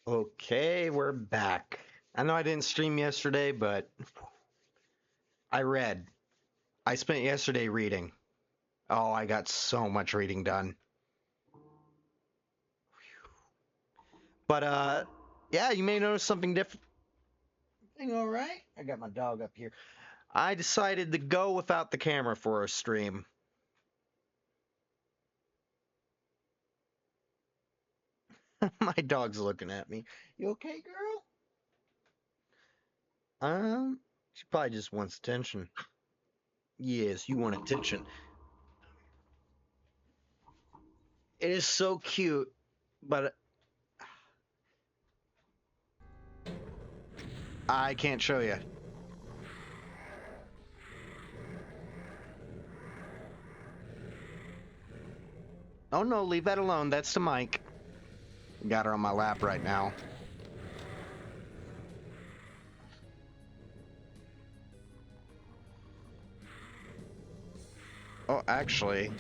Okay, we're back. I know I didn't stream yesterday, but I read. I spent yesterday reading. Oh, I got so much reading done. But yeah, you may notice something different. All right. I got my dog up here. I decided to go without the camera for a stream. My dog's looking at me. You okay, girl? She probably just wants attention. Yes, you want attention. It is so cute, but I can't show you. Oh no, leave that alone. That's the mic. Got her on my lap right now. Oh, actually.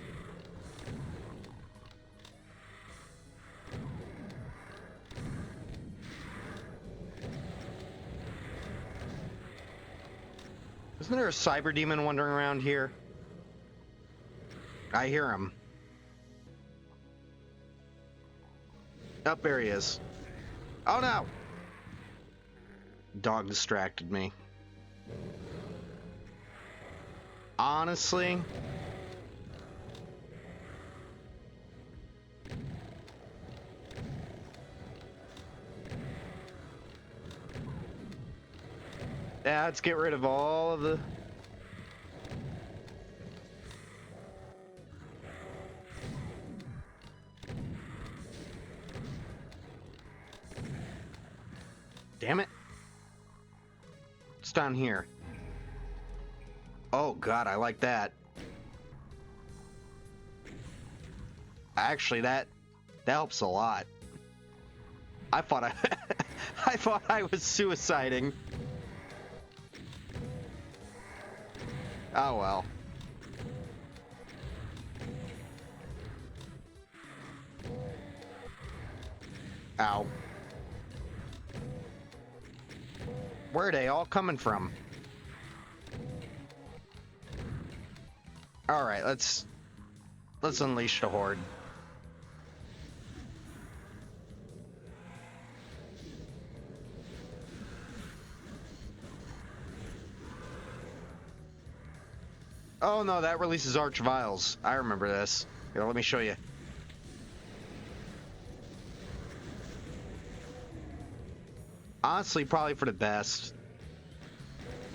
Isn't there a cyber demon wandering around here? I hear him. Up there he is. Oh no! Dog distracted me. Honestly, yeah, let's get rid of all of the... Damn it. It's down here. Oh god, I like that. Actually, that helps a lot. I thought I... I thought I was suiciding. Oh well. Ow. Where are they all coming from? Alright, let's unleash the horde. Oh no, that releases Arch Vials. I remember this. Here, let me show you. Honestly, probably for the best.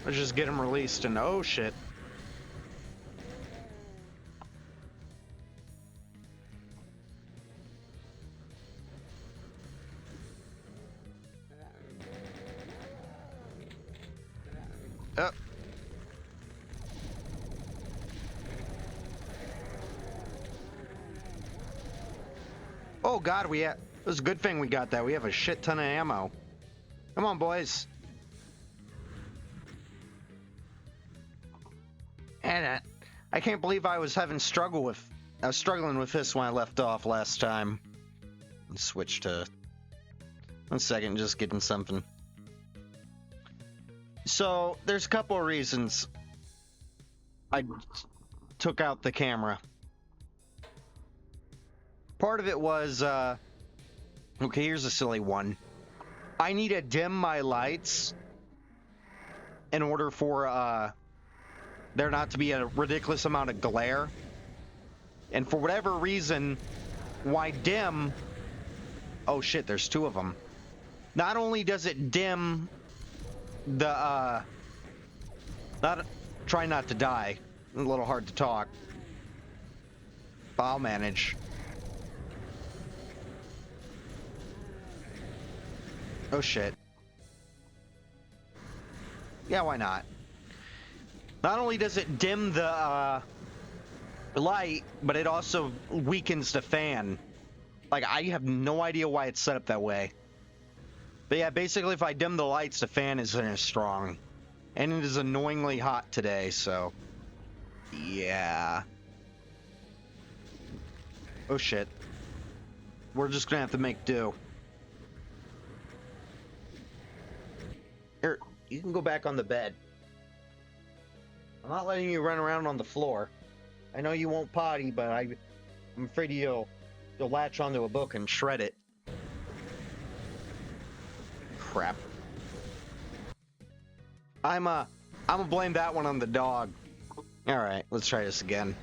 Let's just get him released and oh shit. Oh. Oh god, it was a good thing we got that. We have a shit ton of ammo. Come on, boys. And I can't believe I was struggling with this when I left off last time. Let's switch to... One second, just getting something. So, there's a couple of reasons I took out the camera. Part of it was, okay, here's a silly one. I need to dim my lights in order for, there not to be a ridiculous amount of glare. And for whatever reason, why dim... Oh shit, there's two of them. Not only does it dim the, try not to die. A little hard to talk. But I'll manage. Oh shit. Yeah, why not? Not only does it dim the light, but it also weakens the fan. Like, I have no idea why it's set up that way. But yeah, basically if I dim the lights, the fan isn't as strong. And it is annoyingly hot today, so... Yeah. Oh shit. We're just gonna have to make do. You can go back on the bed. I'm not letting you run around on the floor. I know you won't potty, but I'm afraid you'll latch onto a book and shred it. Crap. I'm gonna blame that one on the dog. All right, let's try this again.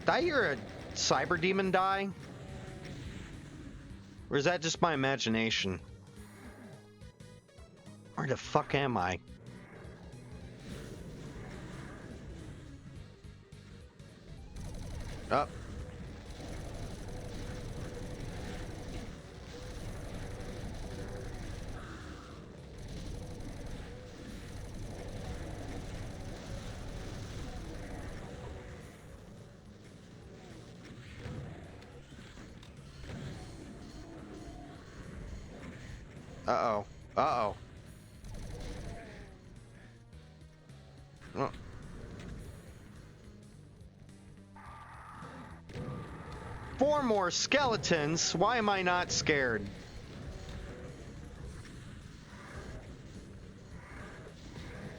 Did I hear a cyber demon die? Or is that just my imagination? Where the fuck am I? Oh. Uh-oh. Uh-oh. Oh. Four more skeletons? Why am I not scared?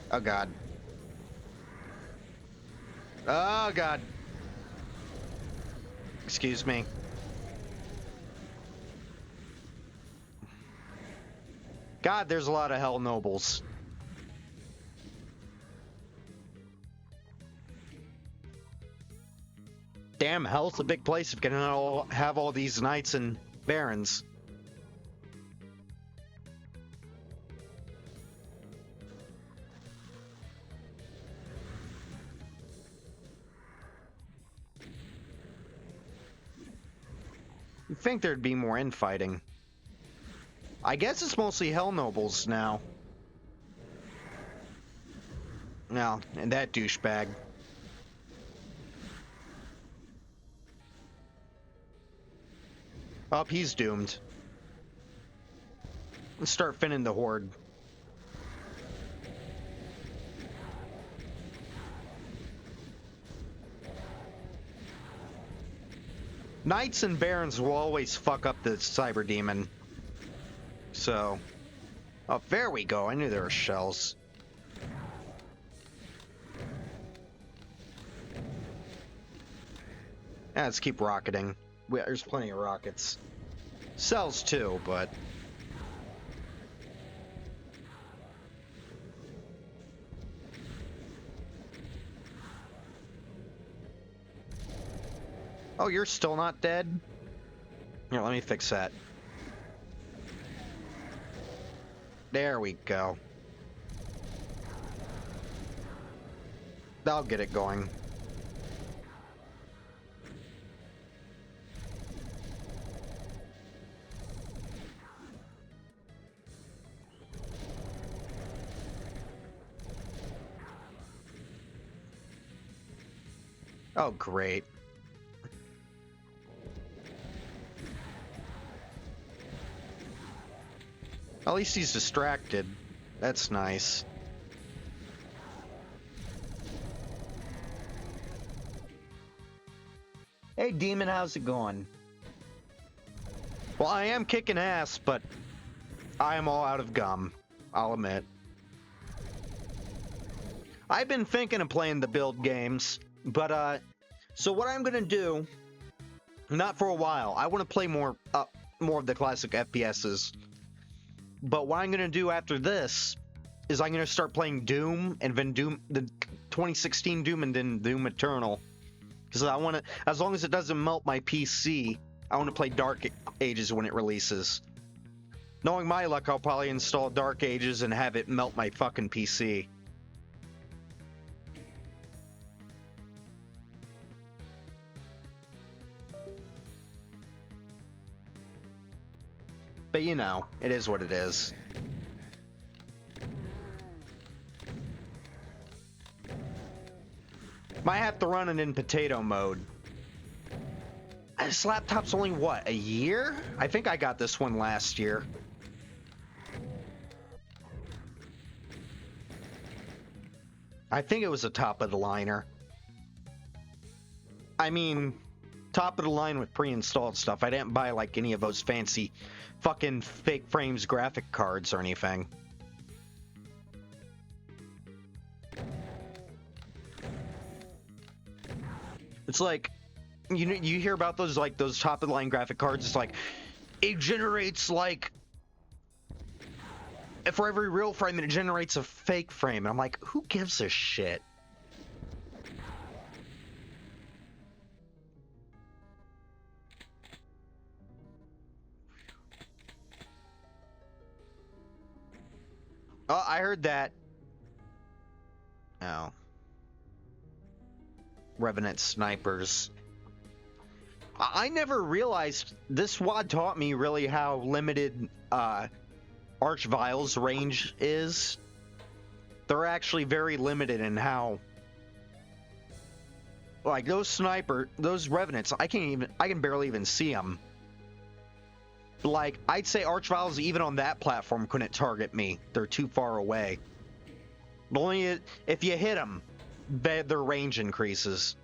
Oh, God. Oh, God. Excuse me. God, there's a lot of Hell Nobles. Damn, Hell's a big place if you can have all these knights and barons. You'd think there'd be more infighting. I guess it's mostly Hell Nobles now. No, and that douchebag. Oh, he's doomed. Let's start finning the horde. Knights and barons will always fuck up the cyber demon. So, oh, there we go. I knew there were shells. Yeah, let's keep rocketing. There's plenty of rockets. Cells too, but... Oh, you're still not dead? Here, let me fix that. There we go. I'll get it going. Oh, great. At least he's distracted. That's nice. Hey, Demon, how's it going? Well, I am kicking ass, but I am all out of gum. I'll admit. I've been thinking of playing the build games, but, so what I'm gonna do, not for a while, I want to play more of the classic FPSs. But what I'm going to do after this is I'm going to start playing Doom, and then Doom, the 2016 Doom, and then Doom Eternal. Because I want to, as long as it doesn't melt my PC, I want to play Dark Ages when it releases. Knowing my luck, I'll probably install Dark Ages and have it melt my fucking PC. But you know, it is what it is. Might have to run it in potato mode. This laptop's only, what, a year? I think I got this one last year. I think it was a top of the liner. I mean, top of the line with pre-installed stuff. I didn't buy like any of those fancy fucking fake frames graphic cards or anything. It's like, you hear about those like those top of the line graphic cards. It's like it generates like for every real frame it generates a fake frame. And I'm like, who gives a shit? Oh, I heard that. Oh. Revenant snipers. I never realized this WAD taught me really how limited Archvile's range is. They're actually very limited in how, like those Revenants, I can barely even see them. Like, I'd say Archviles even on that platform couldn't target me. They're too far away. But only if you hit them, their range increases.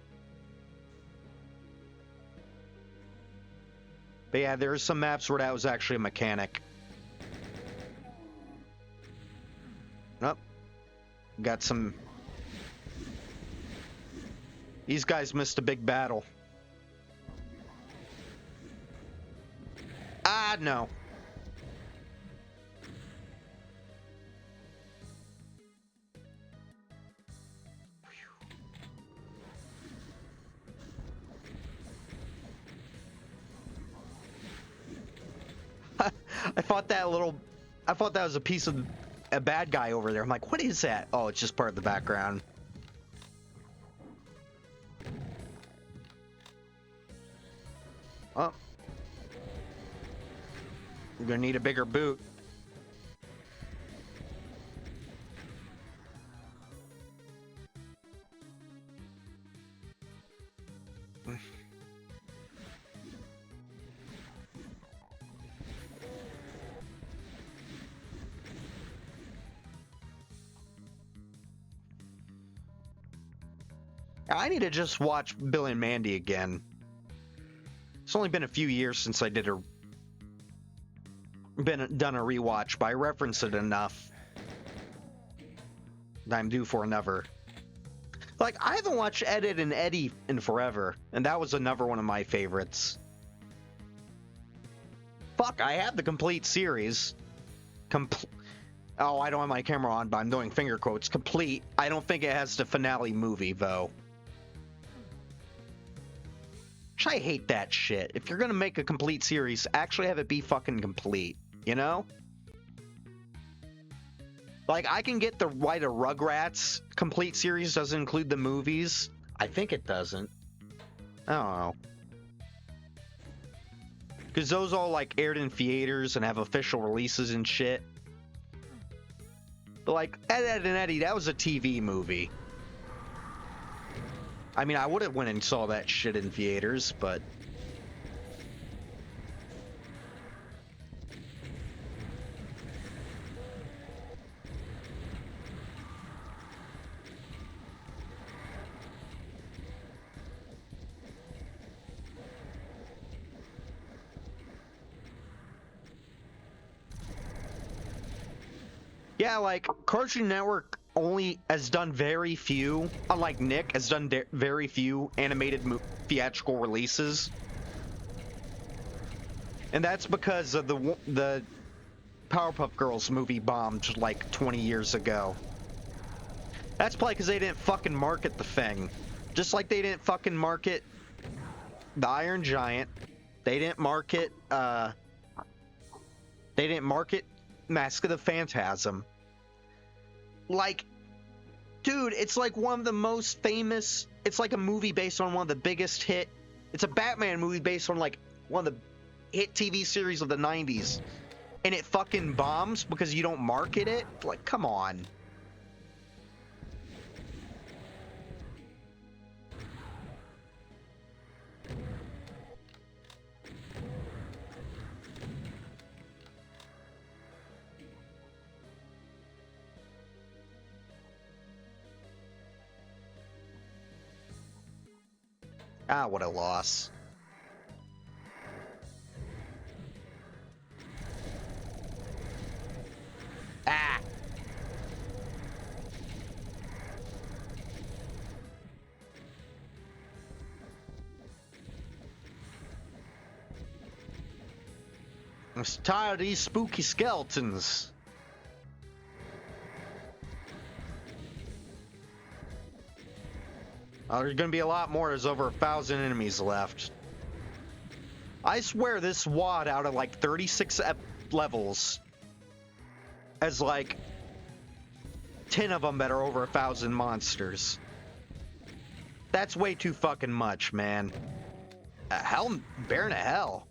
But yeah, there's some maps where that was actually a mechanic. Oh, got some. These guys missed a big battle. Ah, no. I thought that was a piece of a bad guy over there. I'm like, what is that? Oh, it's just part of the background. Oh. You're gonna need a bigger boot. I need to just watch Bill and Mandy again. It's only been a few years since I done a rewatch, but I reference it enough that I'm due for another. Like, I haven't watched Ed, Edd and Eddy in forever, and that was another one of my favorites. Fuck, I have the complete series. Oh, I don't have my camera on, but I'm doing finger quotes. Complete. I don't think it has the finale movie, though. I hate that shit. If you're gonna make a complete series, actually have it be fucking complete, you know? Like, I can get why the Rugrats complete series doesn't include the movies. I think it doesn't. I don't know. Because those all, like, aired in theaters and have official releases and shit. But, like, Ed, Edd and Eddy, that was a TV movie. I mean, I would have went and saw that shit in theaters, but... Yeah, like, Cartoon Network only has done very few, unlike Nick, has done very few animated theatrical releases. And that's because of the Powerpuff Girls movie bombed like 20 years ago. That's probably because they didn't fucking market the thing. Just like they didn't fucking market the Iron Giant. They didn't market Mask of the Phantasm. Like, dude, it's like one of the most famous, it's like a movie based on one of the biggest hit, it's a Batman movie based on like one of the hit TV series of the 90s. And it fucking bombs because you don't market it? Like, come on. Ah, what a loss. Ah! I'm tired of these spooky skeletons. There's gonna be a lot more. There's over 1,000 enemies left. I swear this WAD out of like 36 levels has like 10 of them that are over 1,000 monsters. That's way too fucking much, man. Hell, Baron of Hell.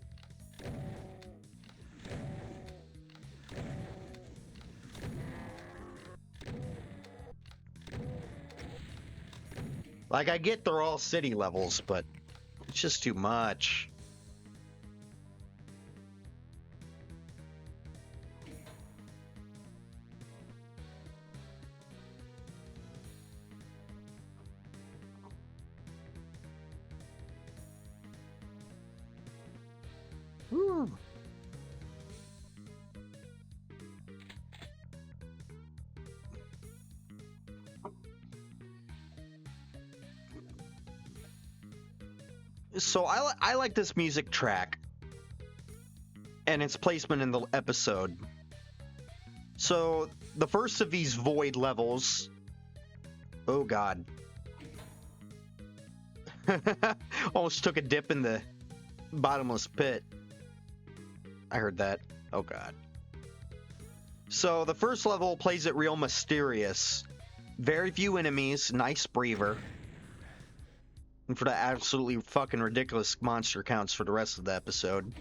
Like, I get they're all city levels, but it's just too much. Woo. So I like this music track and its placement in the episode. So the first of these void levels, oh god, almost took a dip in the bottomless pit. I heard that. Oh god. So the first level plays it real mysterious. Very few enemies, nice breather. And for the absolutely fucking ridiculous monster counts for the rest of the episode.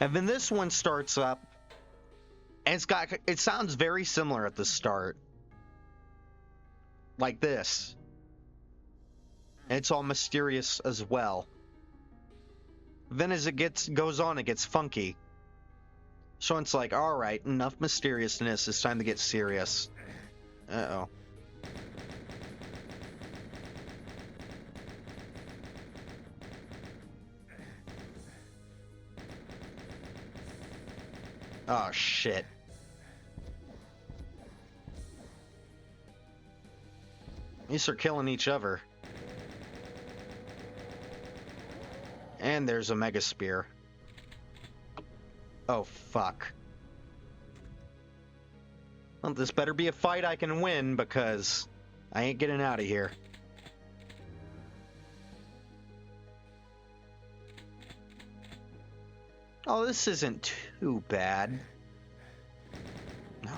And then this one starts up, and it sounds very similar at the start. Like this. And it's all mysterious as well. Then as it goes on, it gets funky. So it's like, alright, enough mysteriousness, it's time to get serious. Uh-oh. Oh, shit. These are killing each other. And there's a Mega Spear. Oh, fuck. Well, this better be a fight I can win, because I ain't getting out of here. Oh, this isn't too bad. No.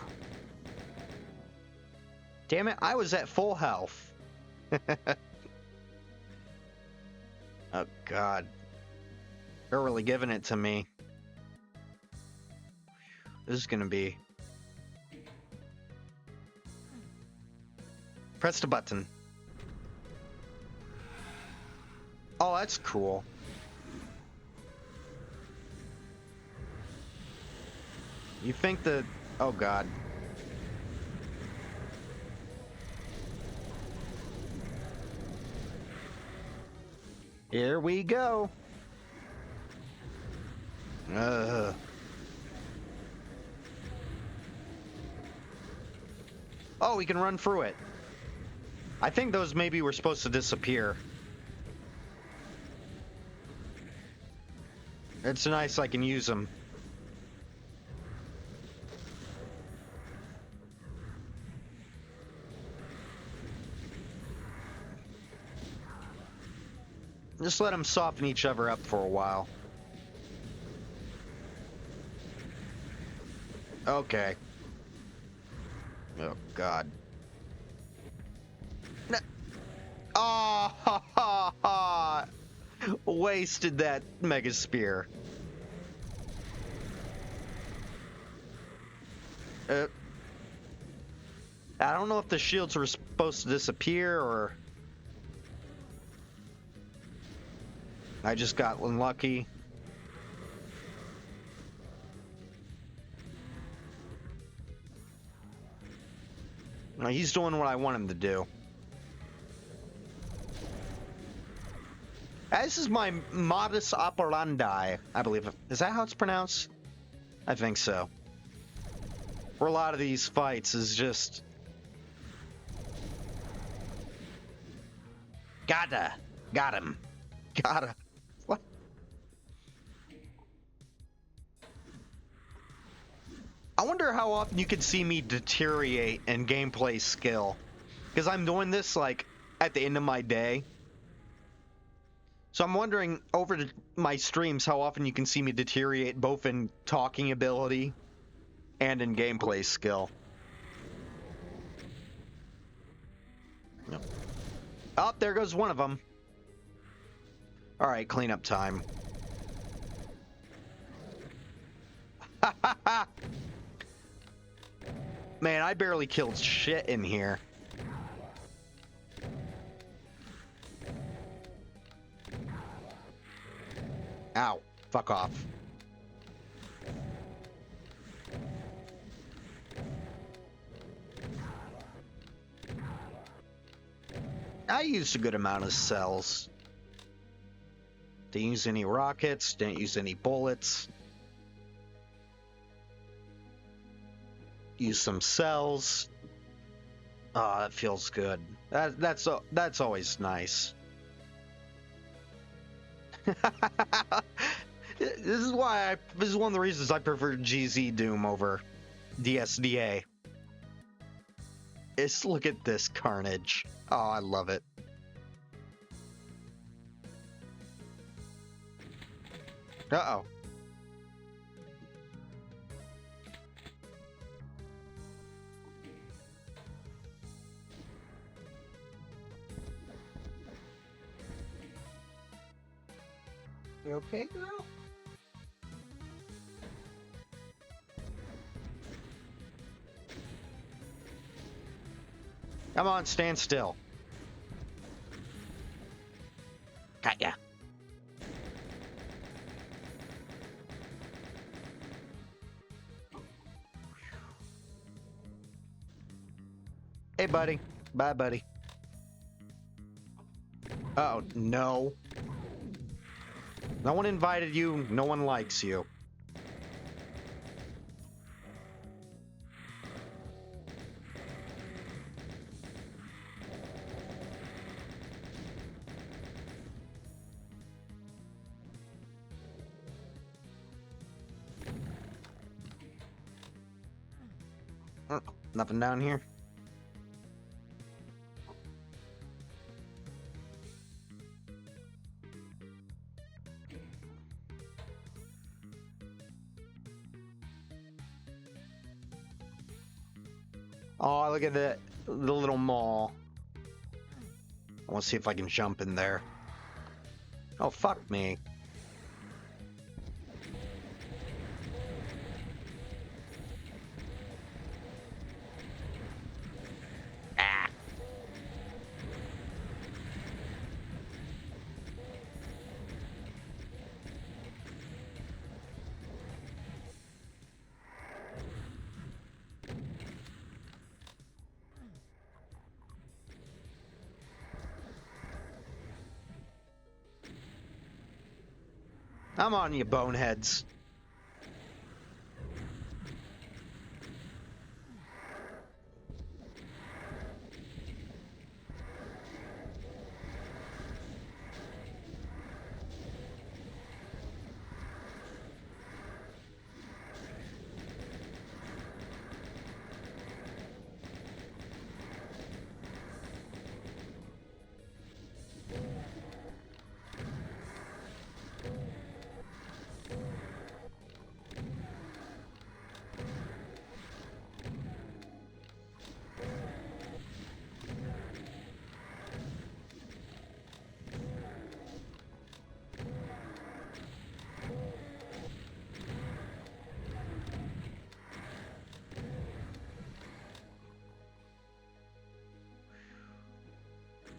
Damn it, I was at full health. Oh, God. They're really giving it to me. This is gonna be... Press the button. Oh, that's cool. You think that... Oh, God. Here we go. Oh, we can run through it. I think those maybe were supposed to disappear. It's nice I can use them. Just let them soften each other up for a while. Okay. Oh, God. Oh, ha, ha, ha. Wasted that Mega Spear. I don't know if the shields were supposed to disappear or... I just got unlucky. No, he's doing what I want him to do. This is my modus operandi, I believe. Is that how it's pronounced? I think so. For a lot of these fights is just... Got him. What? I wonder how often you can see me deteriorate in gameplay skill. Because I'm doing this, like, at the end of my day. So I'm wondering, over my streams, how often you can see me deteriorate both in talking ability and in gameplay skill. Yep. Oh, there goes one of them. Alright, cleanup time. Man, I barely killed shit in here. Ow. Fuck off. I used a good amount of cells. Didn't use any rockets, didn't use any bullets. Use some cells. Oh, that feels good. That's always nice. This is one of the reasons I prefer GZ Doom over DSDA. Look at this carnage. Oh, I love it. Uh-oh. You okay, girl? Come on, stand still. Got ya. Hey, buddy. Bye, buddy. Oh, no. No one invited you. No one likes you. Nothing down here. Oh, look at the little mall. I want to see if I can jump in there. Oh, fuck me. Ah. I'm on you, boneheads.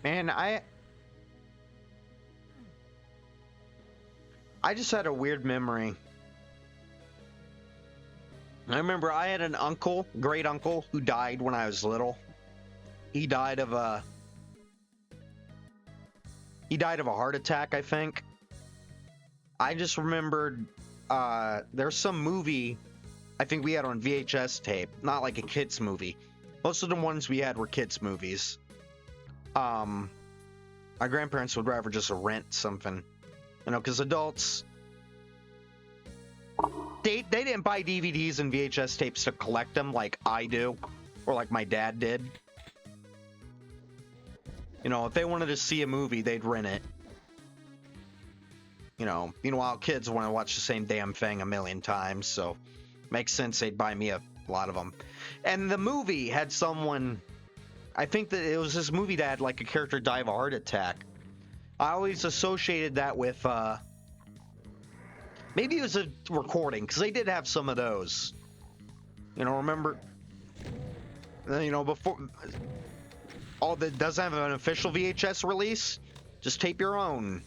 Man, I just had a weird memory. I remember I had an uncle, great uncle, who died when I was little. He died of He died of a heart attack, I think. I just remembered there's some movie I think we had on VHS tape, not like a kids movie. Most of the ones we had were kids movies. My grandparents would rather just rent something, you know, because adults they didn't buy DVDs and VHS tapes to collect them like I do, or like my dad did. You know, if they wanted to see a movie, they'd rent it. You know, meanwhile, kids want to watch the same damn thing a million times, so makes sense they'd buy me a lot of them. And the movie had someone, I think that it was this movie that had like a character die of a heart attack. I always associated that with, maybe it was a recording, because they did have some of those. You know, remember, you know, before, all that doesn't have an official VHS release, just tape your own.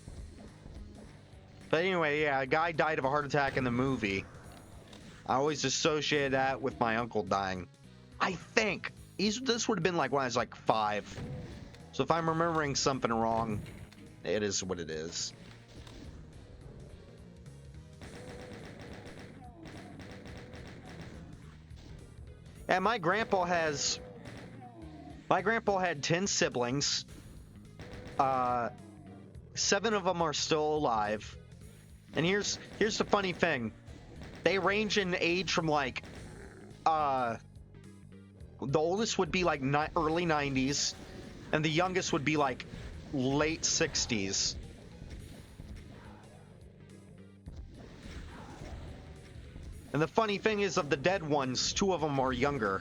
But anyway, yeah, a guy died of a heart attack in the movie. I always associated that with my uncle dying. I think this would have been like when I was like 5. So if I'm remembering something wrong, it is what it is. And my grandpa had 10 siblings. 7 of them are still alive. And here's the funny thing. They range in age from like, the oldest would be like early 90s, and the youngest would be like late 60s. And the funny thing is, of the dead ones, 2 of them are younger.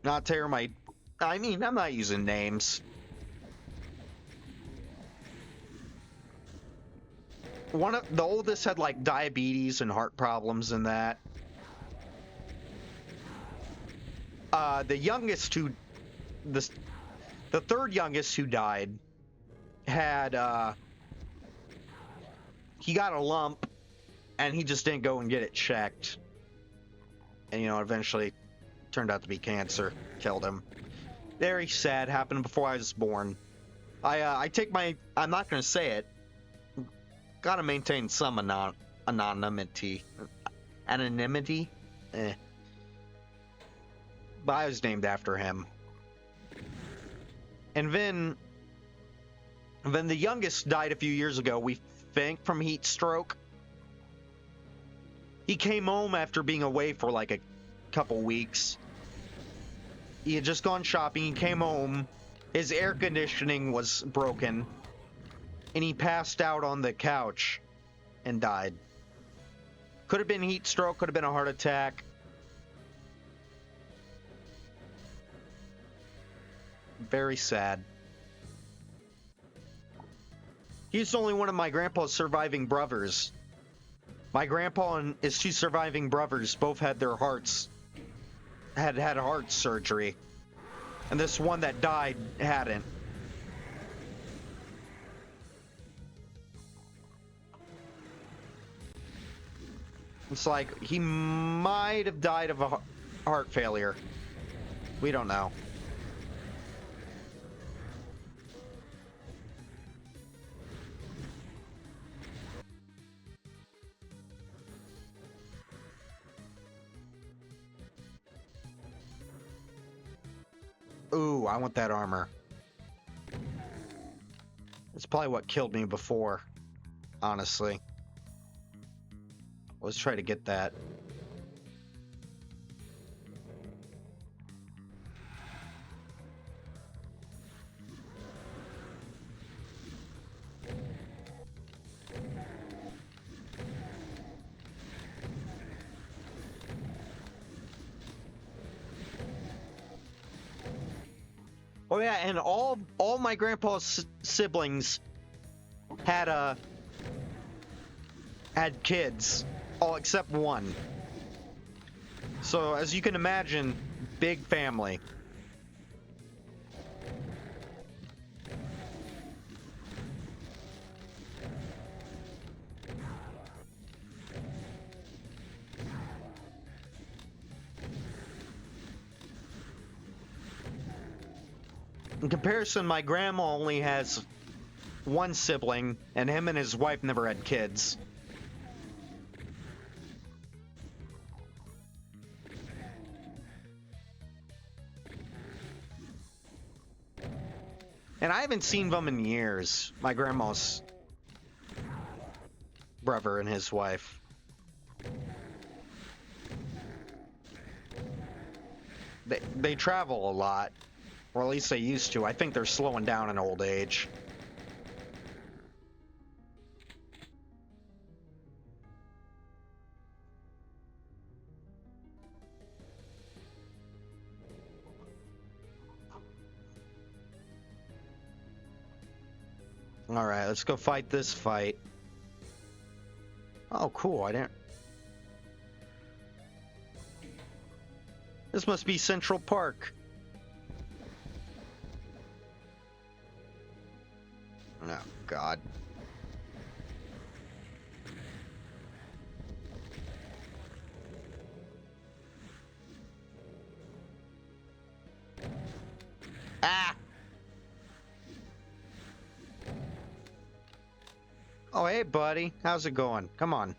Not Terramite. I mean, I'm not using names. One of the oldest had like diabetes and heart problems and that. The youngest who, the third youngest who died, had he got a lump, and he just didn't go and get it checked, and you know, eventually turned out to be cancer, killed him. Very sad. Happened before I was born. I take my, I'm not gonna say it. Gotta maintain some anonymity. Anonymity? But I was named after him. And then the youngest died a few years ago, we think, from heat stroke. He came home after being away for like a couple weeks. He had just gone shopping, he came home, his air conditioning was broken, and he passed out on the couch and died. Could have been heat stroke, could have been a heart attack. Very sad. He's only one of my grandpa's surviving brothers. My grandpa and his 2 surviving brothers both had their hearts, had heart surgery. And this one that died hadn't. It's like he might have died of a heart failure. We don't know. Ooh, I want that armor. It's probably what killed me before, honestly. Let's try to get that. Oh yeah, and all my grandpa's siblings had kids, all except one. So as you can imagine, big family. In comparison, my grandma only has one sibling, and him and his wife never had kids. And I haven't seen them in years. My grandma's brother and his wife. They travel a lot. Or at least they used to. I think they're slowing down in old age. Alright, let's go fight this fight. Oh, cool. I didn't... This must be Central Park. Oh, God. Ah! Oh, hey, buddy. How's it going? Come on.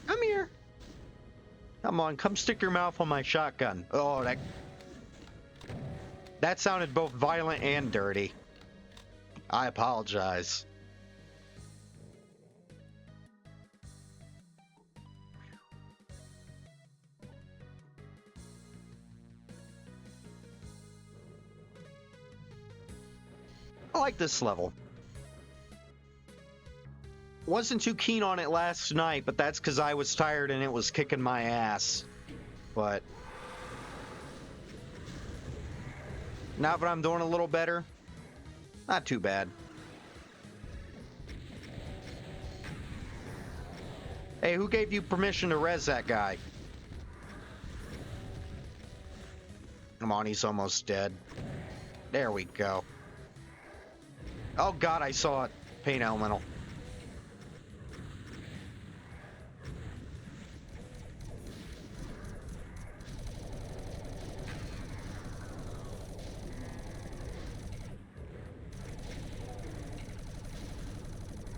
Come here. Come on, come stick your mouth on my shotgun. Oh, that sounded both violent and dirty. I apologize. I like this level. Wasn't too keen on it last night, but that's because I was tired and it was kicking my ass. But now that I'm doing a little better, not too bad. Hey, who gave you permission to res that guy? Come on, he's almost dead. There we go. Oh God, I saw it. Pain Elemental.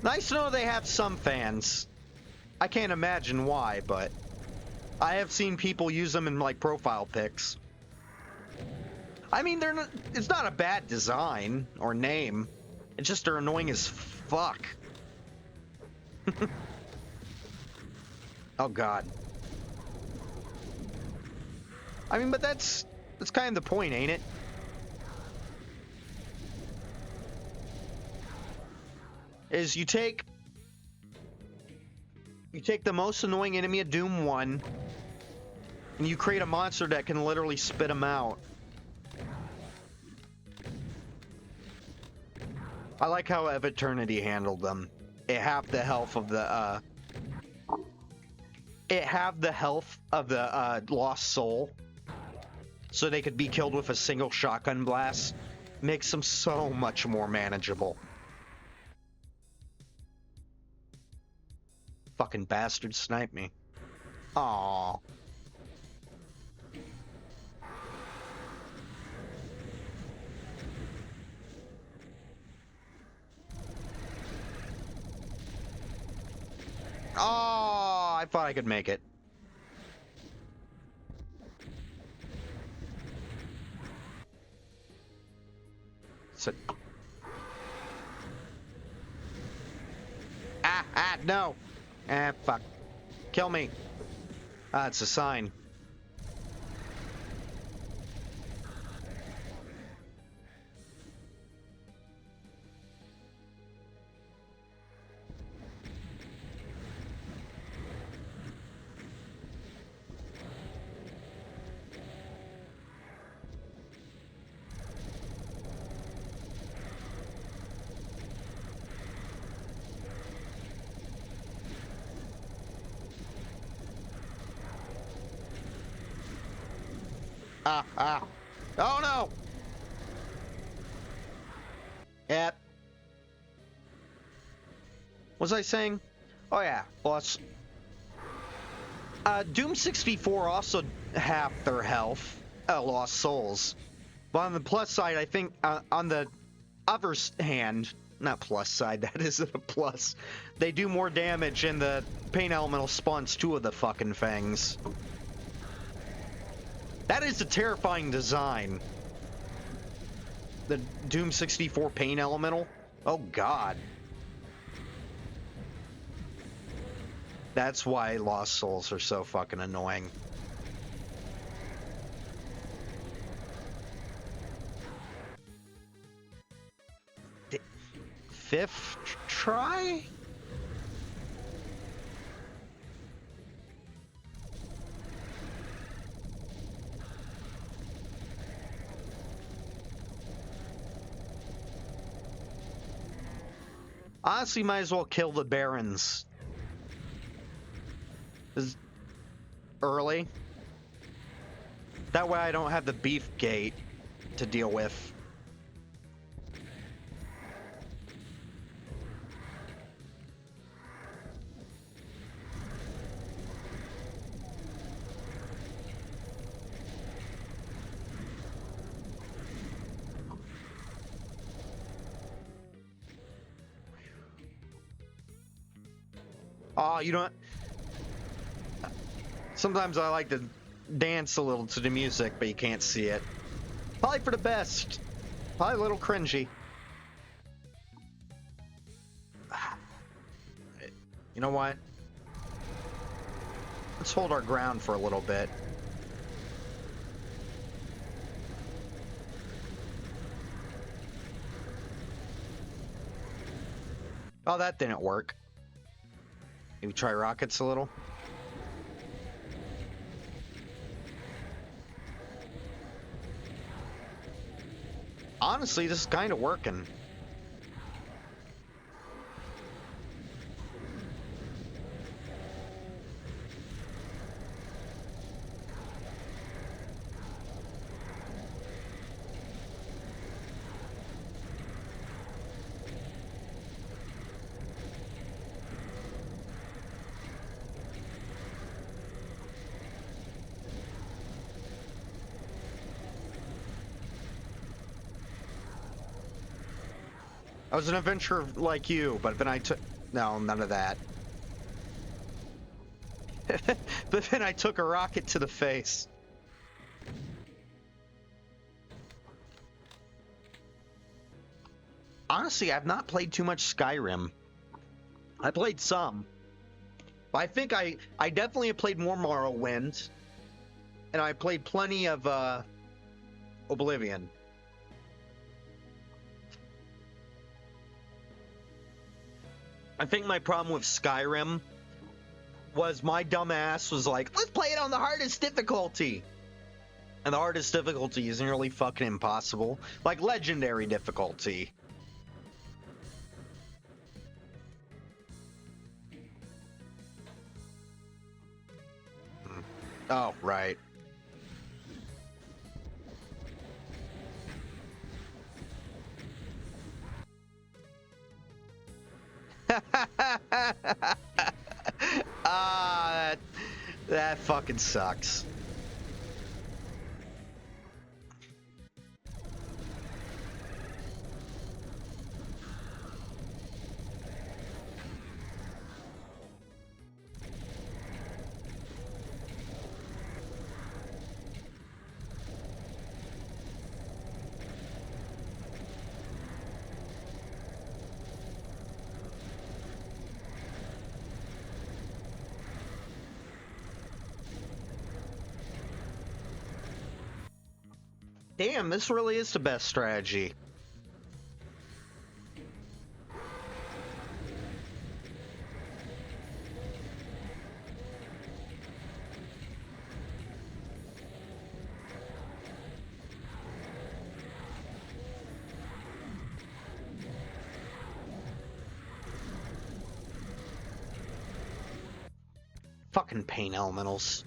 Nice to know they have some fans. I can't imagine why, but I have seen people use them in like profile pics. I mean, it's not a bad design or name. It's just they're annoying as fuck. Oh God. I mean, but that's kind of the point, ain't it? Is you take the most annoying enemy of Doom 1 and you create a monster that can literally spit them out. I like how Eternity handled them. It halved the health of the Lost Soul, so they could be killed with a single shotgun blast. Makes them so much more manageable. Fucking bastard sniped me. Aww. Oh, I thought I could make it. So... no. Fuck. Kill me. It's a sign. Oh no! Yep. What was I saying? Oh yeah, plus Doom 64 also halved their health, Lost Souls. But on the plus side, I think on the other hand, not plus side, that isn't a plus. They do more damage, and the Pain Elemental spawns 2 of the fucking things. That is a terrifying design. The Doom 64 Pain Elemental. Oh god. That's why Lost Souls are so fucking annoying. Fifth try? Honestly, might as well kill the Barons. Early. That way I don't have the beef gate to deal with. Oh, you don't... Sometimes I like to dance a little to the music, but you can't see it. Probably for the best. Probably a little cringy. You know what? Let's hold our ground for a little bit. Oh, that didn't work. Maybe try rockets a little. Honestly, this is kind of working. I was an adventurer like you, but then I took... No, none of that. But then I took a rocket to the face. Honestly, I've not played too much Skyrim. I played some. But I think I definitely have played more Morrowind. And I played plenty of Oblivion. I think my problem with Skyrim was my dumb ass was like, let's play it on the hardest difficulty. And the hardest difficulty is nearly fucking impossible. Like legendary difficulty. Oh, right. That fucking sucks. Damn, this really is the best strategy. Fucking pain elementals.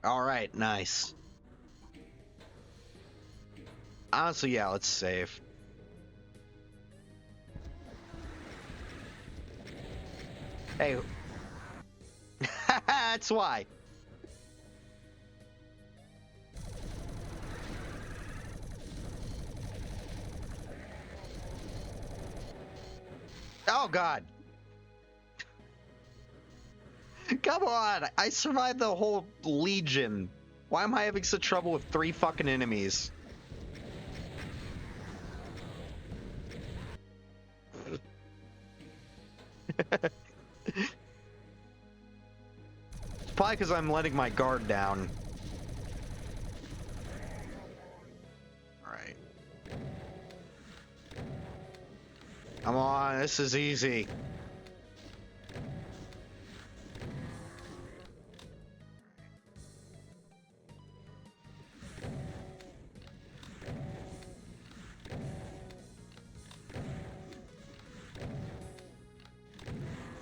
All right, nice. Honestly, yeah, let's save. Hey. That's why. Oh, God. Come on. I survived the whole Legion. Why am I having such trouble with 3 fucking enemies? It's probably because I'm letting my guard down. Alright. Come on, this is easy.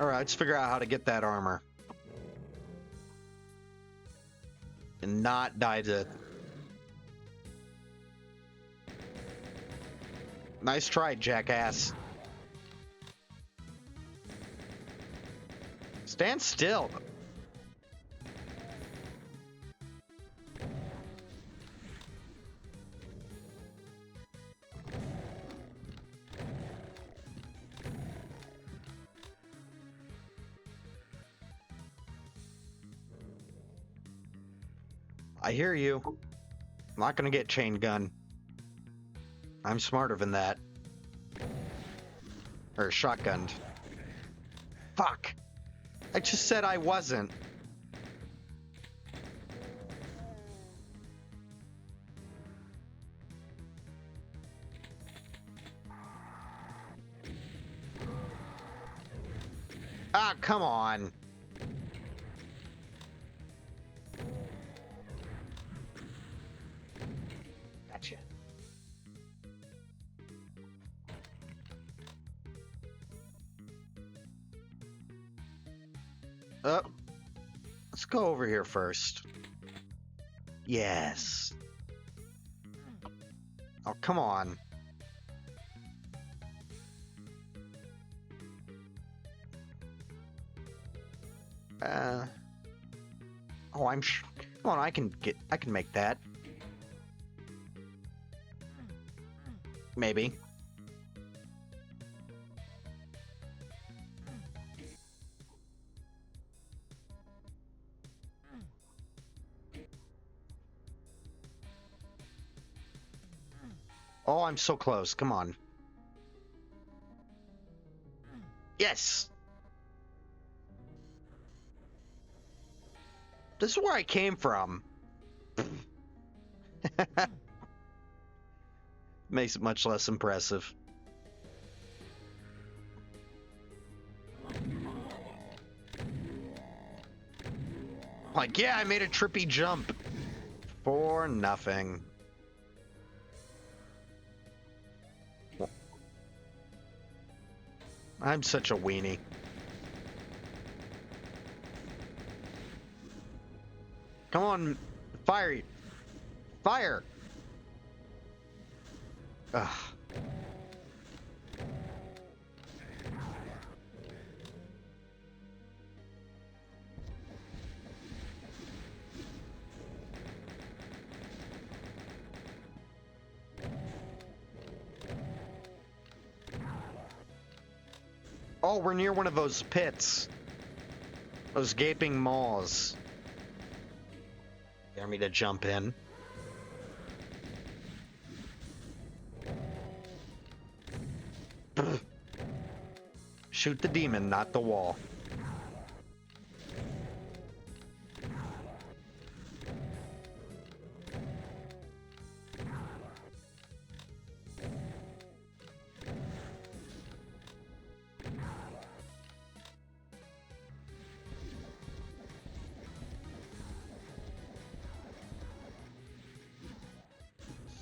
Alright, let's figure out how to get that armor. And not die to... Nice try, jackass. Stand still. I hear you. I'm not gonna get chain gun. I'm smarter than that. Or shotgunned. Fuck. I just said I wasn't. Ah, come on. Gotcha. Let's go over here first. Yes. Oh, come on. Oh, I'm sure. Come on, I can make that. Maybe. Oh, I'm so close. Come on. Yes. This is where I came from. Makes it much less impressive. Like, yeah, I made a trippy jump. For nothing. I'm such a weenie. Come on, fire! Fire! Ugh. Oh, we're near one of those pits. Those gaping maws. Dare me to jump in. Shoot the demon, not the wall.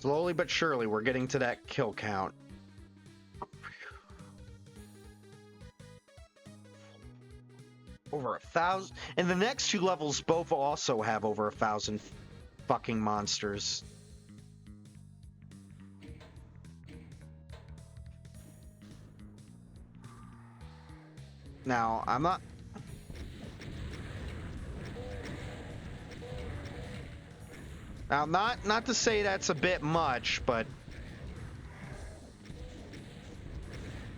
Slowly but surely, we're getting to that kill count. Over 1,000. And the next two levels both also have over 1,000 fucking monsters. Now, I'm not... Now, not to say that's a bit much, but...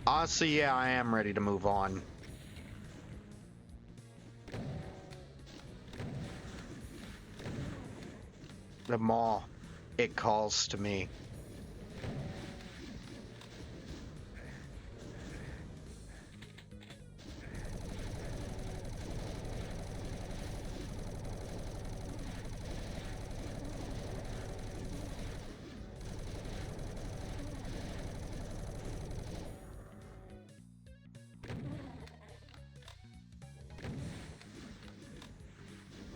Honestly, yeah, I am ready to move on. The maw, it calls to me.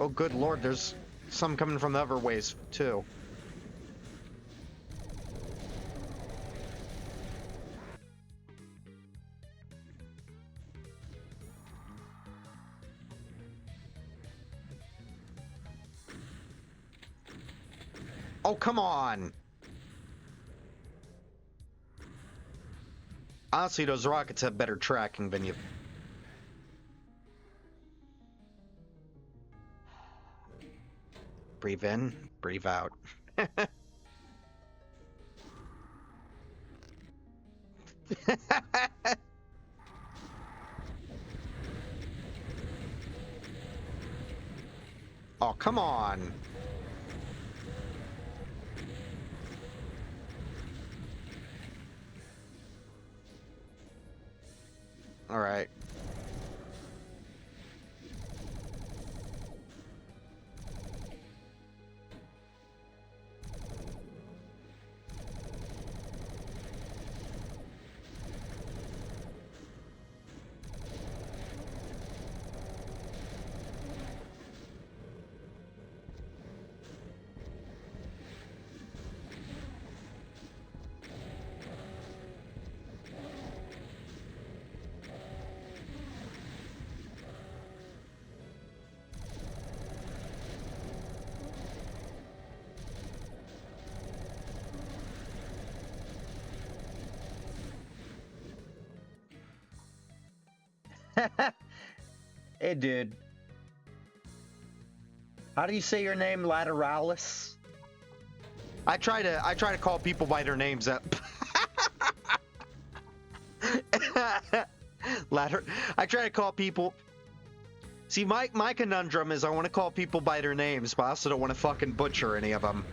Oh, good lord, there's some coming from the other ways, too. Oh, come on! Honestly, those rockets have better tracking than you... Breathe in, breathe out. Oh, come on. All right. Hey, dude. How do you say your name, Lateralis? I try to call people by their names. I try to call people. See, my conundrum is I want to call people by their names, but I also don't want to fucking butcher any of them.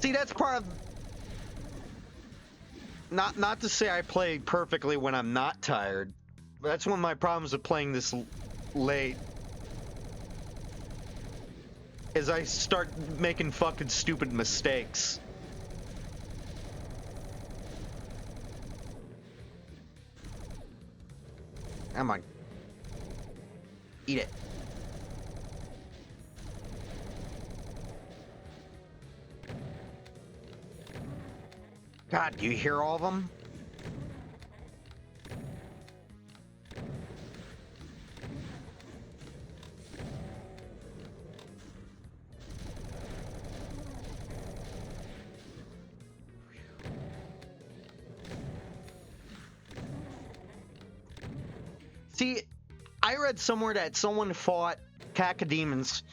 See, that's part of... Not to say I play perfectly when I'm not tired. That's one of my problems with playing this late. Is I start making fucking stupid mistakes. Come on. Eat it. God, do you hear all of them? See, I read somewhere that someone thought cacodemons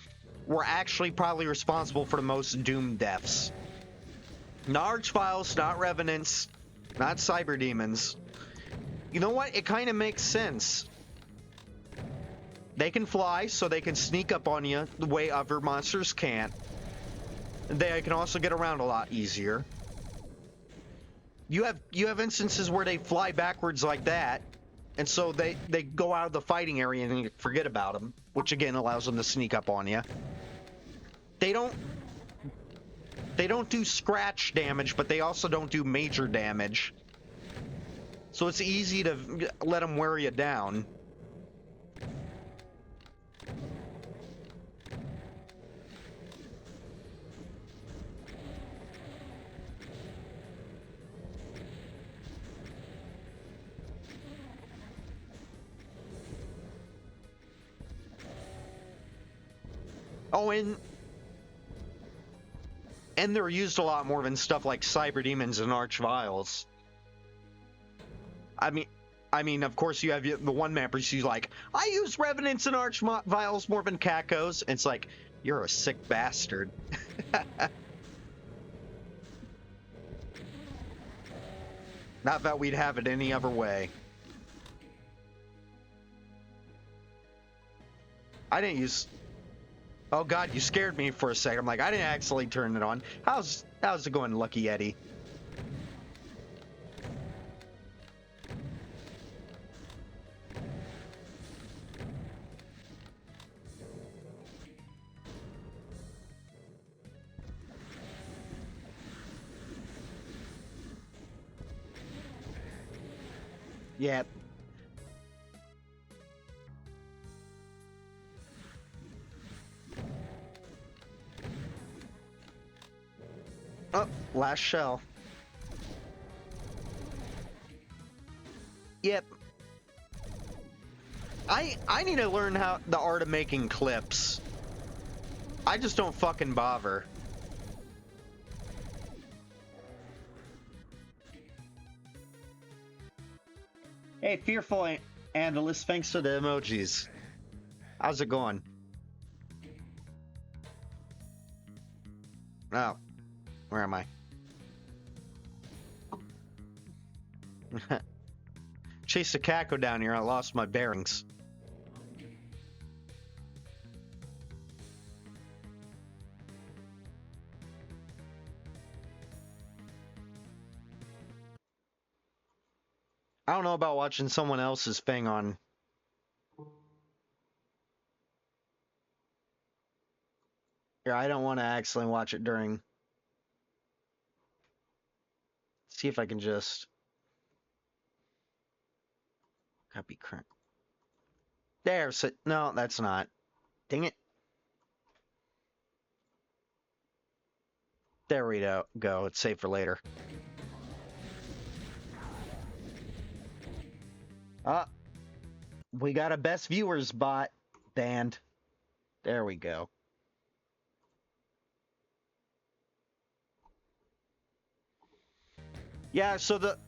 were actually probably responsible for the most Doom deaths. Not Archviles, not Revenants, not Cyber Demons. You know what? It kind of makes sense. They can fly, so they can sneak up on you the way other monsters can't. They can also get around a lot easier. You have instances where they fly backwards like that, and so they go out of the fighting area and you forget about them, which again allows them to sneak up on you. They don't... They don't do scratch damage, but they also don't do major damage. So it's easy to let them wear you down. Oh, and they're used a lot more than stuff like Cyber Demons and Archviles. I mean, of course, you have the one mapper who's like, I use Revenants and Archviles more than Cacos. And it's like, you're a sick bastard. Not that we'd have it any other way. I didn't use... Oh god, you scared me for a second. I'm like, I didn't actually turn it on. How's it going, Lucky Eddie? Yep. Oh, last shell. Yep. I need to learn how the art of making clips. I just don't fucking bother. Hey, Fearful Analyst, thanks for the emojis. How's it going? Oh, where am I? Chased a Caco down here, I lost my bearings. I don't know about watching someone else's thing on... Here, I don't want to actually watch it during... See if I can just... Copy current. There's it. No, that's not. Dang it. There we go. It's saved for later. We got a best viewers bot banned. There we go. Yeah, so the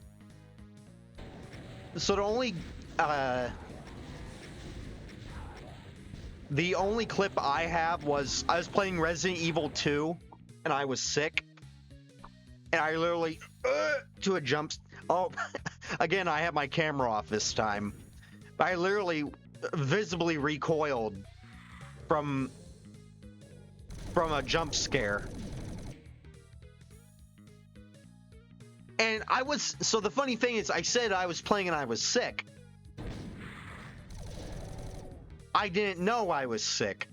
only clip I have was I was playing Resident Evil 2 and I was sick and I literally to a jump. Oh, again, I have my camera off this time. I literally visibly recoiled from a jump scare. And so the funny thing is I said I was playing and I was sick. I didn't know I was sick.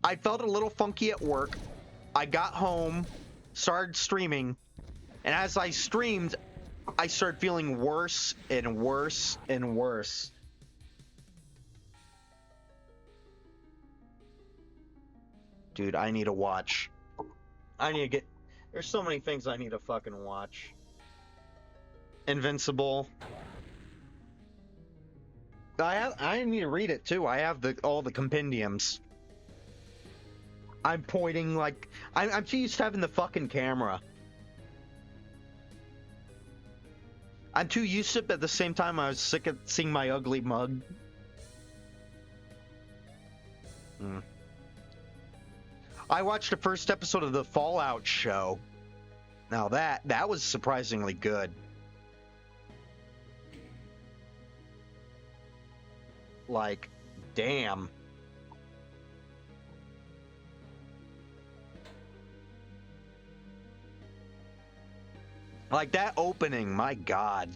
I felt a little funky at work. I got home, started streaming, and as I streamed, I started feeling worse and worse and worse. Dude, I need to watch. There's so many things I need to fucking watch. Invincible. I need to read it too. I have all the compendiums. I'm pointing like I'm too used to having the fucking camera. I'm too used to it, but at the same time I was sick of seeing my ugly mug. I watched the first episode of the Fallout show. Now that was surprisingly good. Like, damn. Like that opening, my God.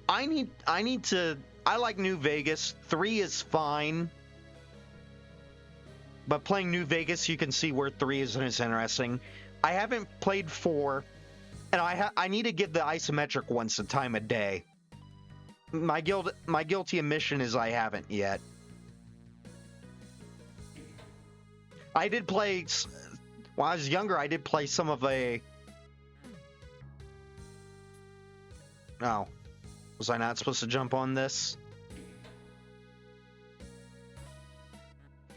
I like New Vegas. 3 is fine. but playing New Vegas, you can see where 3 isn't as interesting. I haven't played 4, and I need to give the isometric ones the time of day. My guilty admission is I haven't yet. I did play, when I was younger, I did play some of a... Oh. Was I not supposed to jump on this?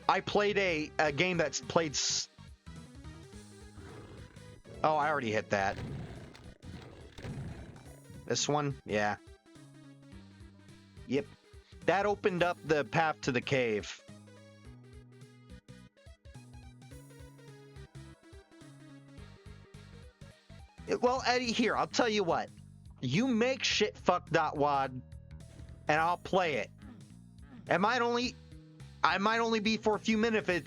I played a game that's played... Oh, I already hit that. This one? Yeah. Yep. That opened up the path to the cave. Well, Eddie, here, I'll tell you what. You make shitfuck.wad, and I'll play it. I might only be for a few minutes if it...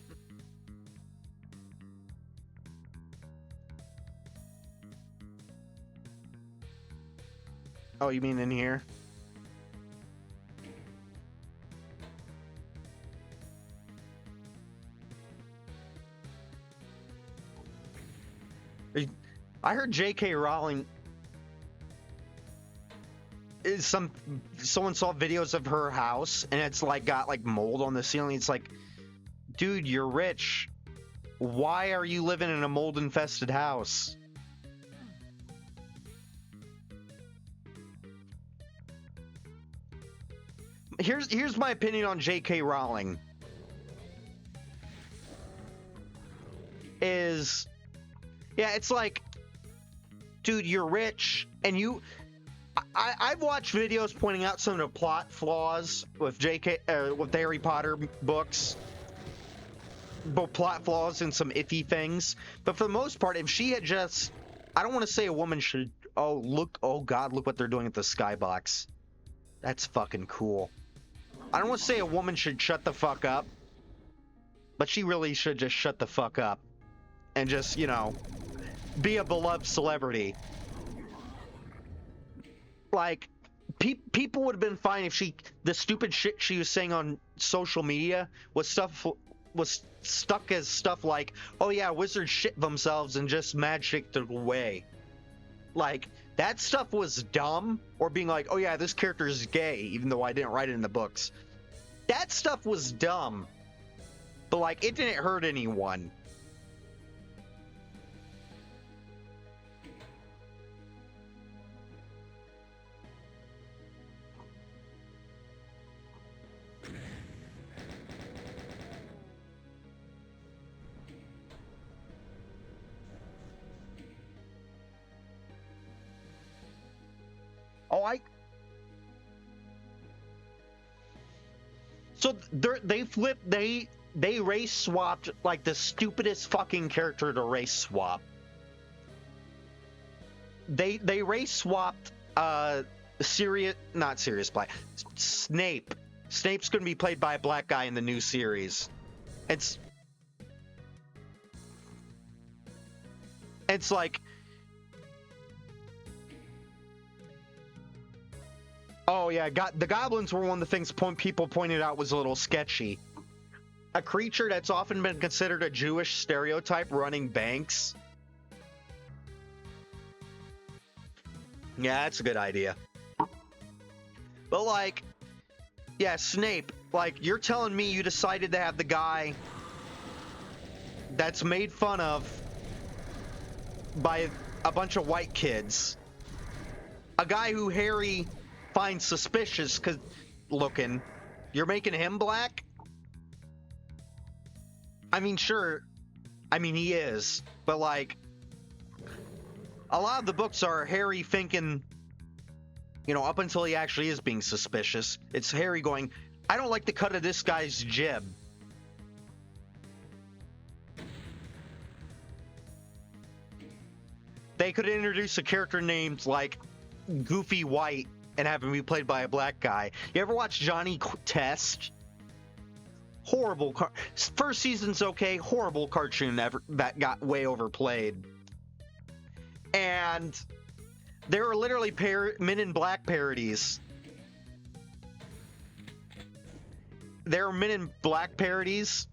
Oh, you mean in here? I heard J.K. Rowling is someone saw videos of her house and it's like got like mold on the ceiling. It's like, dude, you're rich. Why are you living in a mold infested house? Here's my opinion on J.K. Rowling. Yeah, it's like, dude, you're rich, and I've watched videos pointing out some of the plot flaws with with the Harry Potter books, both plot flaws and some iffy things. But for the most part, if she had just, I don't want to say a woman should. Oh God, look what they're doing at the skybox. That's fucking cool. I don't want to say a woman should shut the fuck up, but she really should just shut the fuck up and just, you know, be a beloved celebrity. Like, people would have been fine if the stupid shit she was saying on social media was stuck as stuff like, oh yeah, wizards shit themselves and just magicked it away. Like, that stuff was dumb. Or being like, oh yeah, this character is gay, even though I didn't write it in the books. That stuff was dumb. But like, it didn't hurt anyone. So they race swapped like the stupidest fucking character to race swap. They race swapped not Sirius Black. Snape. Snape's gonna be played by a black guy in the new series. It's like, oh yeah, the goblins were one of the things people pointed out was a little sketchy. A creature that's often been considered a Jewish stereotype running banks. Yeah, that's a good idea. But like, yeah, Snape, like, you're telling me you decided to have the guy that's made fun of by a bunch of white kids, a guy who Harry finds suspicious looking, you're making him black? I mean, sure. I mean, he is. But, like, a lot of the books are Harry thinking, you know, up until he actually is being suspicious, it's Harry going, I don't like the cut of this guy's jib. They could introduce a character named, like, Goofy White and have him be played by a black guy. You ever watch Johnny Test? Horrible. First season's okay. Horrible cartoon that got way overplayed. And there are literally Men in Black parodies. There are Men in Black parodies,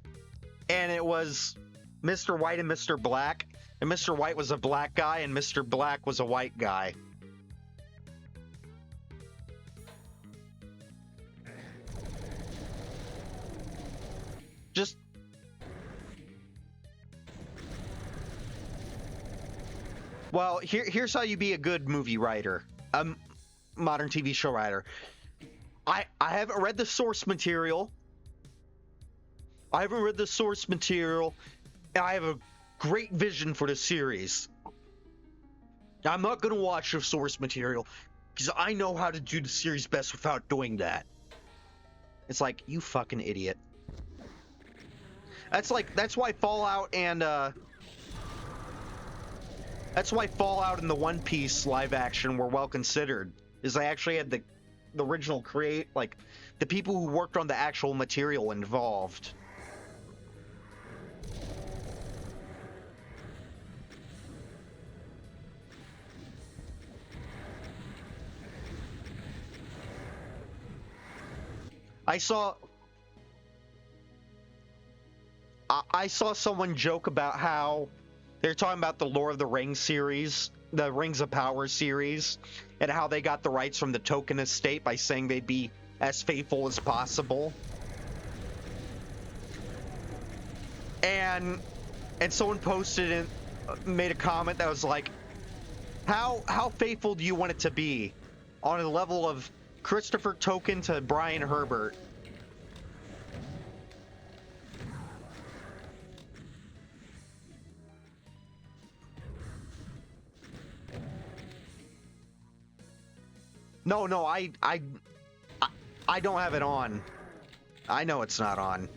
and it was Mr. White and Mr. Black, and Mr. White was a black guy and Mr. Black was a white guy. Just well, here's how you be a good movie writer, modern TV show writer. I haven't read the source material. I haven't read the source material, and I have a great vision for the series. I'm not going to watch the source material because I know how to do the series best without doing that. It's like, you fucking idiot. That's why Fallout and the One Piece live action were well considered. Is they actually had the original the people who worked on the actual material involved. I saw someone joke about how they're talking about the Lord of the Rings series, the Rings of Power series, and how they got the rights from the Tolkien estate by saying they'd be as faithful as possible. And someone posted and made a comment that was like, how faithful do you want it to be on a level of Christopher Tolkien to Brian Herbert? No, I don't have it on. I know it's not on.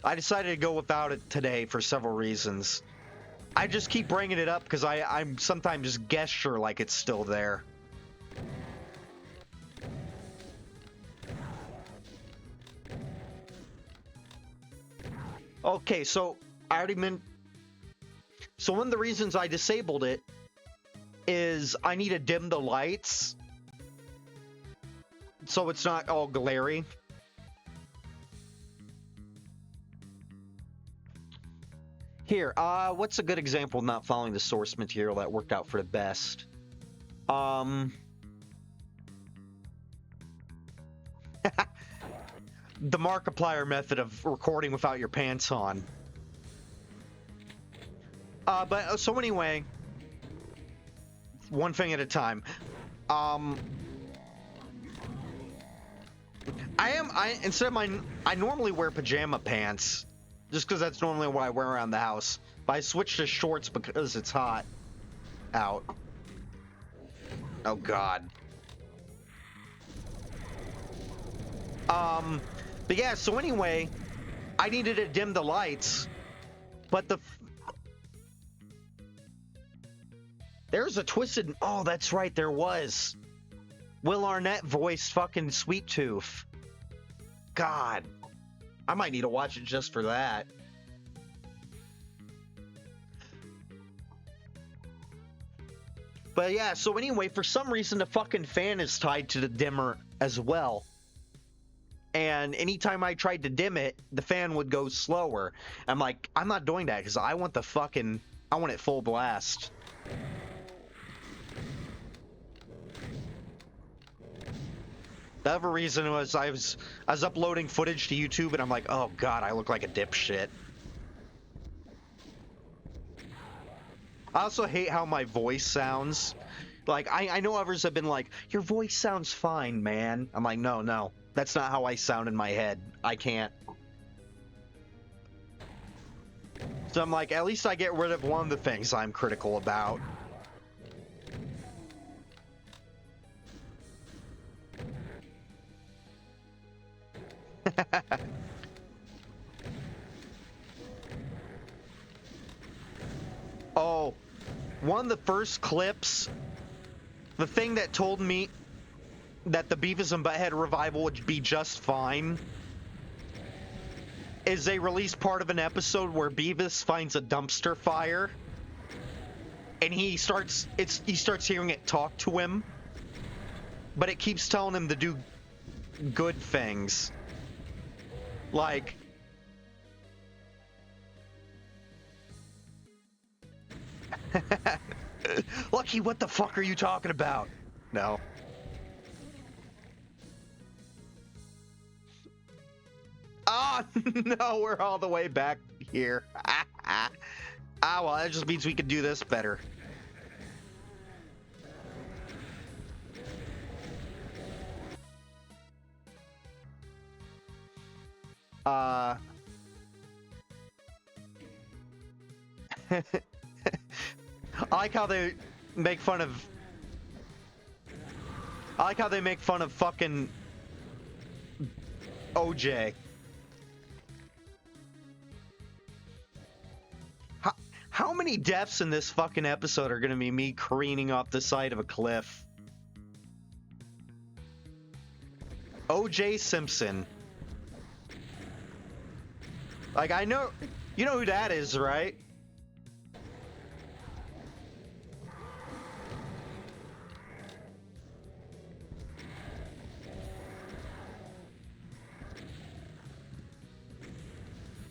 I decided to go without it today for several reasons. I just keep bringing it up because I'm sometimes just gesture like it's still there. Okay, so I already meant. So one of the reasons I disabled it is I need to dim the lights so it's not all glary. Here, what's a good example of not following the source material that worked out for the best? The Markiplier method of recording without your pants on. So anyway, one thing at a time. I normally wear pajama pants just because that's normally what I wear around the house, but I switched to shorts because it's hot out. Oh god. But yeah, so anyway, I needed to dim the lights, but there's a twisted. Oh, that's right, there was. Will Arnett voiced fucking Sweet Tooth. God, I might need to watch it just for that. But yeah, so anyway, for some reason the fucking fan is tied to the dimmer as well. And anytime I tried to dim it, the fan would go slower. I'm like, I'm not doing that because I want it full blast. The other reason was I was uploading footage to YouTube and I'm like, oh god, I look like a dipshit. I also hate how my voice sounds. Like, I know others have been like, your voice sounds fine, man. I'm like, no, that's not how I sound in my head. I can't. So I'm like, at least I get rid of one of the things I'm critical about. Oh, one of the first clips, the thing that told me that the Beavis and Butthead revival would be just fine is they released part of an episode where Beavis finds a dumpster fire and he starts hearing it talk to him, but it keeps telling him to do good things. Like, Lucky, what the fuck are you talking about? No. Oh, no, we're all the way back here. Well, that just means we can do this better. I like how they make fun of... I like how they make fun of fucking OJ. How many deaths in this fucking episode are gonna be me careening off the side of a cliff? OJ Simpson. Like, I know... You know who that is, right?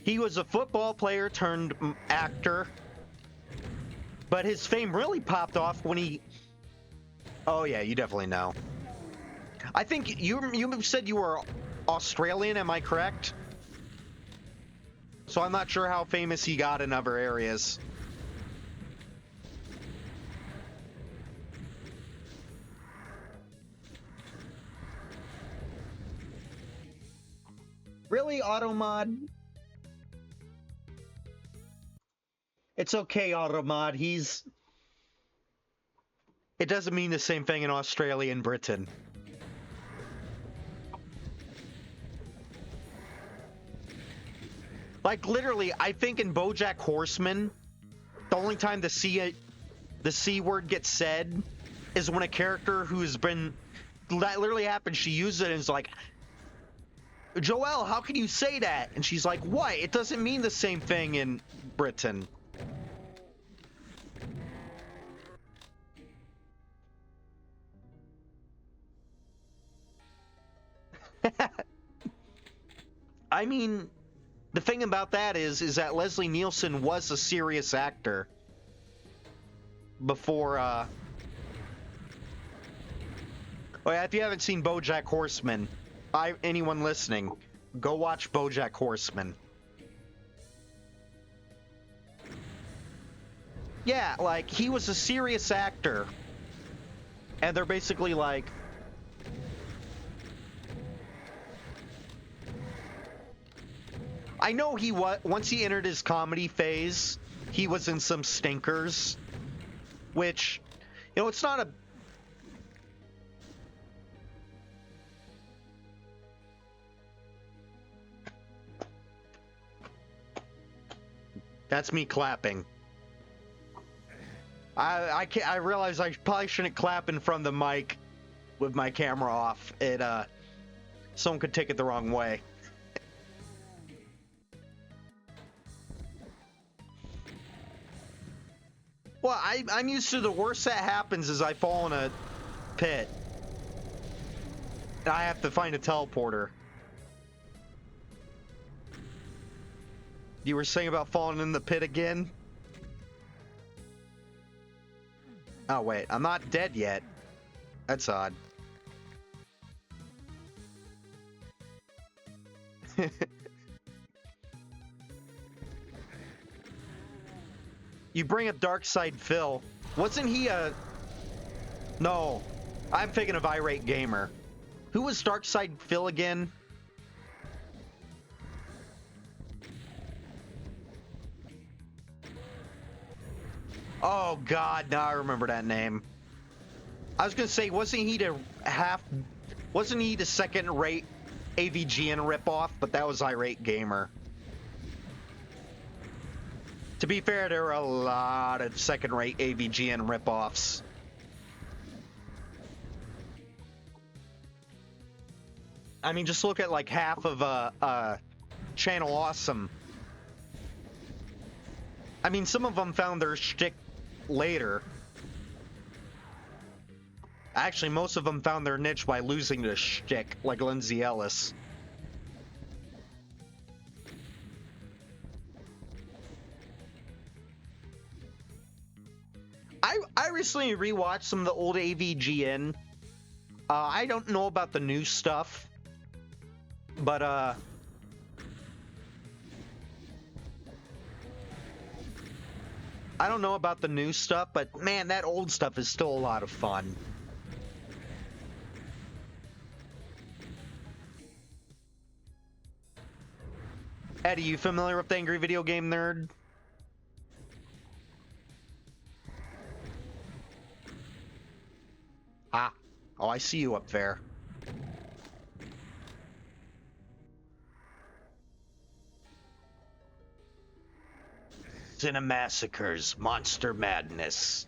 He was a football player turned actor, but his fame really popped off when he... Oh yeah, you definitely know. I think you said you were Australian, am I correct? So I'm not sure how famous he got in other areas. Really, Automod? It's okay, Automod. It doesn't mean the same thing in Australia and Britain. Like, literally, I think in BoJack Horseman, the only time the C word gets said is when a character who's been... That literally happened. She used it and is like, Joelle, how can you say that? And she's like, what? It doesn't mean the same thing in Britain. I mean, the thing about that is that Leslie Nielsen was a serious actor before, Oh yeah, if you haven't seen BoJack Horseman, anyone listening, go watch BoJack Horseman. Yeah, like, he was a serious actor. And they're basically like... I know once he entered his comedy phase, he was in some stinkers, which, you know, it's not a... That's me clapping. I realize I probably shouldn't clap in front of the mic with my camera off. Someone could take it the wrong way. Well, I'm used to the worst that happens is I fall in a pit. And I have to find a teleporter. You were saying about falling in the pit again? Oh, wait. I'm not dead yet. That's odd. You bring up Darkside Phil. Wasn't he a... No. I'm thinking of Irate Gamer. Who was Darkside Phil again? Oh god, now I remember that name. I was gonna say, wasn't he the second-rate AVGN ripoff? But that was Irate Gamer. To be fair, there were a lot of second-rate AVGN ripoffs. I mean, just look at like half of Channel Awesome. I mean, some of them found their shtick later. Actually, most of them found their niche by losing the shtick, like Lindsay Ellis. recently rewatched some of the old AVGN. I don't know about the new stuff, but I don't know about the new stuff, but man, that old stuff is still a lot of fun. Eddie, you familiar with the Angry Video Game Nerd? Ah. Oh, I see you up there. Cinemassacres, Monster Madness.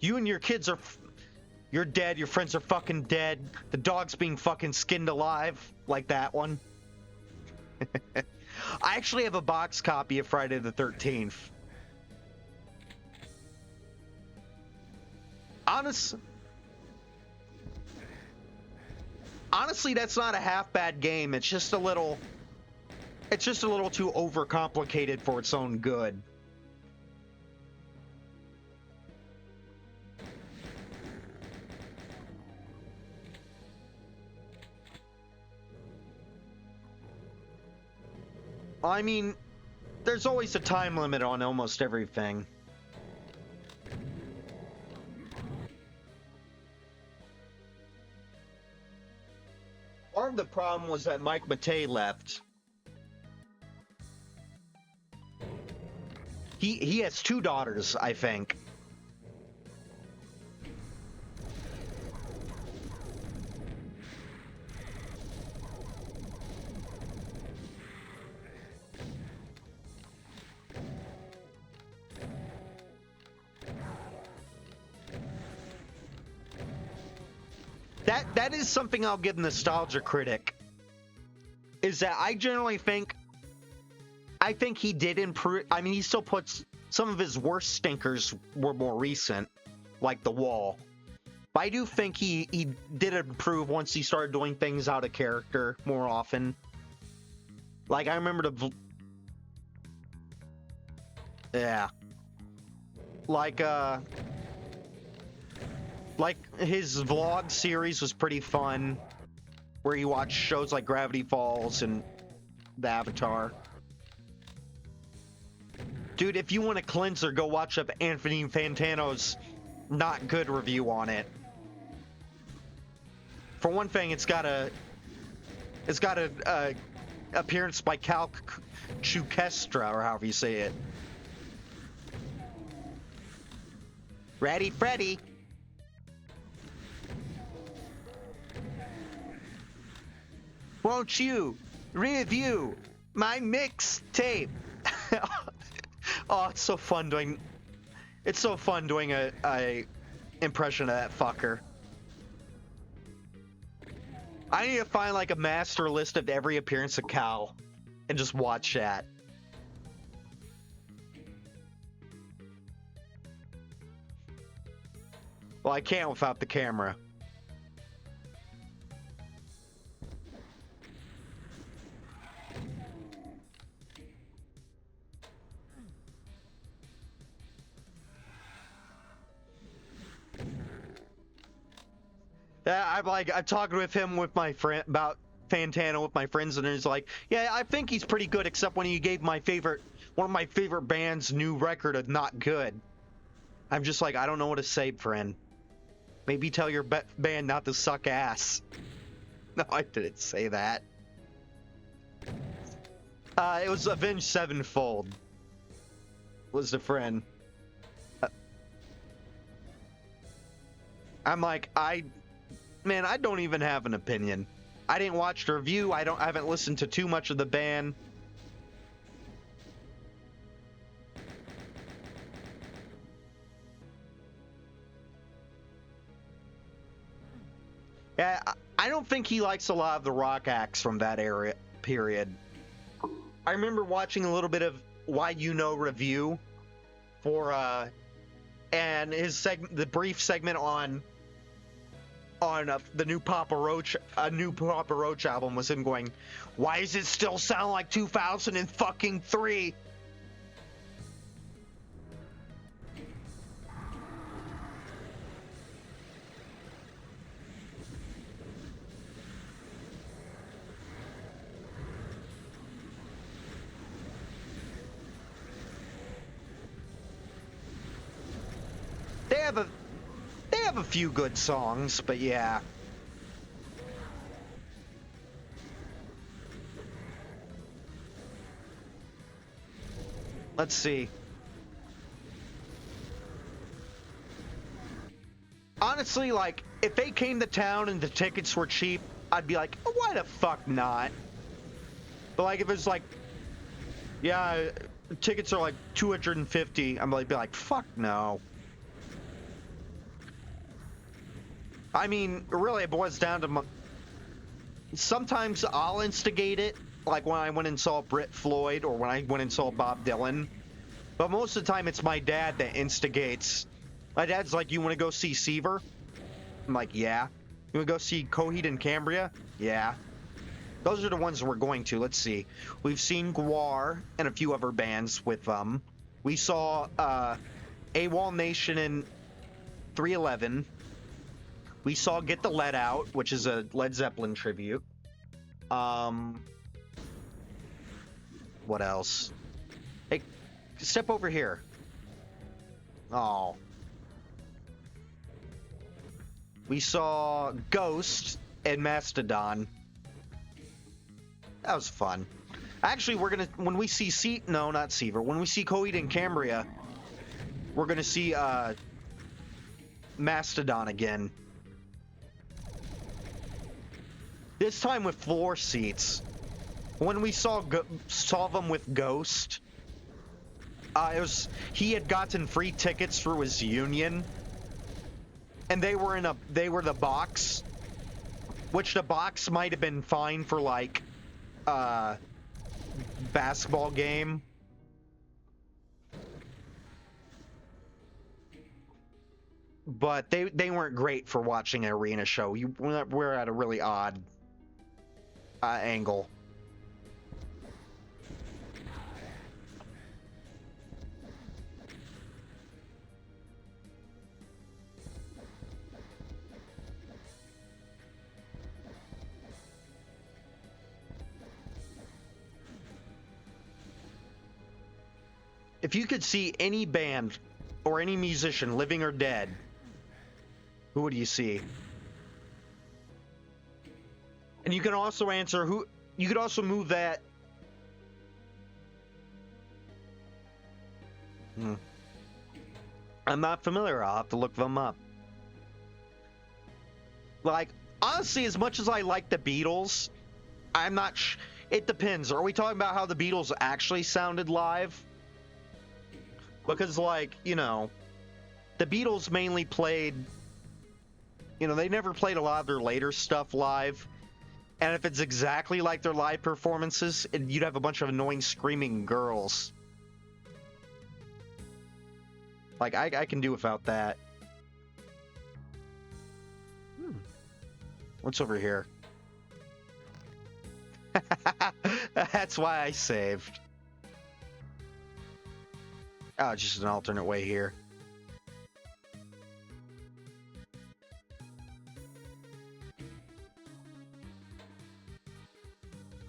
You and your kids are... You're dead, your friends are fucking dead, the dog's being fucking skinned alive, like that one. I actually have a box copy of Friday the 13th. Honestly, that's not a half bad game. It's just a little too overcomplicated for its own good. I mean, there's always a time limit on almost everything. Part of the problem was that Mike Matei left. He has 2 daughters, I think. That is something I'll give Nostalgia Critic, is that I generally think, he did improve. I mean, he still puts some of his worst stinkers were more recent, like The Wall. But I do think he did improve once he started doing things out of character more often. Like, I remember yeah. Like his vlog series was pretty fun, where he watched shows like Gravity Falls and The Avatar. Dude, if you want a cleanser, go watch up Anthony Fantano's not good review on it. For one thing, it's got a appearance by Cal Chukestra, or however you say it. Ratty Freddy. Won't you review my mixtape? Oh, it's so fun doing a impression of that fucker. I need to find like a master list of every appearance of Cal and just watch that. Well, I can't without the camera. Yeah, I'm talking with him with my friend about Fantano with my friends, and he's like, yeah, I think he's pretty good, except when he gave one of my favorite band's new record a not good. I'm just like, I don't know what to say, friend. Maybe tell your band not to suck ass. No, I didn't say that. It was Avenged Sevenfold. Was the friend. I'm like, Man, I don't even have an opinion. I didn't watch the review. I haven't listened to too much of the band. Yeah, I don't think he likes a lot of the rock acts from that period. I remember watching a little bit of Why You Know review for and his the brief segment on on the new Papa Roach, a new Papa Roach album was him going, "Why does it still sound like 2003?" They have a few good songs, but yeah. Let's see. Honestly, like, if they came to town and the tickets were cheap, I'd be like, oh, why the fuck not? But like, if it's like, yeah, tickets are like 250, I'm like, be like, fuck no. I mean, really, it boils down to sometimes I'll instigate it, like when I went and saw Brit Floyd or when I went and saw Bob Dylan. But most of the time, it's my dad that instigates. My dad's like, "You want to go see Seaver?" I'm like, "Yeah." "You want to go see Coheed and Cambria?" "Yeah." Those are the ones we're going to. Let's see. We've seen Gwar and a few other bands with them. We saw AWOL Nation in 311. We saw Get the Lead Out, which is a Led Zeppelin tribute. What else? Hey, step over here. Oh. We saw Ghost and Mastodon. That was fun. Actually, we're gonna when we see not Seaver. When we see Coheed and Cambria, we're gonna see Mastodon again. This time with floor seats. When we saw them with Ghost, he had gotten free tickets through his union, and they were the box, which the box might have been fine for like basketball game. But they weren't great for watching an arena show. We're at a really odd angle. If you could see any band or any musician, living or dead, who would you see? And you can also answer who. You could also move that. I'm not familiar. I'll have to look them up. Like, honestly, as much as I like the Beatles, I'm not. It depends. Are we talking about how the Beatles actually sounded live? Because, like, you know, the Beatles mainly played. You know, they never played a lot of their later stuff live. And if it's exactly like their live performances, you'd have a bunch of annoying screaming girls. Like, I can do without that. What's over here? That's why I saved. Oh, just an alternate way here.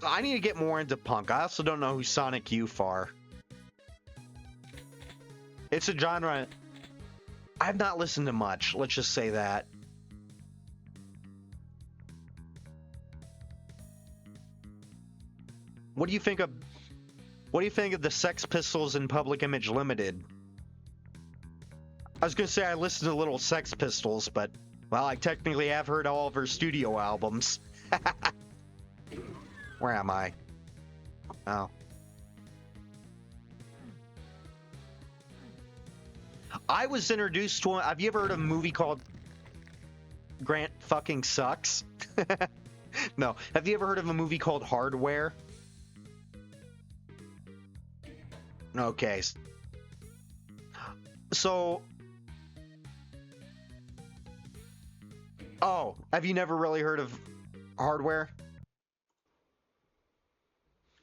I need to get more into punk. I also don't know who Sonic Youth are. It's a genre I've not listened to much. Let's just say that. What do you think of the Sex Pistols and Public Image Limited? I was gonna say I listened to Little Sex Pistols, but well, I technically have heard all of her studio albums. Where am I? Oh. I was introduced to. Have you ever heard of a movie called Grant Fucking Sucks? No. Have you ever heard of a movie called Hardware? Okay. So Oh, have you never really heard of Hardware?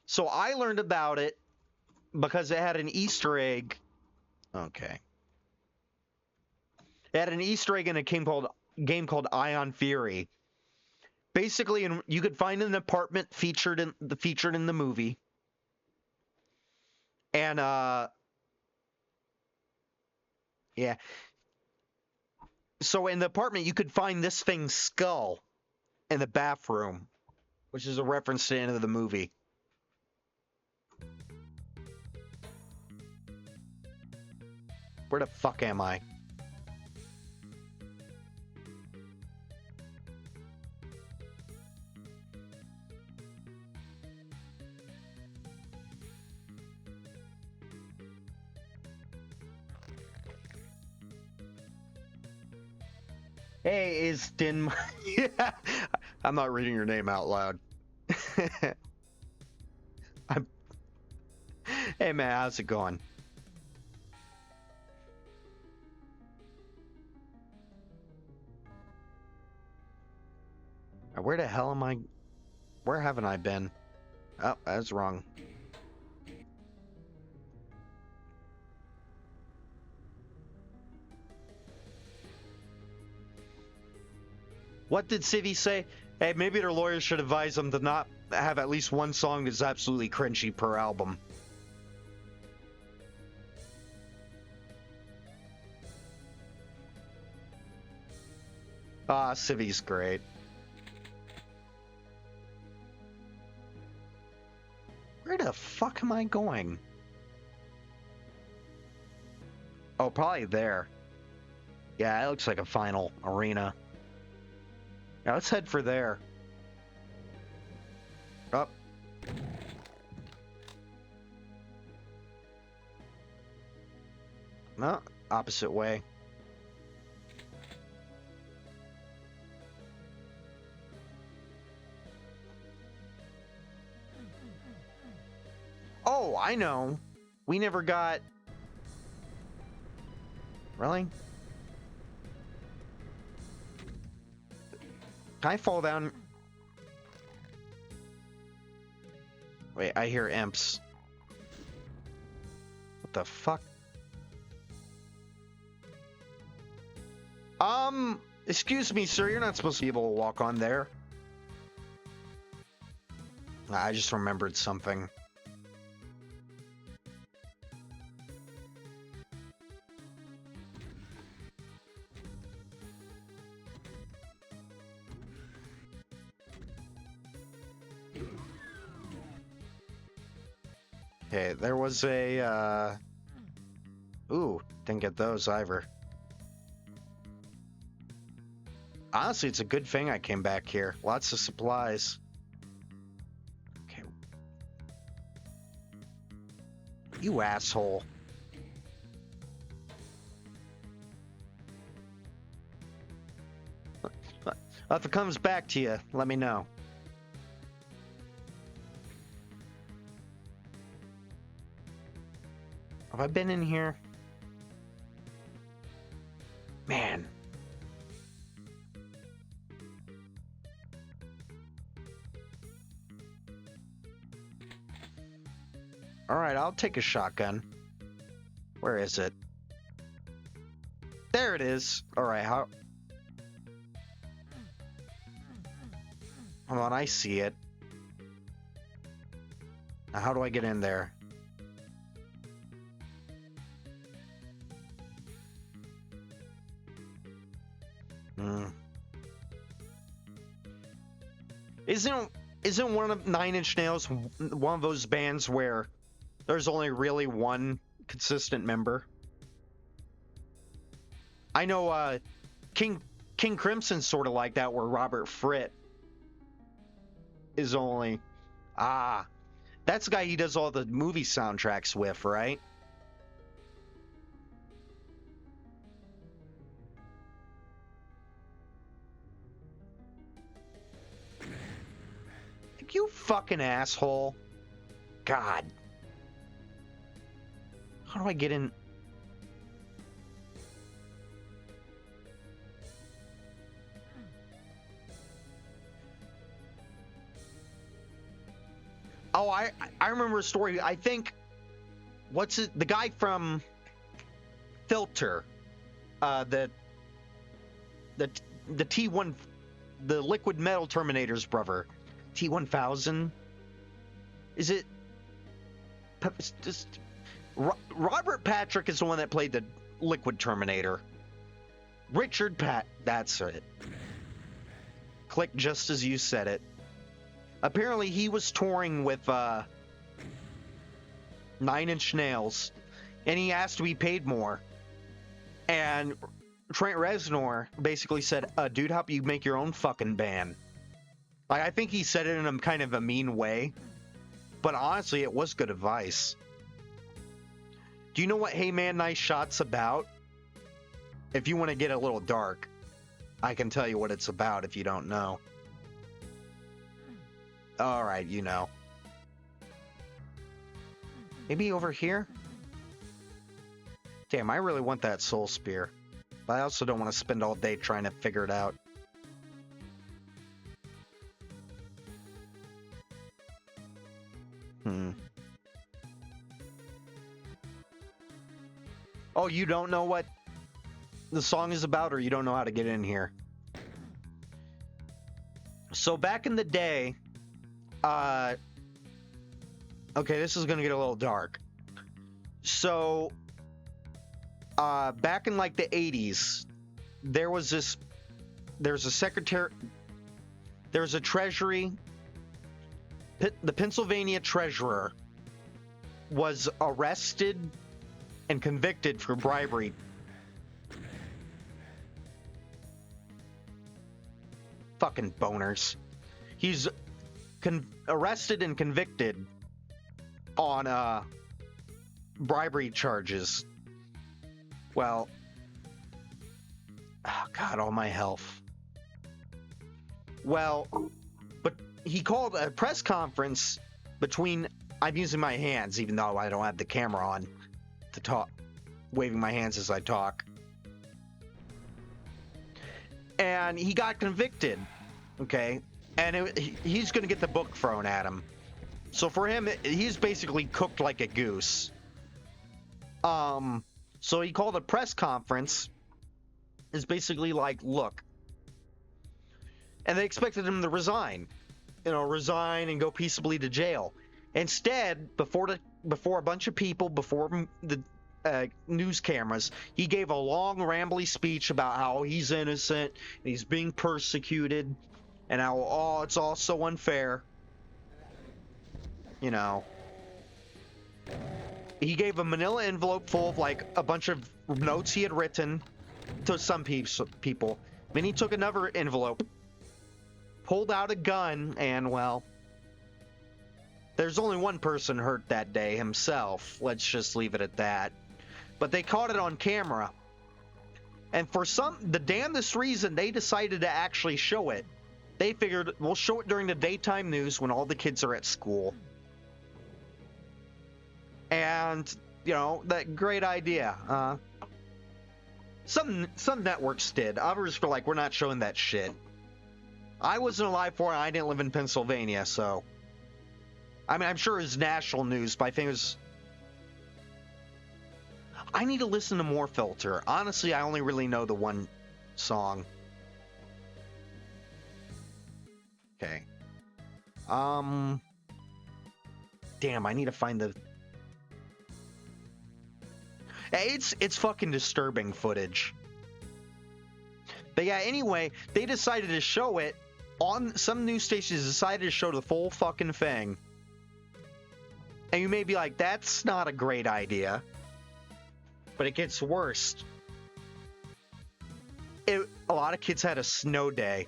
So I learned about it because it had an Easter egg. Okay. It had an Easter egg in a game called Ion Fury. Basically, you could find an apartment featured in the movie, and yeah. So in the apartment, you could find this thing's skull in the bathroom, which is a reference to the end of the movie. Where the fuck am I? Hey, is Din? Yeah, I'm not reading your name out loud. I'm... Hey man, how's it going? Where the hell am I? Where haven't I been? Oh, that's wrong. What did Civvy say? Hey, maybe their lawyers should advise them to not have at least one song that's absolutely cringy per album. Ah, Civvy's great. Where the fuck am I going? Oh, probably there. Yeah, it looks like a final arena. Now let's head for there. Up. No, opposite way. Oh, I know. We never got... Really? Can I fall down? Wait, I hear imps. What the fuck? Excuse me, sir. You're not supposed to be able to walk on there. I just remembered something. Okay, there was a, Ooh, didn't get those either. Honestly, it's a good thing I came back here. Lots of supplies. Okay. You asshole. If it comes back to you, let me know. Have I been in here? Man. Alright, I'll take a shotgun. Where is it? There it is. Alright, how... Hold on, I see it. Now, how do I get in there? Isn't one of Nine Inch Nails one of those bands where there's only really one consistent member? I know King Crimson's sort of like that, where Robert Fripp is only... Ah, that's the guy he does all the movie soundtracks with, right? You fucking asshole. God. How do I get in? I remember a story. I think what's it? The guy from Filter, the T1, the Liquid Metal Terminator's brother, T1000. Is it? Just Robert Patrick is the one that played the Liquid Terminator. Richard Pat, that's it. Click just as you said it. Apparently he was touring with 9 Inch Nails, and he asked to be paid more. And Trent Reznor basically said, dude, how about you make your own fucking band? Like, I think he said it in a kind of a mean way, but honestly, it was good advice. Do you know what Hey Man, Nice Shot's about? If you want to get a little dark, I can tell you what it's about if you don't know. Alright, you know. Maybe over here? Damn, I really want that soul spear. But I also don't want to spend all day trying to figure it out. Oh, you don't know what the song is about, or you don't know how to get in here? So back in the day, okay, this is gonna get a little dark. So, back in like the 80s, there's a secretary, there's a treasury, the Pennsylvania treasurer was arrested and convicted for bribery. Fucking boners. He's arrested and convicted on bribery charges. Well, oh God, all my health. Well, but he called a press conference between, I'm using my hands even though I don't have the camera on to talk, waving my hands as I talk. And he got convicted, okay? And he's going to get the book thrown at him. So for him, he's basically cooked like a goose. So he called a press conference. It's basically like, look. And they expected him to resign. You know, resign and go peaceably to jail. Instead, before a bunch of people, before the news cameras, he gave a long, rambly speech about how he's innocent, and he's being persecuted, and how, oh, it's all so unfair. You know. He gave a manila envelope full of, like, a bunch of notes he had written to some people. Then he took another envelope, pulled out a gun, and, well, there's only one person hurt that day, himself. Let's just leave it at that. But they caught it on camera. And for the damnedest reason, they decided to actually show it. They figured, we'll show it during the daytime news when all the kids are at school. And, you know, that great idea. Some networks did. Others were like, we're not showing that shit. I wasn't alive for it. I didn't live in Pennsylvania, so. I mean, I'm sure it's national news, but I think it was. I need to listen to more Filter. Honestly, I only really know the one song. Okay. Damn, I need to find the. It's fucking disturbing footage. But yeah, anyway, they decided to show it on some news stations. Decided to show the full fucking thing. And you may be like, that's not a great idea. But it gets worse. A lot of kids had a snow day.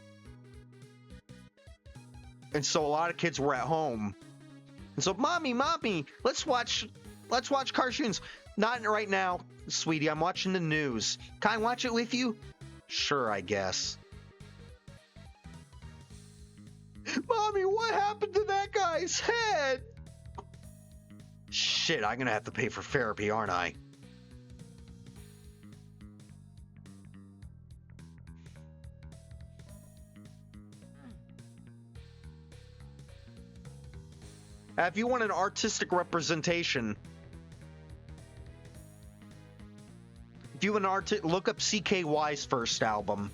And so a lot of kids were at home. And so, mommy, let's watch cartoons. Not right now, sweetie. I'm watching the news. Can I watch it with you? Sure, I guess. Mommy, what happened to that guy's head? Shit, I'm gonna have to pay for therapy, aren't I? If you want an artistic representation, if you want look up CKY's first album.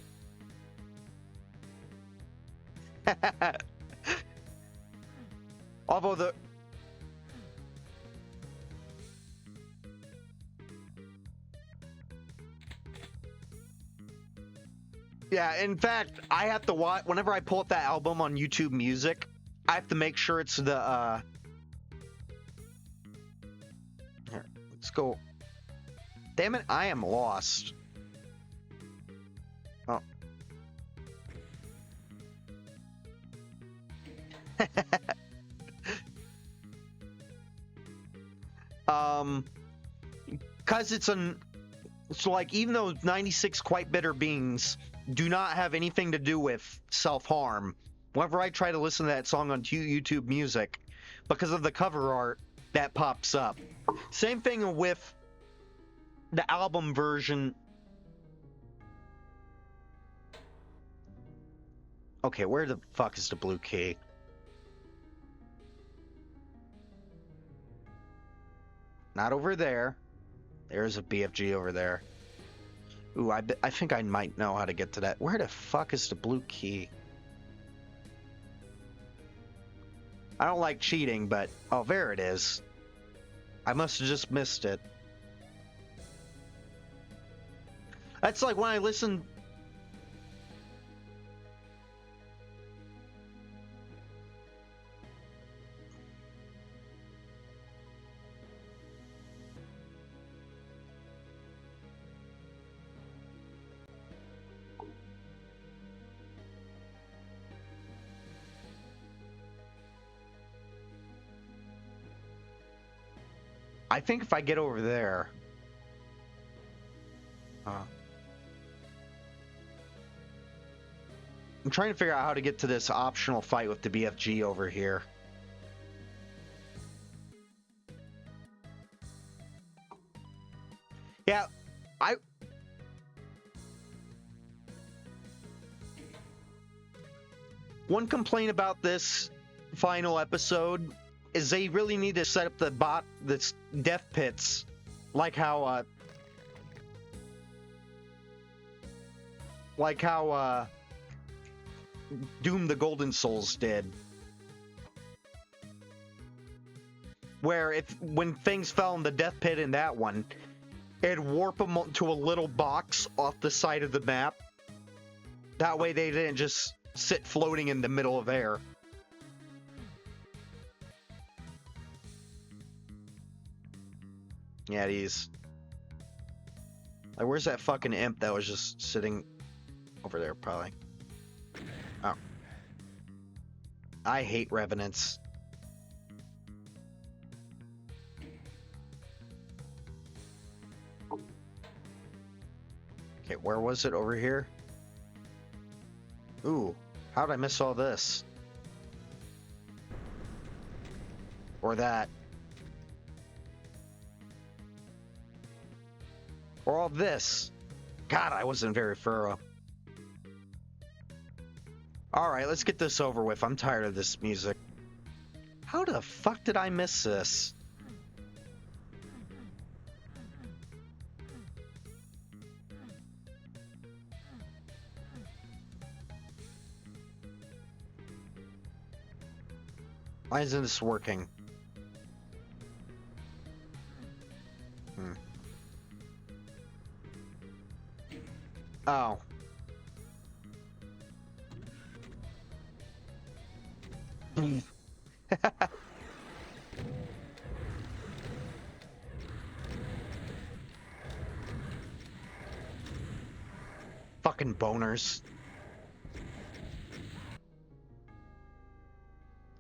Although the yeah, in fact, I have to watch whenever I pull up that album on YouTube Music. I have to make sure it's the Here, let's go. Damn it, I am lost. Oh. Cause it's so like even though 96 Quite Bitter Beings do not have anything to do with self-harm, whenever I try to listen to that song on YouTube Music, because of the cover art, that pops up. Same thing with the album version. Okay, where the fuck is the blue key? Not over there. There's a BFG over there. Ooh, I think I might know how to get to that. Where the fuck is the blue key? I don't like cheating, but... Oh, there it is. I must have just missed it. That's like when I listen... I think if I get over there... I'm trying to figure out how to get to this optional fight with the BFG over here. Yeah, One complaint about this final episode is they really need to set up the death pits, like how Doom the Golden Souls did. Where when things fell in the death pit in that one, it'd warp them to a little box off the side of the map. That way they didn't just sit floating in the middle of air. Yeah, these. Like, where's that fucking imp that was just sitting over there, probably? Oh. I hate revenants. Okay, where was it? Over here? Ooh, how'd I miss all this? Or that? Or all this? God, I wasn't very thorough. Alright, let's get this over with. I'm tired of this music. How the fuck did I miss this? Why isn't this working? Oh. Fucking boners.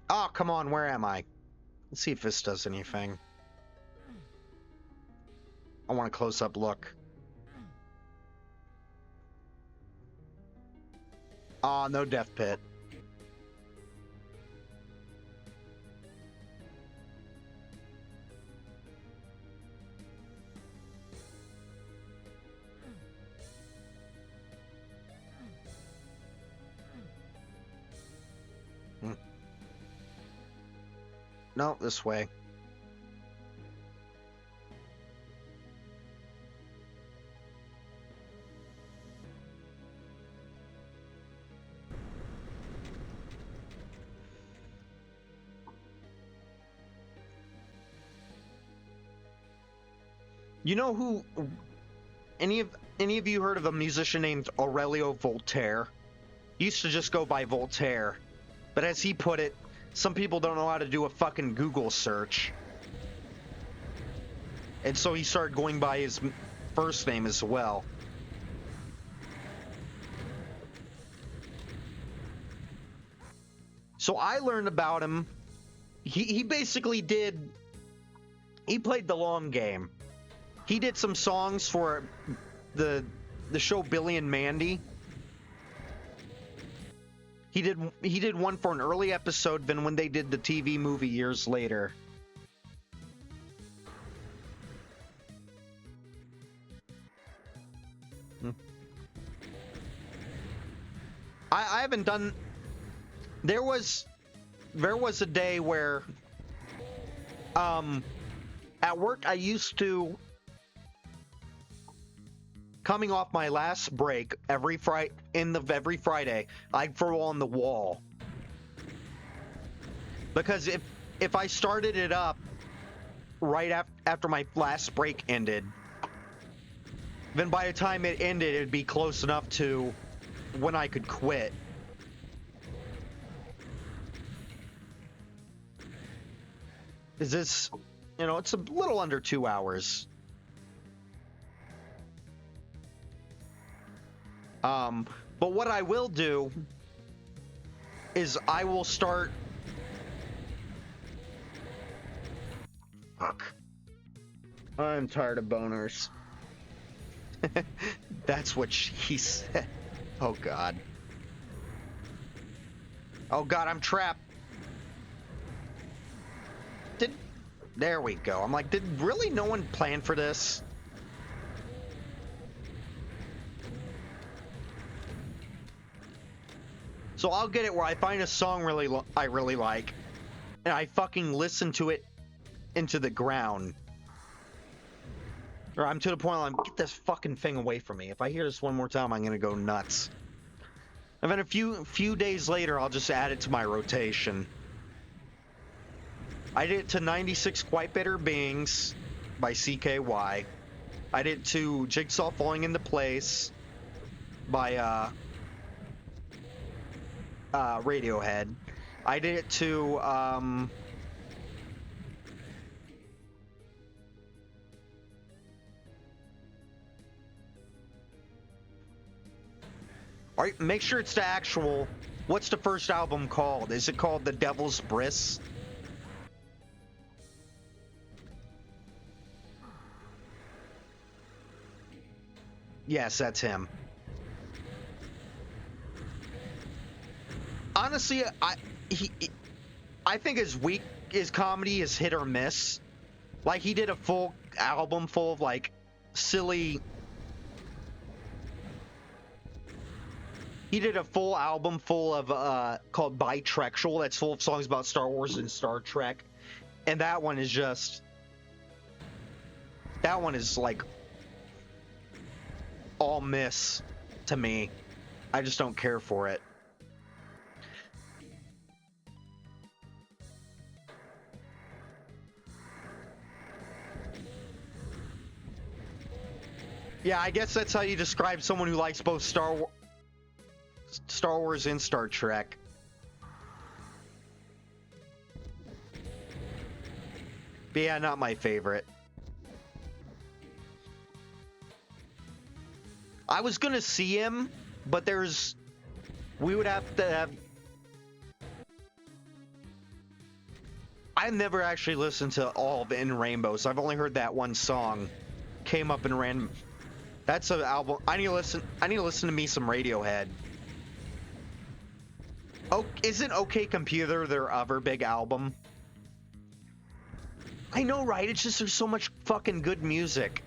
Oh, come on, where am I? Let's see if this does anything. I want a close-up look. Oh, no death pit. No, this way. You know who? Any of you heard of a musician named Aurelio Voltaire? He used to just go by Voltaire, but as he put it, some people don't know how to do a fucking Google search, and so he started going by his first name as well. So I learned about him. He basically did. He played the long game. He did some songs for the show Billy and Mandy. He did one for an early episode than when they did the TV movie years later. I haven't done. There was a day where at work I used to, coming off my last break every Friday, I'd throw on the wall. Because if I started it up right after my last break ended, then by the time it ended, it'd be close enough to when I could quit. Is this, it's a little under 2 hours. But what I will do is I will start. Fuck. I'm tired of boners. That's what she said. Oh God. Oh God, I'm trapped. There we go. I'm like, did really no one plan for this? So I'll get it where I find a song I really like, and I fucking listen to it into the ground. Or I'm to the point where I'm, get this fucking thing away from me. If I hear this one more time, I'm gonna go nuts. And then a few days later, I'll just add it to my rotation. I did it to 96 Quite Bitter Beings by CKY. I did it to Jigsaw Falling into Place by Radiohead. I did it to all right, make sure it's the actual. What's the first album called? Is it called The Devil's Bris? Yes, that's him. Honestly, I think his comedy is hit or miss. Like, he did a full album full of like silly. He did a full album full of called Bitrektual that's full of songs about Star Wars and Star Trek, and that one is like all miss to me. I just don't care for it. Yeah, I guess that's how you describe someone who likes both Star Wars and Star Trek. But yeah, not my favorite. I was gonna see him, but we would have to have. I've never actually listened to all of In Rainbows. I've only heard that one song. Came up in random. That's an album. I need to listen to me some Radiohead. Oh, isn't OK Computer their other big album? I know, right? It's just there's so much fucking good music.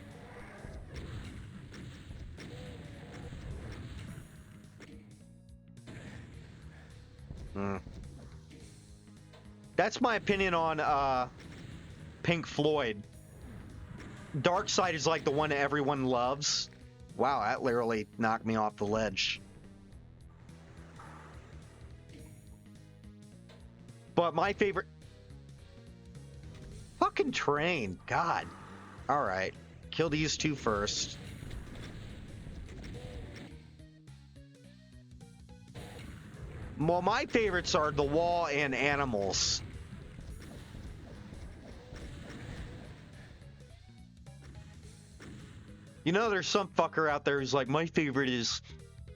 That's my opinion on Pink Floyd. Dark Side is like the one everyone loves. Wow, that literally knocked me off the ledge. But my favorite... Fucking train. God. Alright. Kill these two first. Well, my favorites are The Wall and Animals. You know, there's some fucker out there who's like, my favorite is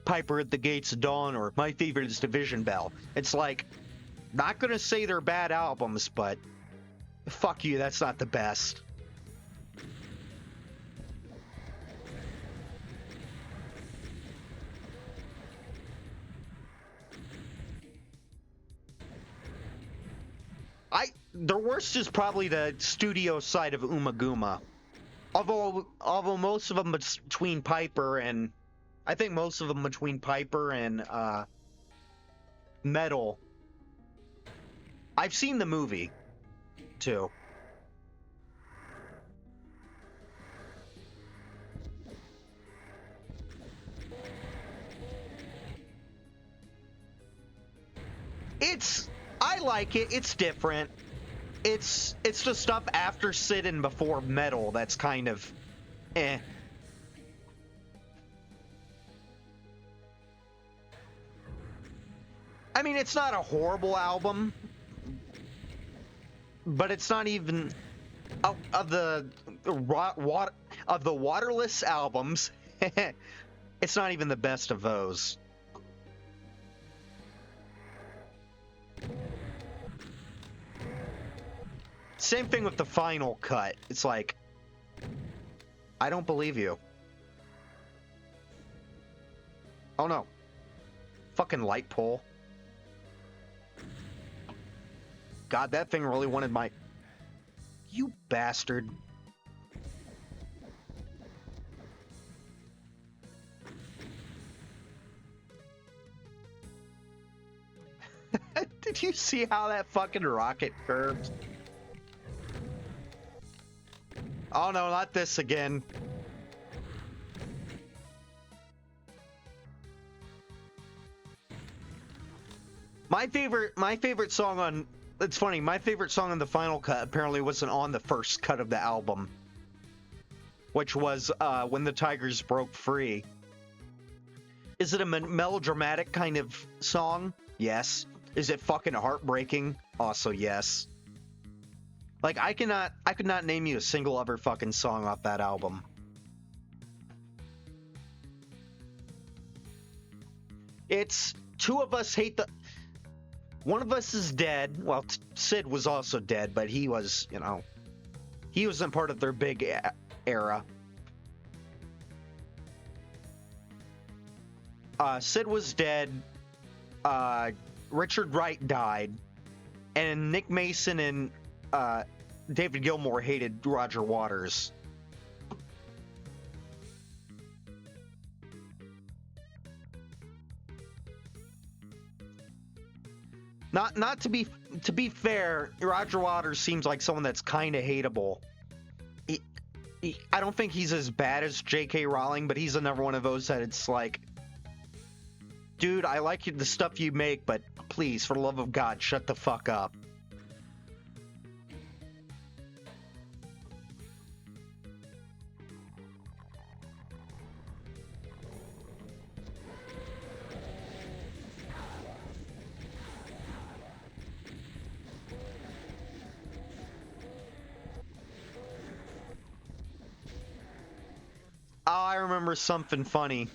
Piper at the Gates of Dawn, or my favorite is Division Bell. It's like, not gonna say they're bad albums, but fuck you, that's not the best. The worst is probably the studio side of Umaguma. Although most of them between Piper and... I think most of them between Piper and Metal. I've seen the movie, too. I like it. It's different. It's the stuff after Sid and before Metal that's kind of eh. I mean, it's not a horrible album, but it's not even of the Waterless albums. It's not even the best of those. Same thing with the Final Cut. It's like, I don't believe you. Oh no. Fucking light pole. God, that thing really wanted my... You bastard. Did you see how that fucking rocket curved? Oh no, not this again. My favorite song on... It's funny, my favorite song on the Final Cut apparently wasn't on the first cut of the album. Which was, When the Tigers Broke Free. Is it a melodramatic kind of song? Yes. Is it fucking heartbreaking? Also yes. Like, I could not name you a single other fucking song off that album. It's two of us hate the... One of us is dead. Well, Sid was also dead, but he was, you know... He wasn't part of their big era. Sid was dead. Richard Wright died. And Nick Mason and David Gilmour hated Roger Waters. Not to be fair, Roger Waters seems like someone that's kind of hateable. I don't think he's as bad as J.K. Rowling, but he's another one of those that it's like, dude, I like the stuff you make, but please, for the love of God, shut the fuck up. Oh, I remember something funny.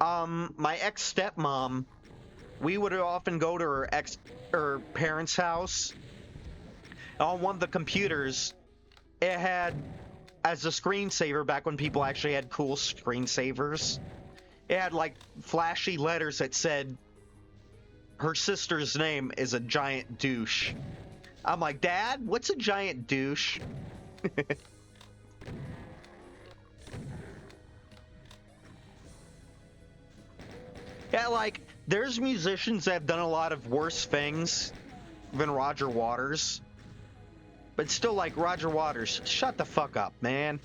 My ex-stepmom, we would often go to her parents' house. On one of the computers, it had, as a screensaver, back when people actually had cool screensavers, it had like flashy letters that said, her sister's name is a giant douche. I'm like, Dad, what's a giant douche? Yeah, like, there's musicians that have done a lot of worse things, than Roger Waters. But still, like, Roger Waters, shut the fuck up, man.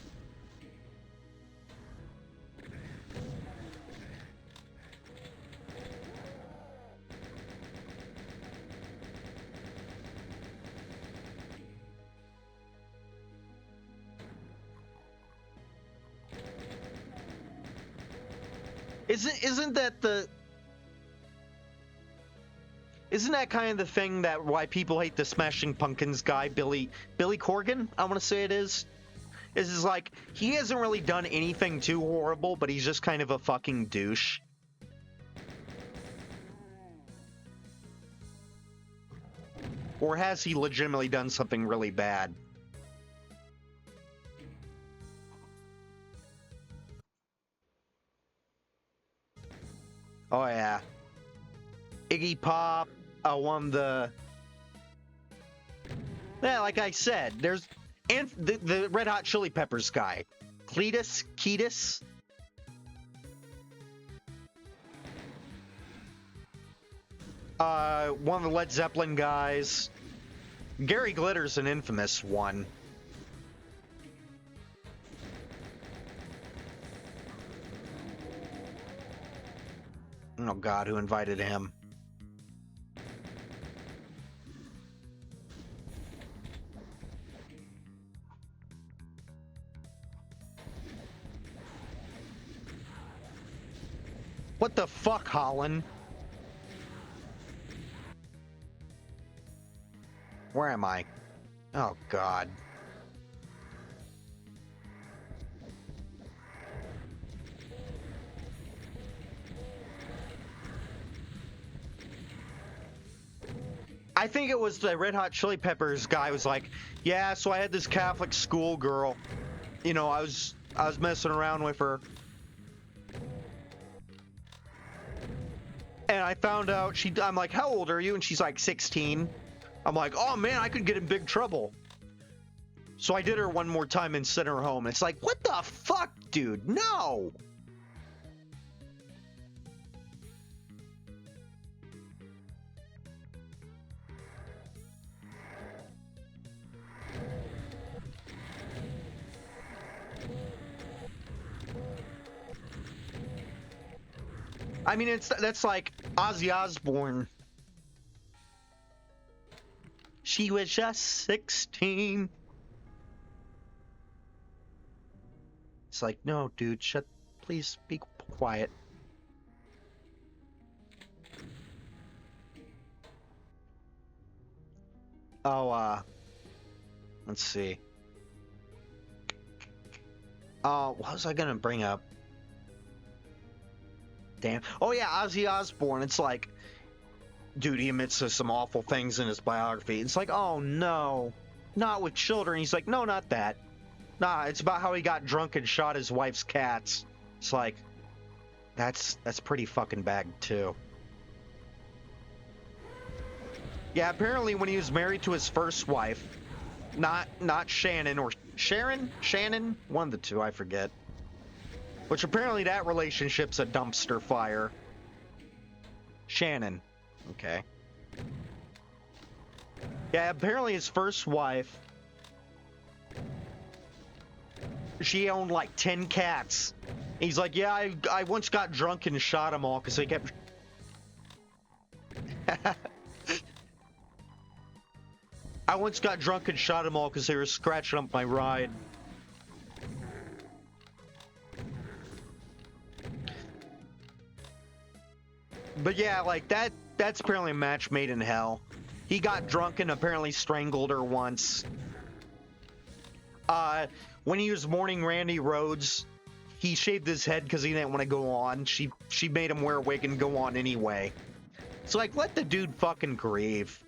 Isn't that kind of the thing that why people hate the Smashing Pumpkins guy, Billy Corgan? I want to say it is. Is like he hasn't really done anything too horrible, but he's just kind of a fucking douche. Or has he legitimately done something really bad? Oh yeah, Iggy Pop, one of the... Yeah, like I said, there's... And the Red Hot Chili Peppers guy. Ketis? One of the Led Zeppelin guys. Gary Glitter's an infamous one. Oh god, who invited him? What the fuck, Holland? Where am I? Oh god. I think it was the Red Hot Chili Peppers guy was like, yeah, so I had this Catholic school girl. You know, I was messing around with her. And I found out I'm like, how old are you? And she's like 16. I'm like, oh man, I could get in big trouble. So I did her one more time and sent her home. It's like, what the fuck, dude? No! I mean, that's like Ozzy Osbourne. She was just 16. It's like, no, dude, please be quiet. Oh, let's see. What was I gonna bring up? Damn. Oh yeah, Ozzy Osbourne. It's like, dude, he admits to some awful things in his biography. It's like, oh no, not with children. He's like, no, not that. Nah, it's about how he got drunk and shot his wife's cats. It's like, that's pretty fucking bad too. Yeah, apparently when he was married to his first wife, not Shannon or Shannon, one of the two, I forget. Which apparently that relationship's a dumpster fire. Shannon. Okay. Yeah, apparently his first wife, she owned like 10 cats. He's like, yeah, I once got drunk and shot them all because they kept... I once got drunk and shot them all because they were scratching up my ride. But yeah, like that's apparently a match made in hell. He got drunk and apparently strangled her once. When he was mourning Randy Rhoads, he shaved his head because he didn't want to go on. She made him wear a wig and go on anyway. So like, let the dude fucking grieve.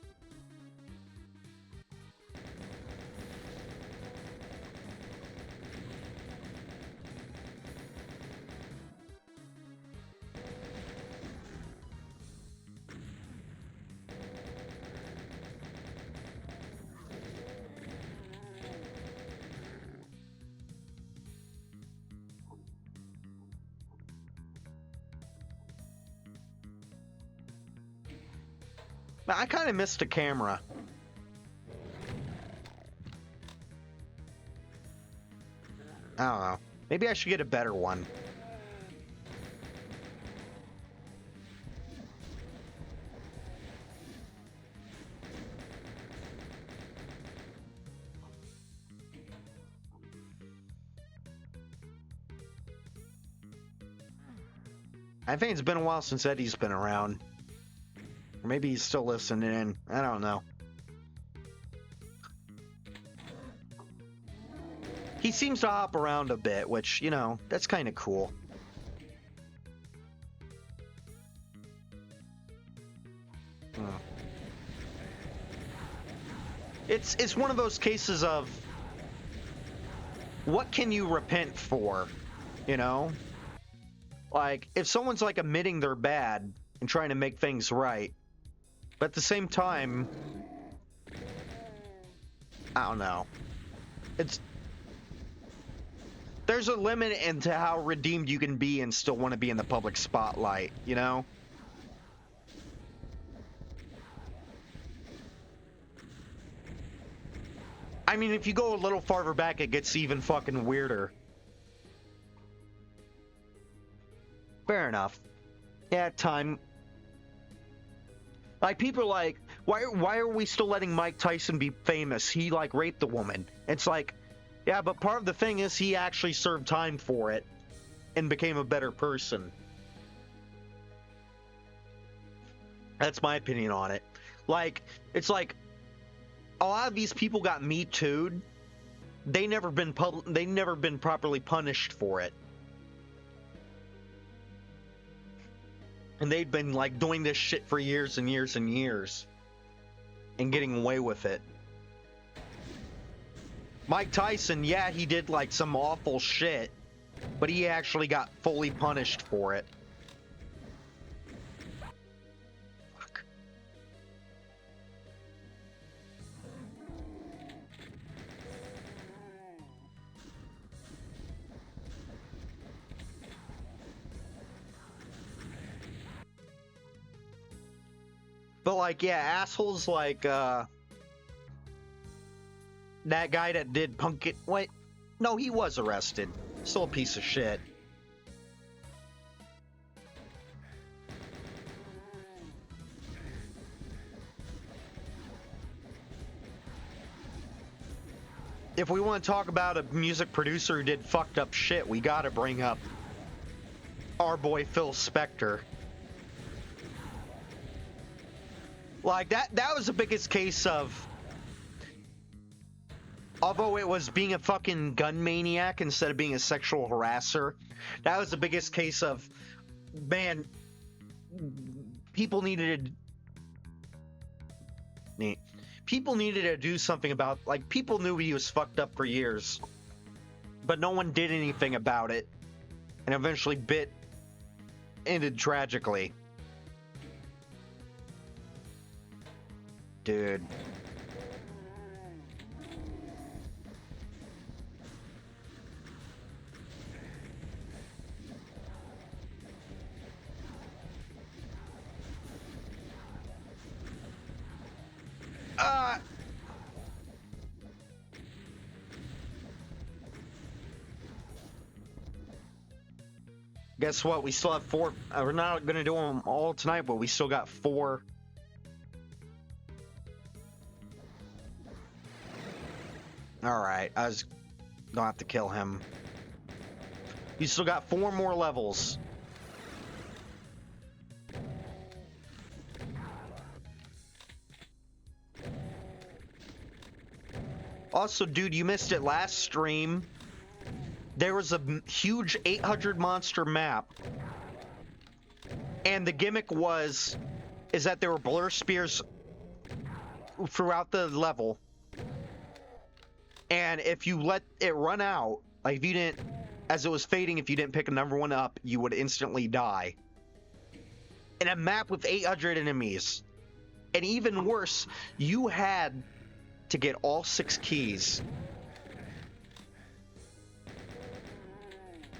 I kind of missed the camera. don't know. Maybe I should get a better one. I think it's been a while since Eddie's been around. Or maybe he's still listening in. I don't know. He seems to hop around a bit, which, you know, that's kind of cool. It's one of those cases of what can you repent for, you know? Like, if someone's like admitting they're bad and trying to make things right, but at the same time, I don't know. There's a limit into how redeemed you can be and still want to be in the public spotlight, you know? I mean, if you go a little farther back, it gets even fucking weirder. Fair enough. Yeah, time. Like, people are like, why are we still letting Mike Tyson be famous? He, like, raped the woman. It's like, yeah, but part of the thing is he actually served time for it and became a better person. That's my opinion on it. Like, it's like, a lot of these people got Me Too'd. They never been properly punished for it. And they'd been, like, doing this shit for years and years and years. And getting away with it. Mike Tyson, yeah, he did, like, some awful shit. But he actually got fully punished for it. Fuck. But, like, yeah, assholes like, that guy that did Pumpkin... Wait, no, he was arrested. Still a piece of shit. If we want to talk about a music producer who did fucked up shit, we gotta bring up our boy Phil Spector. Like, that was the biggest case of... Although it was being a fucking gun maniac instead of being a sexual harasser, that was the biggest case of, man, people needed to do something about, like, people knew he was fucked up for years, but no one did anything about it, and eventually ended tragically. Dude. Guess what? We still have 4. We're not going to do them all tonight, but we still got 4. Alright, I was gonna have to kill him. You still got 4 more levels. Also, dude, you missed it last stream. There was a huge 800 monster map. And the gimmick is that there were blur spears throughout the level. And if you let it run out, like if you didn't, as it was fading, if you didn't pick a number 1 up, you would instantly die. In a map with 800 enemies. And even worse, you had to get all 6 keys.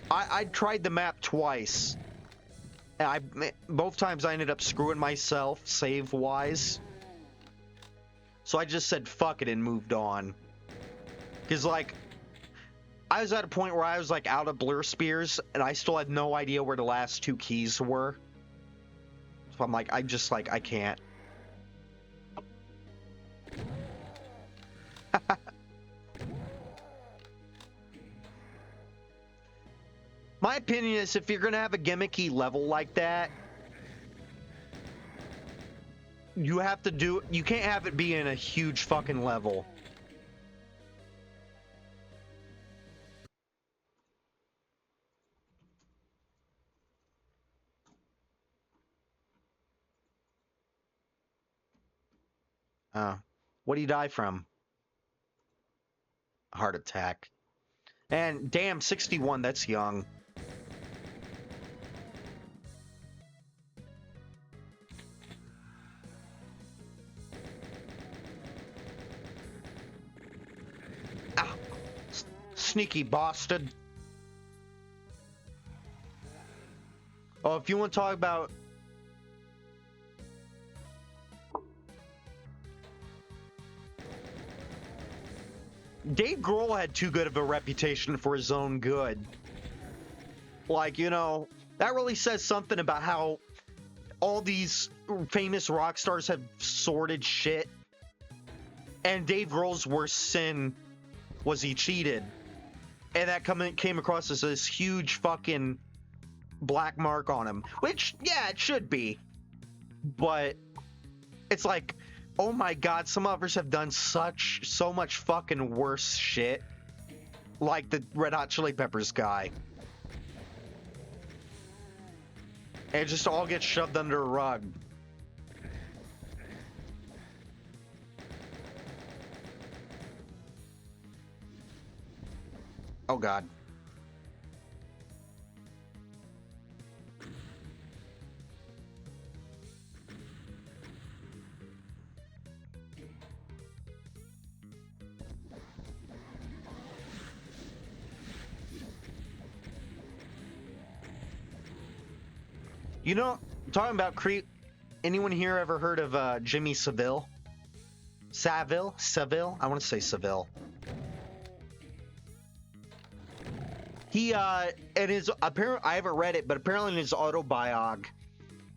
I tried the map twice. And both times I ended up screwing myself, save-wise. So I just said fuck it and moved on. Because, like, I was at a point where I was like out of blur spears, and I still had no idea where the last 2 keys were. So I'm like, I can't. My opinion is if you're gonna have a gimmicky level like that, you can't have it be in a huge fucking level. What do you die from? Heart attack. And damn, 61, that's young. Ah, sneaky bastard. Oh, if you want to talk about... Dave Grohl had too good of a reputation for his own good. Like, you know, that really says something about how all these famous rock stars have sordid shit. And Dave Grohl's worst sin was he cheated. And that came across as this huge fucking black mark on him. Which, yeah, it should be. But it's like, oh my god, some others have done so much fucking worse shit. Like the Red Hot Chili Peppers guy. And it just all gets shoved under a rug. Oh god. You know, talking about creep, anyone here ever heard of Jimmy Savile? Savile? I want to say Savile. He, in his, apparently, I haven't read it, but apparently in his autobiog,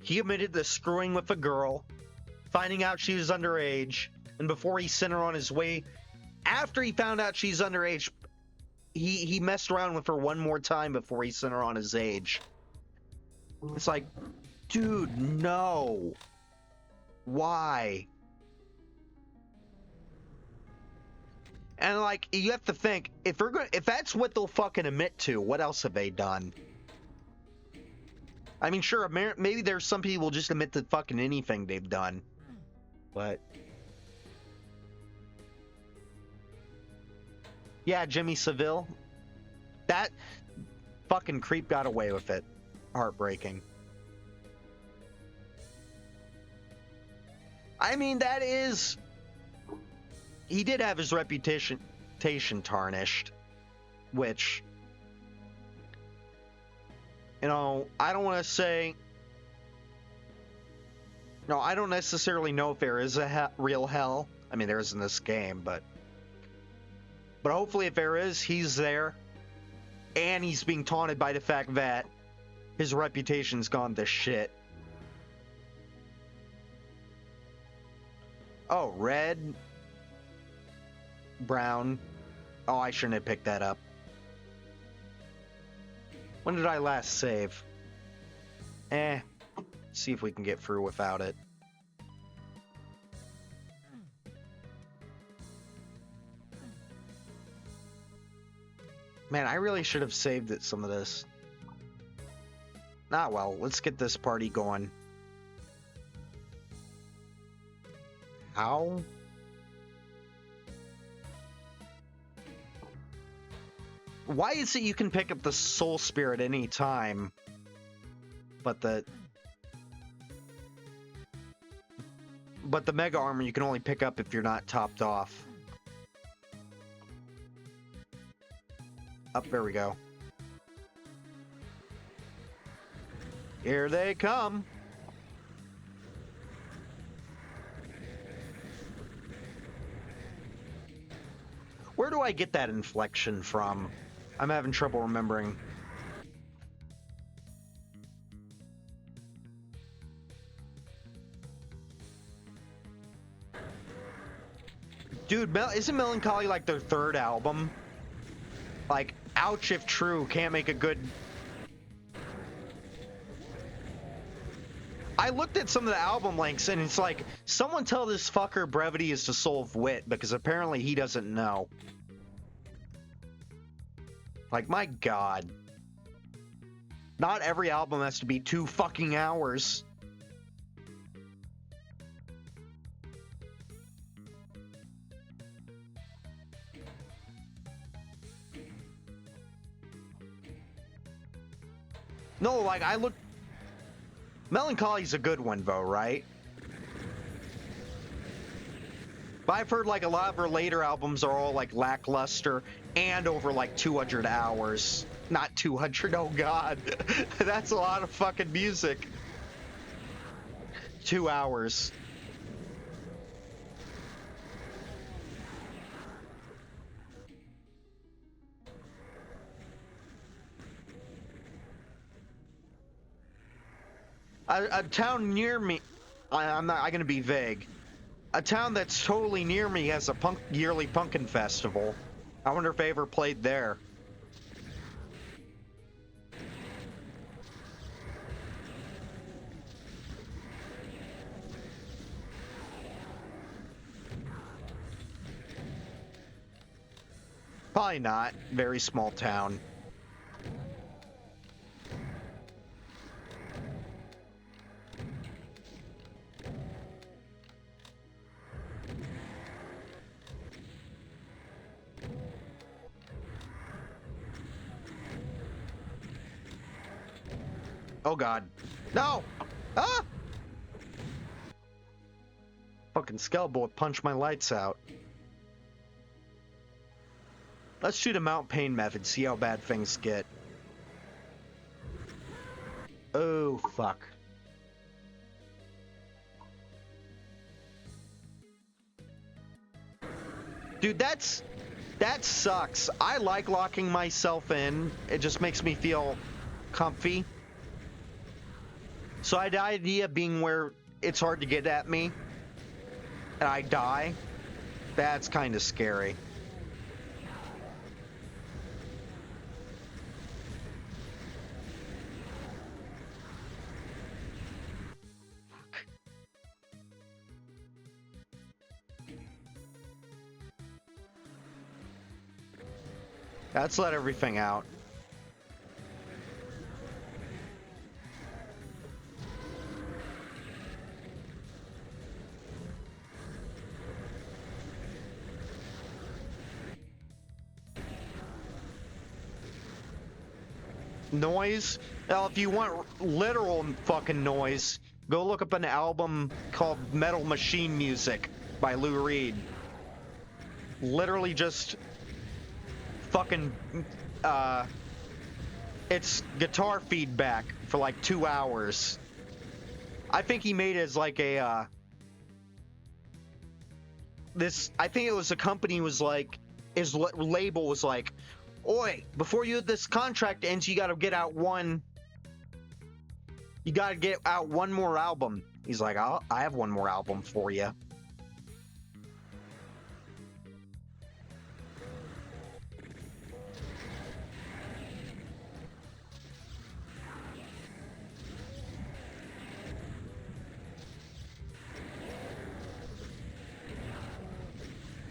he admitted to screwing with a girl, finding out she was underage, and before he sent her on his way, after he found out she's underage, he messed around with her one more time before he sent her on his age. It's like, dude, no. Why? And like, you have to think, if that's what they'll fucking admit to, what else have they done? I mean, sure, maybe there's some people just admit to fucking anything they've done, but yeah, Jimmy Savile, that fucking creep got away with it. Heartbreaking. I mean, he did have his reputation tarnished, which, you know, I don't want to say, no, I don't necessarily know if there is a real hell. I mean, there is in this game, but hopefully if there is, he's there, and he's being taunted by the fact that his reputation's gone to shit. Oh, red, brown. Oh, I shouldn't have picked that up. When did I last save? See if we can get through without it. Man, I really should have saved some of this. Ah, well, let's get this party going. How? Why is it you can pick up the Soul Spirit any time, but the Mega Armor you can only pick up if you're not topped off? Up, there we go. Here they come. Where do I get that inflection from? I'm having trouble remembering. Dude, isn't Melancholy like their third album? Like, ouch if true, can't make a good... I looked at some of the album links and it's like, someone tell this fucker brevity is the soul of wit, because apparently he doesn't know. Like, my god. Not every album has to be 2 fucking hours. No, like, I look... Melancholy's a good one, though, right? But I've heard, like, a lot of her later albums are all, like, lackluster and over, like, 200 hours. Not 200, oh god. That's a lot of fucking music. 2 hours. A town near me, I'm gonna be vague. A town that's totally near me has a yearly pumpkin festival. I wonder if they ever played there. Probably not. Very small town. Oh god. No! Ah! Fucking Skellboy punched my lights out. Let's shoot a Mount Pain method, see how bad things get. Oh, fuck. Dude, that sucks. I like locking myself in. It just makes me feel comfy. So the idea being where it's hard to get at me and I die, that's kind of scary. Let's let everything out. Noise? Now, if you want literal fucking noise, go look up an album called Metal Machine Music by Lou Reed. Literally just fucking, it's guitar feedback for like 2 hours. I think he made it as like a, I think it was a company was like, his label was like, oi, before this contract ends, you gotta get out one more album. He's like, I have one more album for you.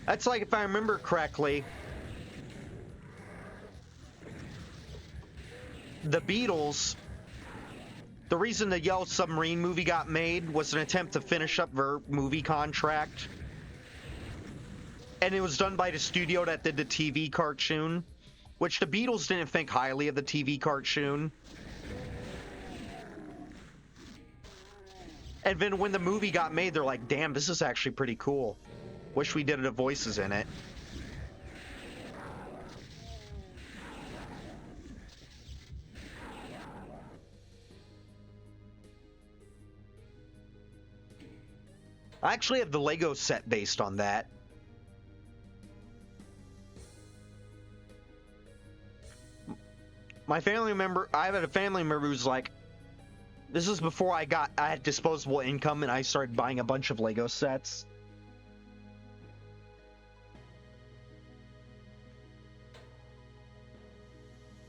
That's like, if I remember correctly, the Beatles, the reason the Yellow Submarine movie got made was an attempt to finish up their movie contract. And it was done by the studio that did the TV cartoon, which the Beatles didn't think highly of the TV cartoon. And then when the movie got made, they're like, damn, this is actually pretty cool. Wish we did the voices in it. I actually have the Lego set based on that. My family member, I had a family member who's like, this is before I had disposable income and I started buying a bunch of Lego sets.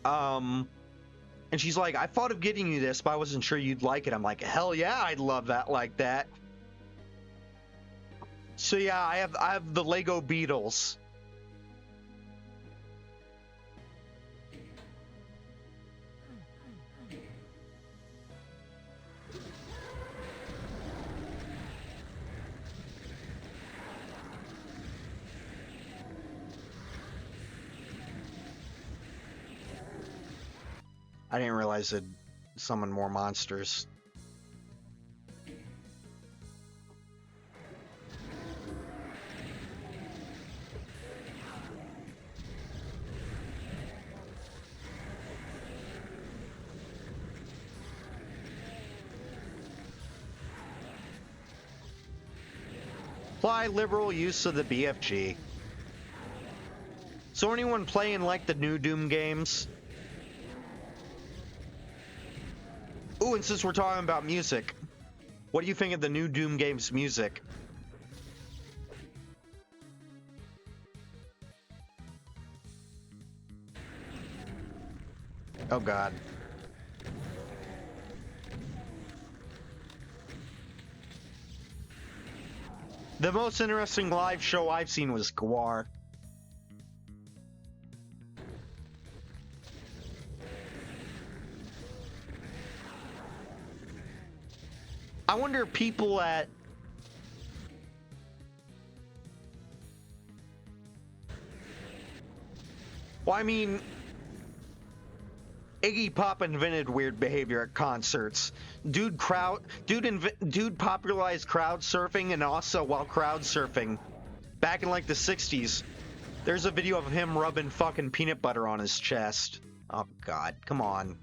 And she's like, I thought of getting you this, but I wasn't sure you'd like it. I'm like, hell yeah, I'd love that like that. So yeah, I have the Lego Beatles. I didn't realize it'd summon more monsters. Apply liberal use of the BFG. So anyone playing like the new Doom games? Ooh, and since we're talking about music, what do you think of the new Doom games music? Oh god. The most interesting live show I've seen was Gwar. I wonder if people at... Well, I mean, Iggy Pop invented weird behavior at concerts. Dude popularized crowd surfing, and also while crowd surfing, back in like the 60s, there's a video of him rubbing fucking peanut butter on his chest. Oh god, come on.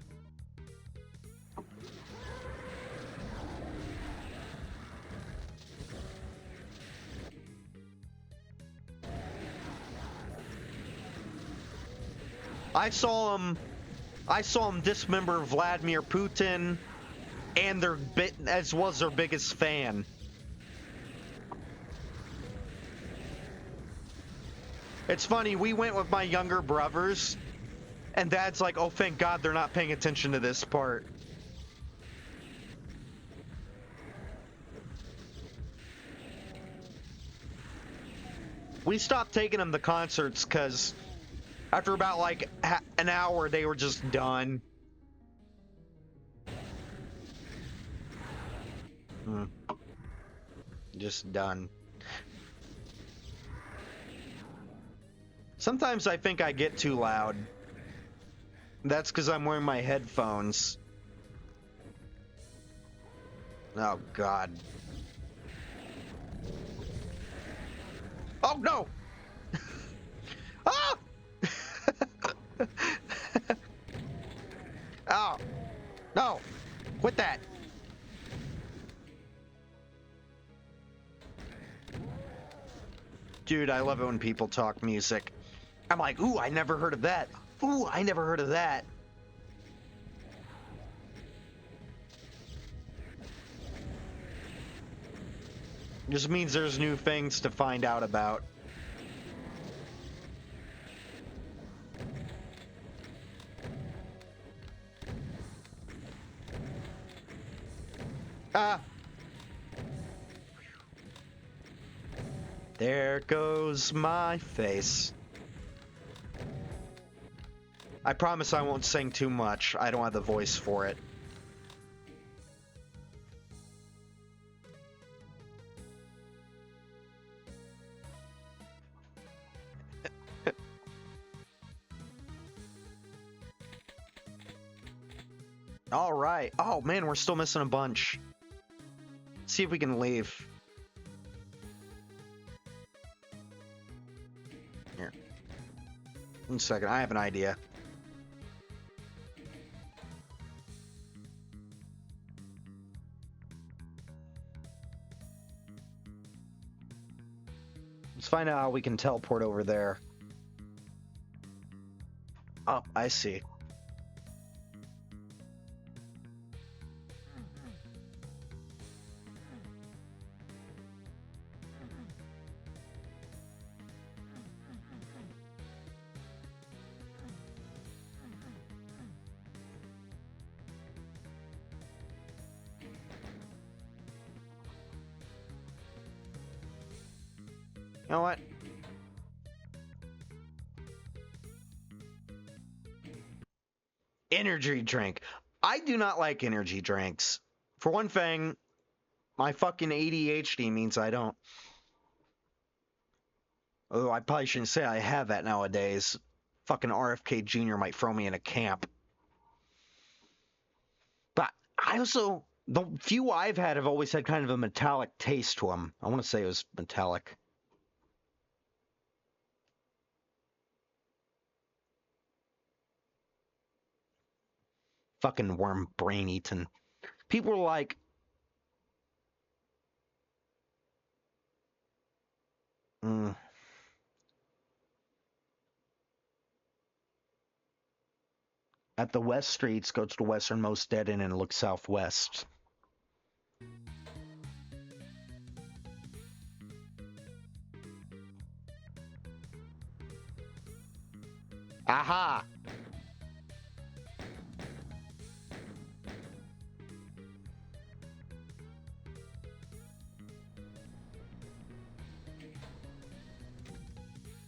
I saw him dismember Vladimir Putin and as well as their biggest fan. It's funny, we went with my younger brothers, and Dad's like, oh, thank God they're not paying attention to this part. We stopped taking them to concerts because after about like an hour, they were just done. Just done. Sometimes I think I get too loud. That's because I'm wearing my headphones. Oh, God. Oh, no! Ah! Oh, no! Quit that! Dude, I love it when people talk music. I'm like, ooh, I never heard of that. Ooh, I never heard of that. Just means there's new things to find out about. Ah! There goes my face. I promise I won't sing too much. I don't have the voice for it. All right. Oh, man, we're still missing a bunch. Let's see if we can leave. Here. 1 second. I have an idea. Let's find out how we can teleport over there. Oh, I see. You know what? Energy drink. I do not like energy drinks. For one thing, my fucking ADHD means I don't. Although I probably shouldn't say I have that nowadays. Fucking RFK Jr. might throw me in a camp. But I also, the few I've had have always had kind of a metallic taste to them. I want to say it was metallic. Fucking worm brain eating. People are like, at the West Streets, go to the westernmost dead end and look southwest. Aha!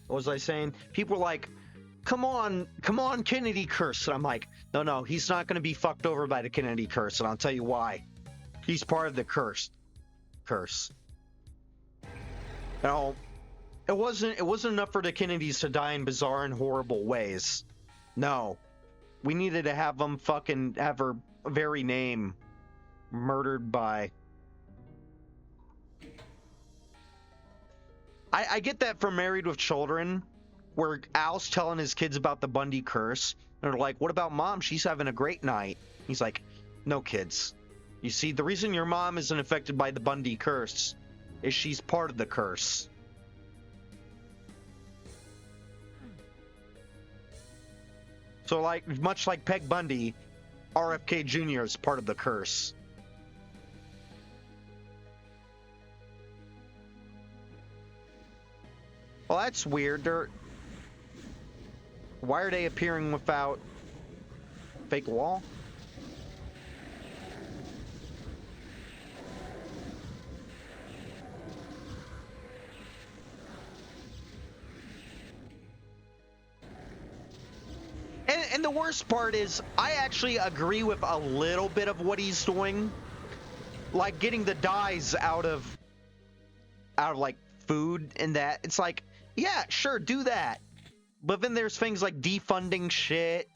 What was I saying? People were like, come on, Kennedy curse. And I'm like, no, he's not going to be fucked over by the Kennedy curse. And I'll tell you why. He's part of the curse. Now, it wasn't enough for the Kennedys to die in bizarre and horrible ways. No. We needed to have them fucking have her very name murdered by... I get that from Married with Children, where Al's telling his kids about the Bundy curse. And they're like, what about mom? She's having a great night. He's like, no, kids. You see, the reason your mom isn't affected by the Bundy curse is she's part of the curse. So, like, much like Peg Bundy, RFK Jr. is part of the curse. Well, that's weird. Why are they appearing without fake wall? And the worst part is, I actually agree with a little bit of what he's doing. Like getting the dyes out of like food and that. It's like, yeah, sure, do that. But then there's things like defunding shit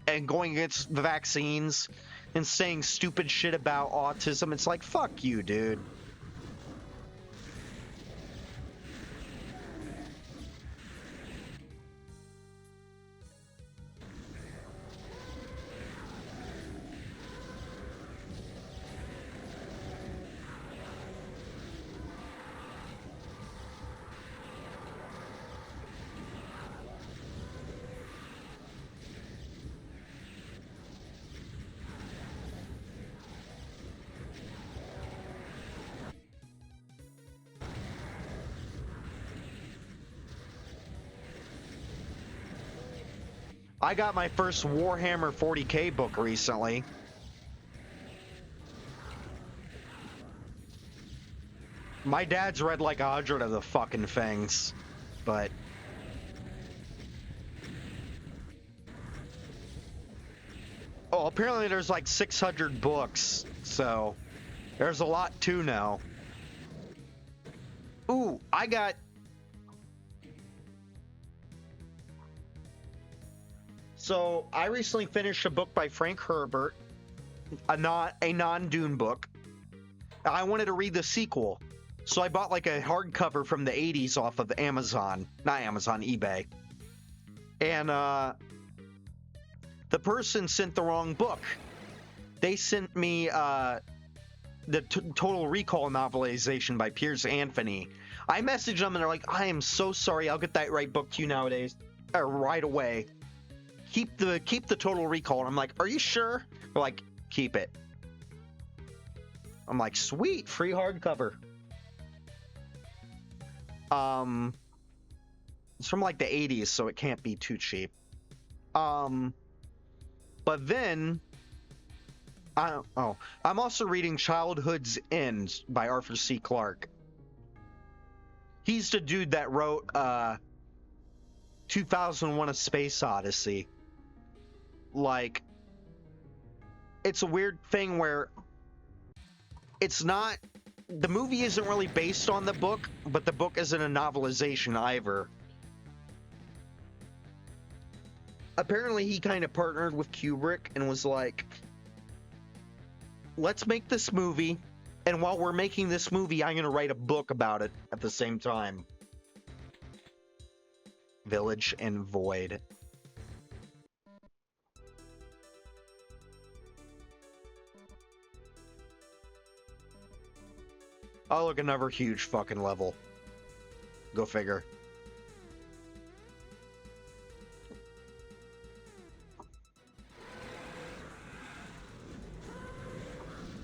and going against the vaccines and saying stupid shit about autism. It's like, fuck you, dude. I got my first Warhammer 40K book recently. My dad's read like 100 of the fucking things, but... Oh, apparently there's like 600 books, so there's a lot to know. Ooh, I got... So, I recently finished a book by Frank Herbert, a non-Dune book. I wanted to read the sequel, so I bought like a hardcover from the 80s off of Amazon. Not Amazon, eBay. And, the person sent the wrong book. They sent me, the Total Recall novelization by Piers Anthony. I messaged them and they're like, I am so sorry, I'll get that right book to you nowadays, or right away. Keep the Total Recall. And I'm like, are you sure? They're like, keep it. I'm like, sweet, free hardcover. It's from like the 80s, so it can't be too cheap. But then, I'm also reading Childhood's End by Arthur C. Clarke. He's the dude that wrote 2001: A Space Odyssey. Like, it's a weird thing where it's not, the movie isn't really based on the book, but the book isn't a novelization either. Apparently, he kind of partnered with Kubrick and was like, let's make this movie, and while we're making this movie, I'm going to write a book about it at the same time. Village and Void. Oh, look, another huge fucking level. Go figure.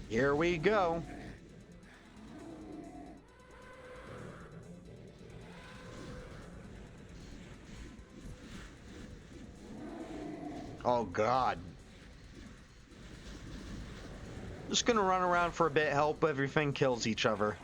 Here we go. Oh, God. Just gonna run around for a bit, help everything kills each other.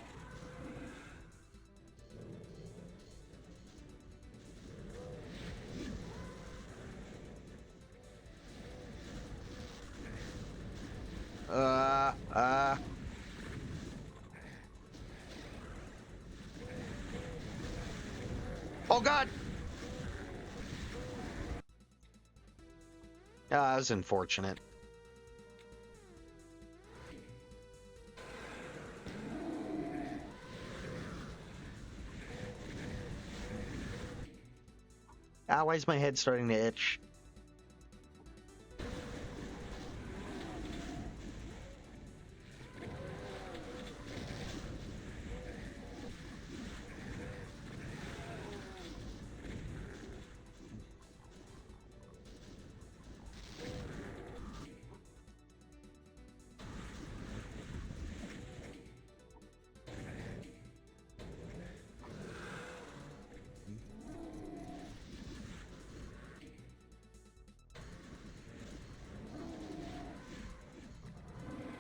Oh, God! That was unfortunate. Why is my head starting to itch?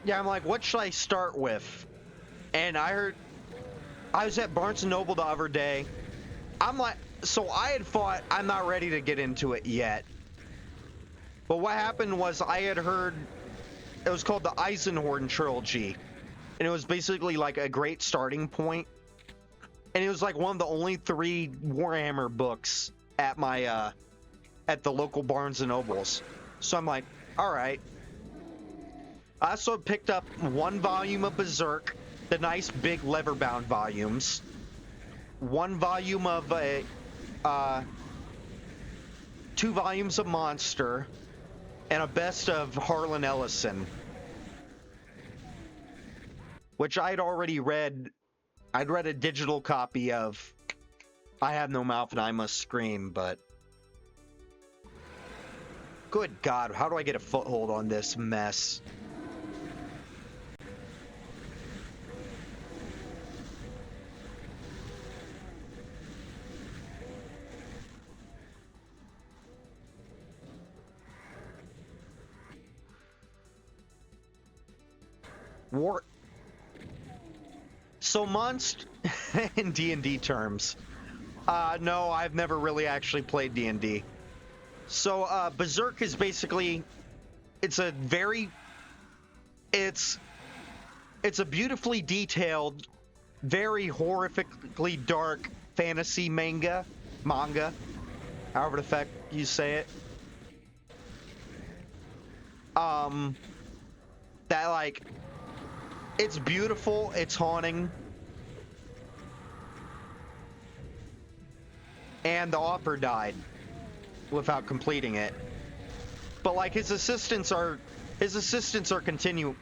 Yeah, I'm like, what should I start with? And I was at Barnes & Noble the other day. I'm like, so I had thought, I'm not ready to get into it yet. But what happened was I had heard, it was called the Eisenhorn Trilogy. And it was basically like a great starting point. And it was like one of the only 3 Warhammer books at my, at the local Barnes & Nobles. So I'm like, all right. I also picked up 1 volume of Berserk, the nice big leather-bound volumes. 1 volume of 2 volumes of Monster, and a best of Harlan Ellison, which I'd already read. I'd read a digital copy of I Have No Mouth and I Must Scream, but good God, how do I get a foothold on this mess? So Monst in D&D terms. No, I've never really actually played D&D. So Berserk is basically, it's a beautifully detailed, very horrifically dark fantasy manga, however the fuck you say it. That, like, it's beautiful, it's haunting, and the author died without completing it. But like his assistants are continuing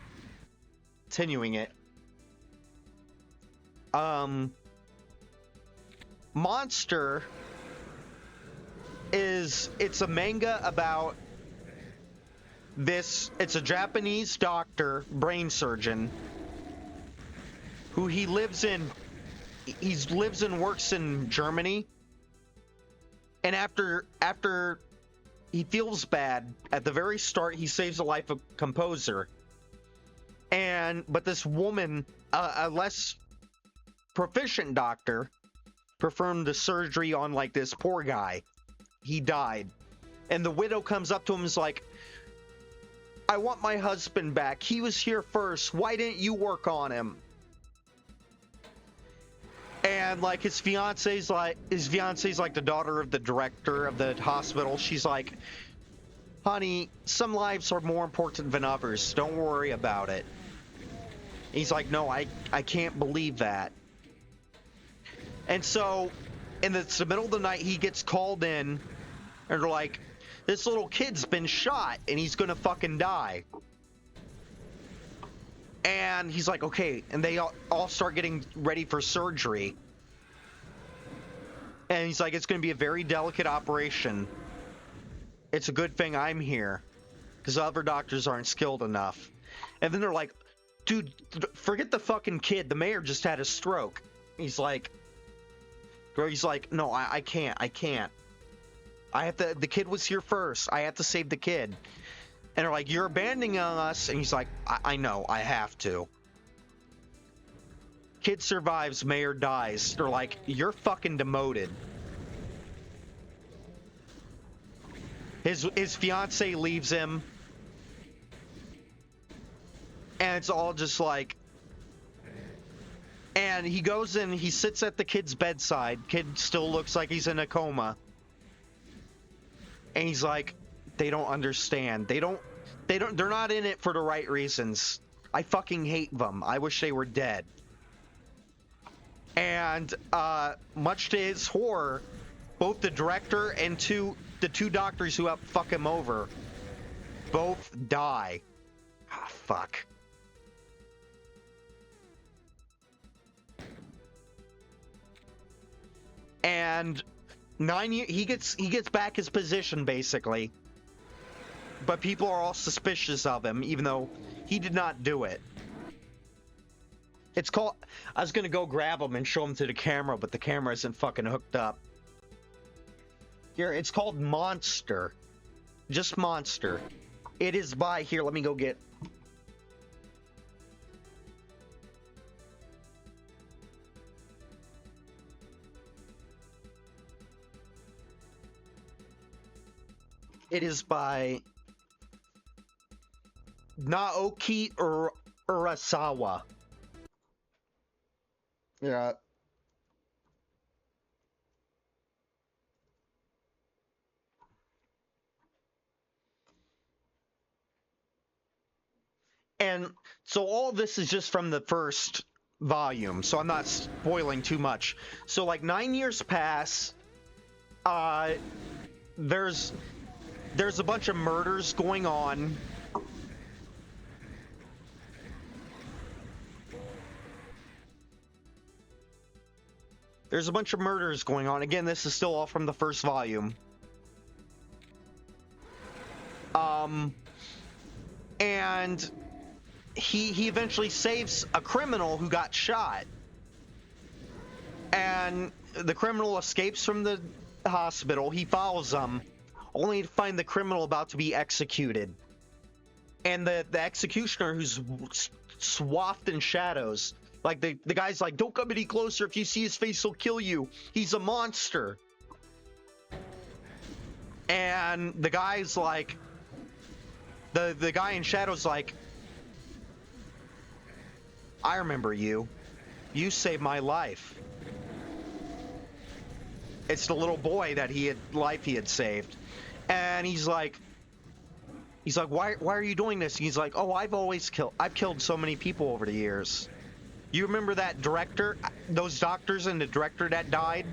it. Monster it's a manga about this, it's a Japanese doctor, brain surgeon, who he lives and works in Germany. And after he feels bad, at the very start, he saves the life of a composer. But this woman, a less proficient doctor, performed the surgery on like this poor guy. He died. And the widow comes up to him and is like, I want my husband back. He was here first. Why didn't you work on him? And like his fiance's like the daughter of the director of the hospital. She's like, honey, some lives are more important than others. Don't worry about it. He's like, no, I can't believe that. And so in the middle of the night, he gets called in, and they're like, this little kid's been shot and he's gonna fucking die. And he's like, okay. And they all start getting ready for surgery. And he's like, it's gonna be a very delicate operation. It's a good thing I'm here, because other doctors aren't skilled enough. And then they're like, dude, forget the fucking kid. The mayor just had a stroke. He's like, no, I can't. I have to, the kid was here first. I have to save the kid. And they're like, you're abandoning us. And he's like, I know, I have to. Kid survives, mayor dies. They're like, you're fucking demoted. His fiance leaves him. And it's all just like, and he goes in, he sits at the kid's bedside. Kid still looks like he's in a coma. And he's like, they don't understand. They're not in it for the right reasons. I fucking hate them. I wish they were dead. And much to his horror, both the director and the two doctors who helped fuck him over both die. Ah, fuck. And 9 years, he gets back his position basically, but people are all suspicious of him, even though he did not do it. It's called. I was gonna go grab him and show him to the camera, but the camera isn't fucking hooked up. Here, it's called Monster. Just Monster. It is by here. Let me go get. It is by Naoki Urasawa. Yeah. And so all this is just from the first volume, so I'm not spoiling too much. So like 9 years pass. There's a bunch of murders going on. There's a bunch of murders going on. Again, this is still all from the first volume. And he eventually saves a criminal who got shot. And the criminal escapes from the hospital. He follows them, only to find the criminal about to be executed. And the executioner, who's swathed in shadows, like the guy's like, don't come any closer. If you see his face, he'll kill you. He's a monster. And the guy's like, the guy in shadows like, I remember you. You saved my life. It's the little boy that he had saved. And he's like, why are you doing this? He's like, oh, I've killed so many people over the years. You remember that director, those doctors and the director that died?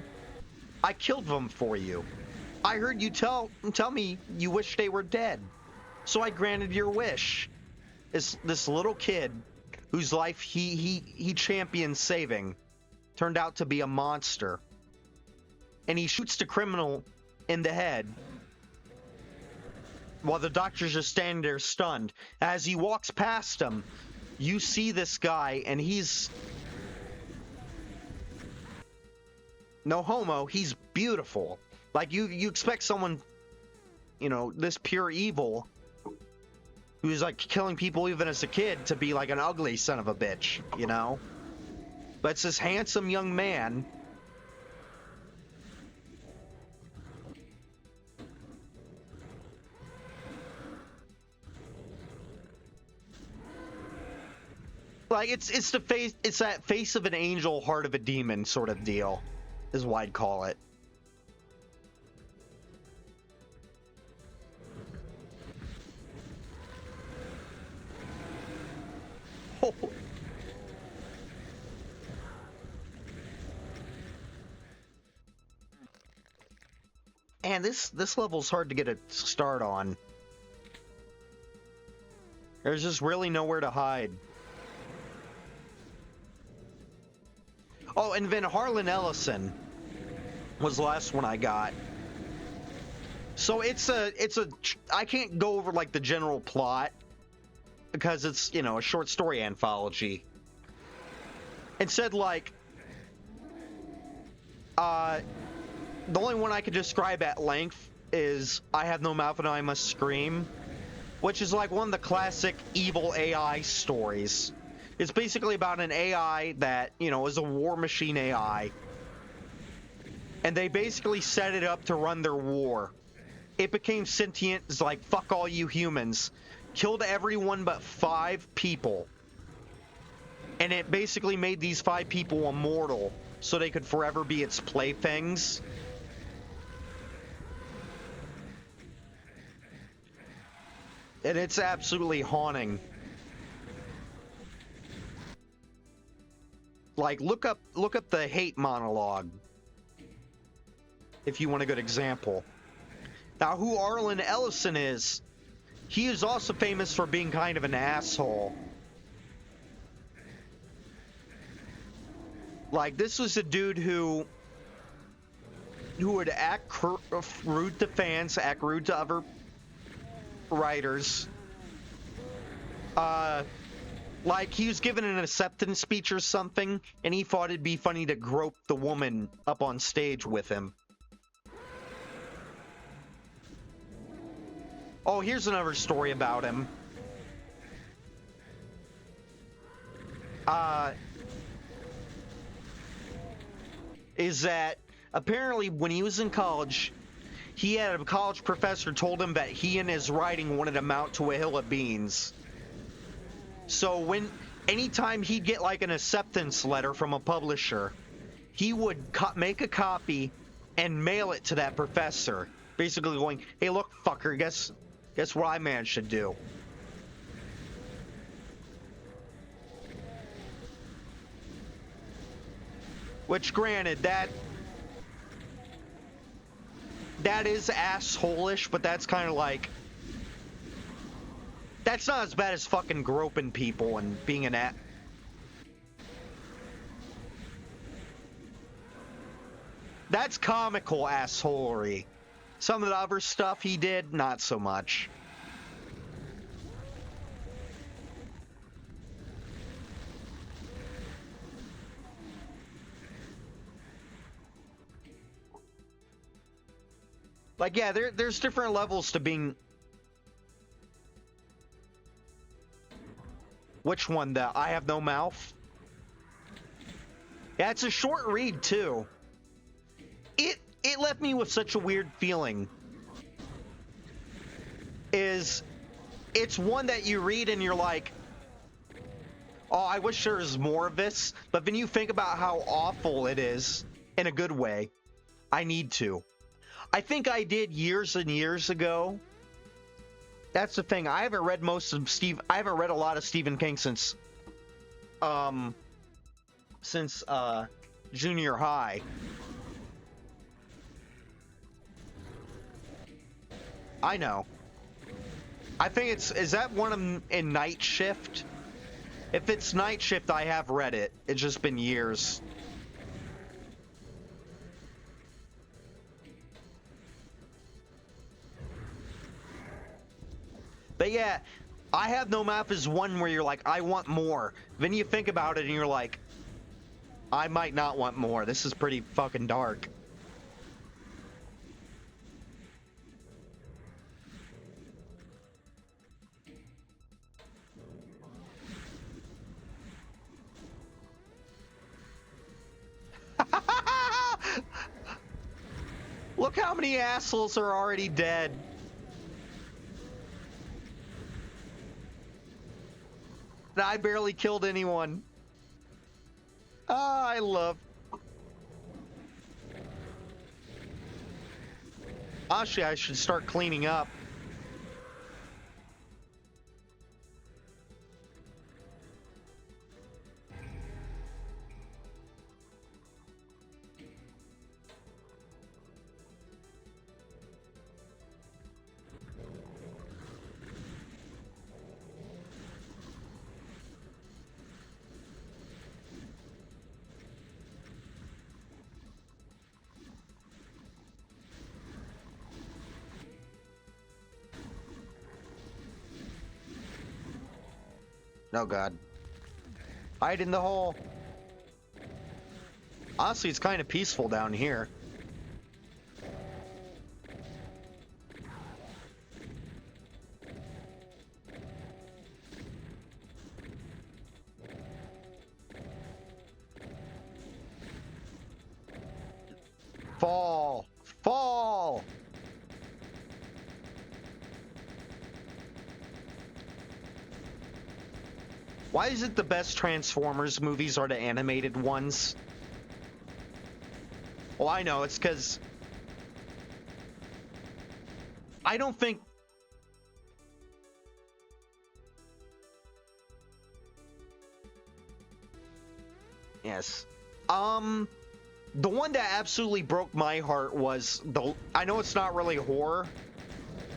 I killed them for you. I heard you tell me you wish they were dead. So I granted your wish. This little kid whose life he championed saving turned out to be a monster. And he shoots the criminal in the head while the doctor's just standing there stunned. As he walks past him, you see this guy, and he's no homo. He's beautiful. Like you expect someone, this pure evil, who's like killing people even as a kid, to be like an ugly son of a bitch, But it's this handsome young man Like it's the face, it's that face of an angel, heart of a demon sort of deal, is what I'd call it. Oh. And this level's hard to get a start on. There's just really nowhere to hide. Oh, and then Harlan Ellison was the last one I got. So it's a I can't go over like the general plot because it's, you know, a short story anthology. Instead, like the only one I could describe at length is I Have No Mouth and I Must Scream, which is like one of the classic evil AI stories. It's basically about an AI that, you know, is a war machine AI. And they basically set it up to run their war. It became sentient, it's like, fuck all you humans. Killed everyone but 5 people. And it basically made these 5 people immortal so they could forever be its playthings. And it's absolutely haunting. Like, look up the hate monologue if you want a good example. Now, who Harlan Ellison is, he is also famous for being kind of an asshole. Like, this was a dude who would act rude to fans, act rude to other writers. Like, he was given an acceptance speech or something, and he thought it'd be funny to grope the woman up on stage with him. Oh, here's another story about him. Is that apparently when he was in college, he had a college professor told him that he and his writing wanted to amount to a hill of beans. So anytime he'd get like an acceptance letter from a publisher, he would make a copy and mail it to that professor, basically going, "Hey, look, fucker, guess what I managed to do." Which, granted, that is asshole-ish, but that's kind of like, that's not as bad as fucking groping people and being an That's comical assholery. Some of the other stuff he did, not so much. Like, yeah, there's different levels to being... Which one? The I Have No Mouth? Yeah, it's a short read, too. It left me with such a weird feeling. It's one that you read and you're like, oh, I wish there was more of this. But then you think about how awful it is, in a good way. I need to. I think I did years and years ago. That's the thing. I haven't read I haven't read a lot of Stephen King since junior high. I know. I think is that one of them in Night Shift? If it's Night Shift, I have read it. It's just been years. But yeah, I Have No Mouth is one where you're like, I want more. Then you think about it and you're like, I might not want more. This is pretty fucking dark. Look how many assholes are already dead. I barely killed anyone. Ah, I love... Actually, I should start cleaning up. Oh, God. Hide in the hole. Honestly, it's kind of peaceful down here. Fall! Fall! Why is it the best Transformers movies are the animated ones? Well, I know, it's because... I don't think... Yes. The one that absolutely broke my heart was the... I know it's not really horror,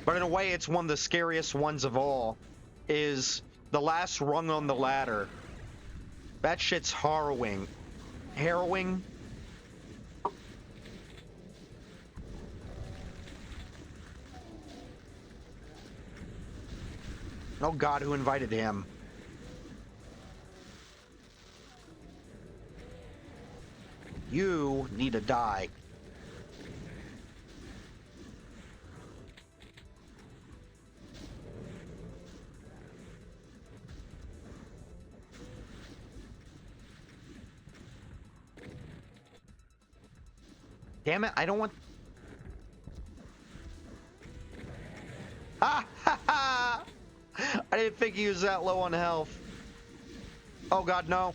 but in a way it's one of the scariest ones of all, is The Last Rung on the Ladder. That shit's harrowing. Harrowing? Oh God, who invited him? You need to die. Damn it, I don't want... Ah, ha, ha! I didn't think he was that low on health. Oh God, no.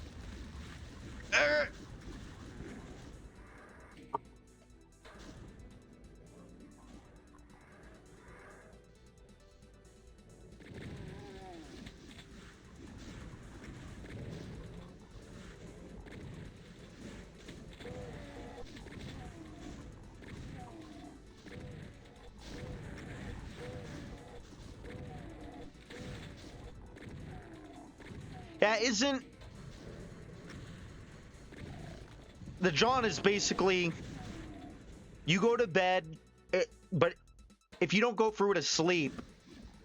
Yeah, isn't... The John is basically... You go to bed, but if you don't go through to sleep,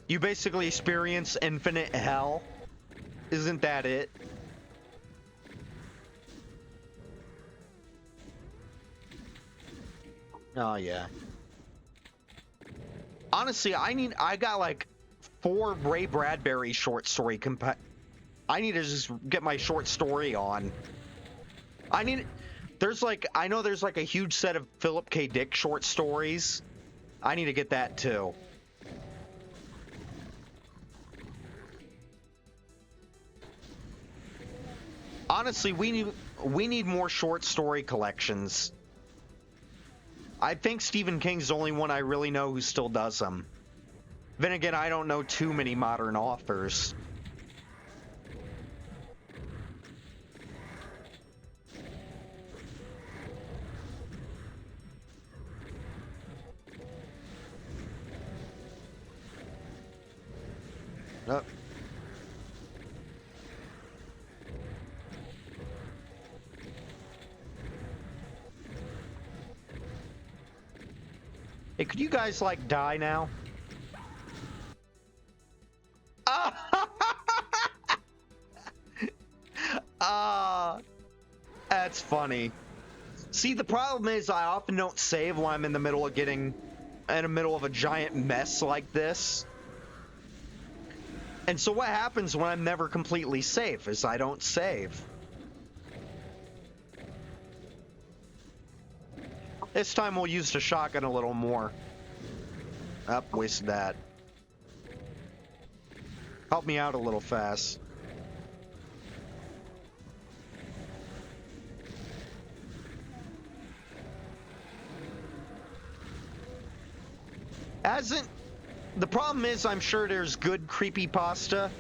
you basically experience infinite hell. Isn't that it? Oh, yeah. Honestly, I got like 4 Ray Bradbury short story I need to just get my short story on. I know there's like a huge set of Philip K. Dick short stories. I need to get that too. Honestly, we need more short story collections. I think Stephen King's the only one I really know who still does them. Then again, I don't know too many modern authors. Oh. Hey, could you guys, like, die now? That's funny. See, the problem is I often don't save when I'm in the middle of a giant mess like this. And so what happens when I'm never completely safe is I don't save. This time we'll use the shotgun a little more. Wasted that. Help me out a little fast. Hasn't... The problem is, I'm sure there's good creepypasta,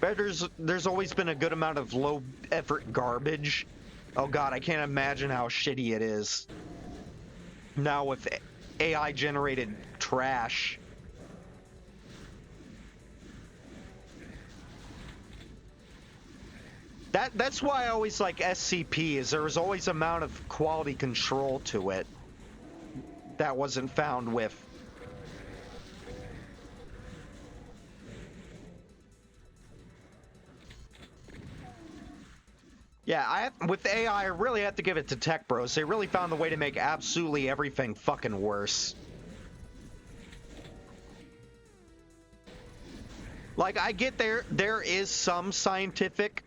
but there's always been a good amount of low-effort garbage. Oh god, I can't imagine how shitty it is now with AI-generated trash. That's why I always like SCP, is there was always an amount of quality control to it that wasn't found with. Yeah, with AI, I really have to give it to Tech Bros. They really found a way to make absolutely everything fucking worse. Like, I get there is some scientific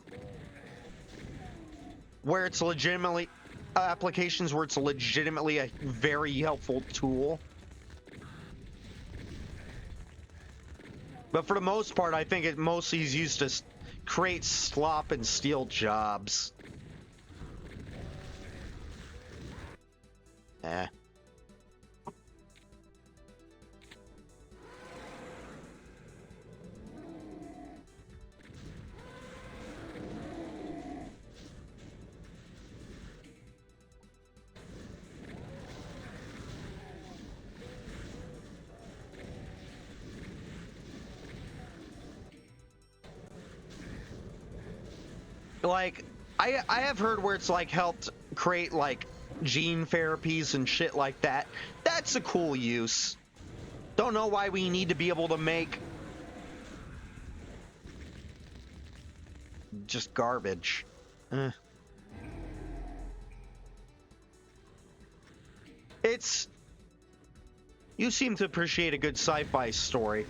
where it's legitimately applications where it's legitimately a very helpful tool. But for the most part, I think it mostly is used to create slop and steal jobs. Eh. Like, I have heard where it's like helped create like gene therapies and shit like that. That's a cool use. Don't know why we need to be able to make just garbage. You seem to appreciate a good sci-fi story.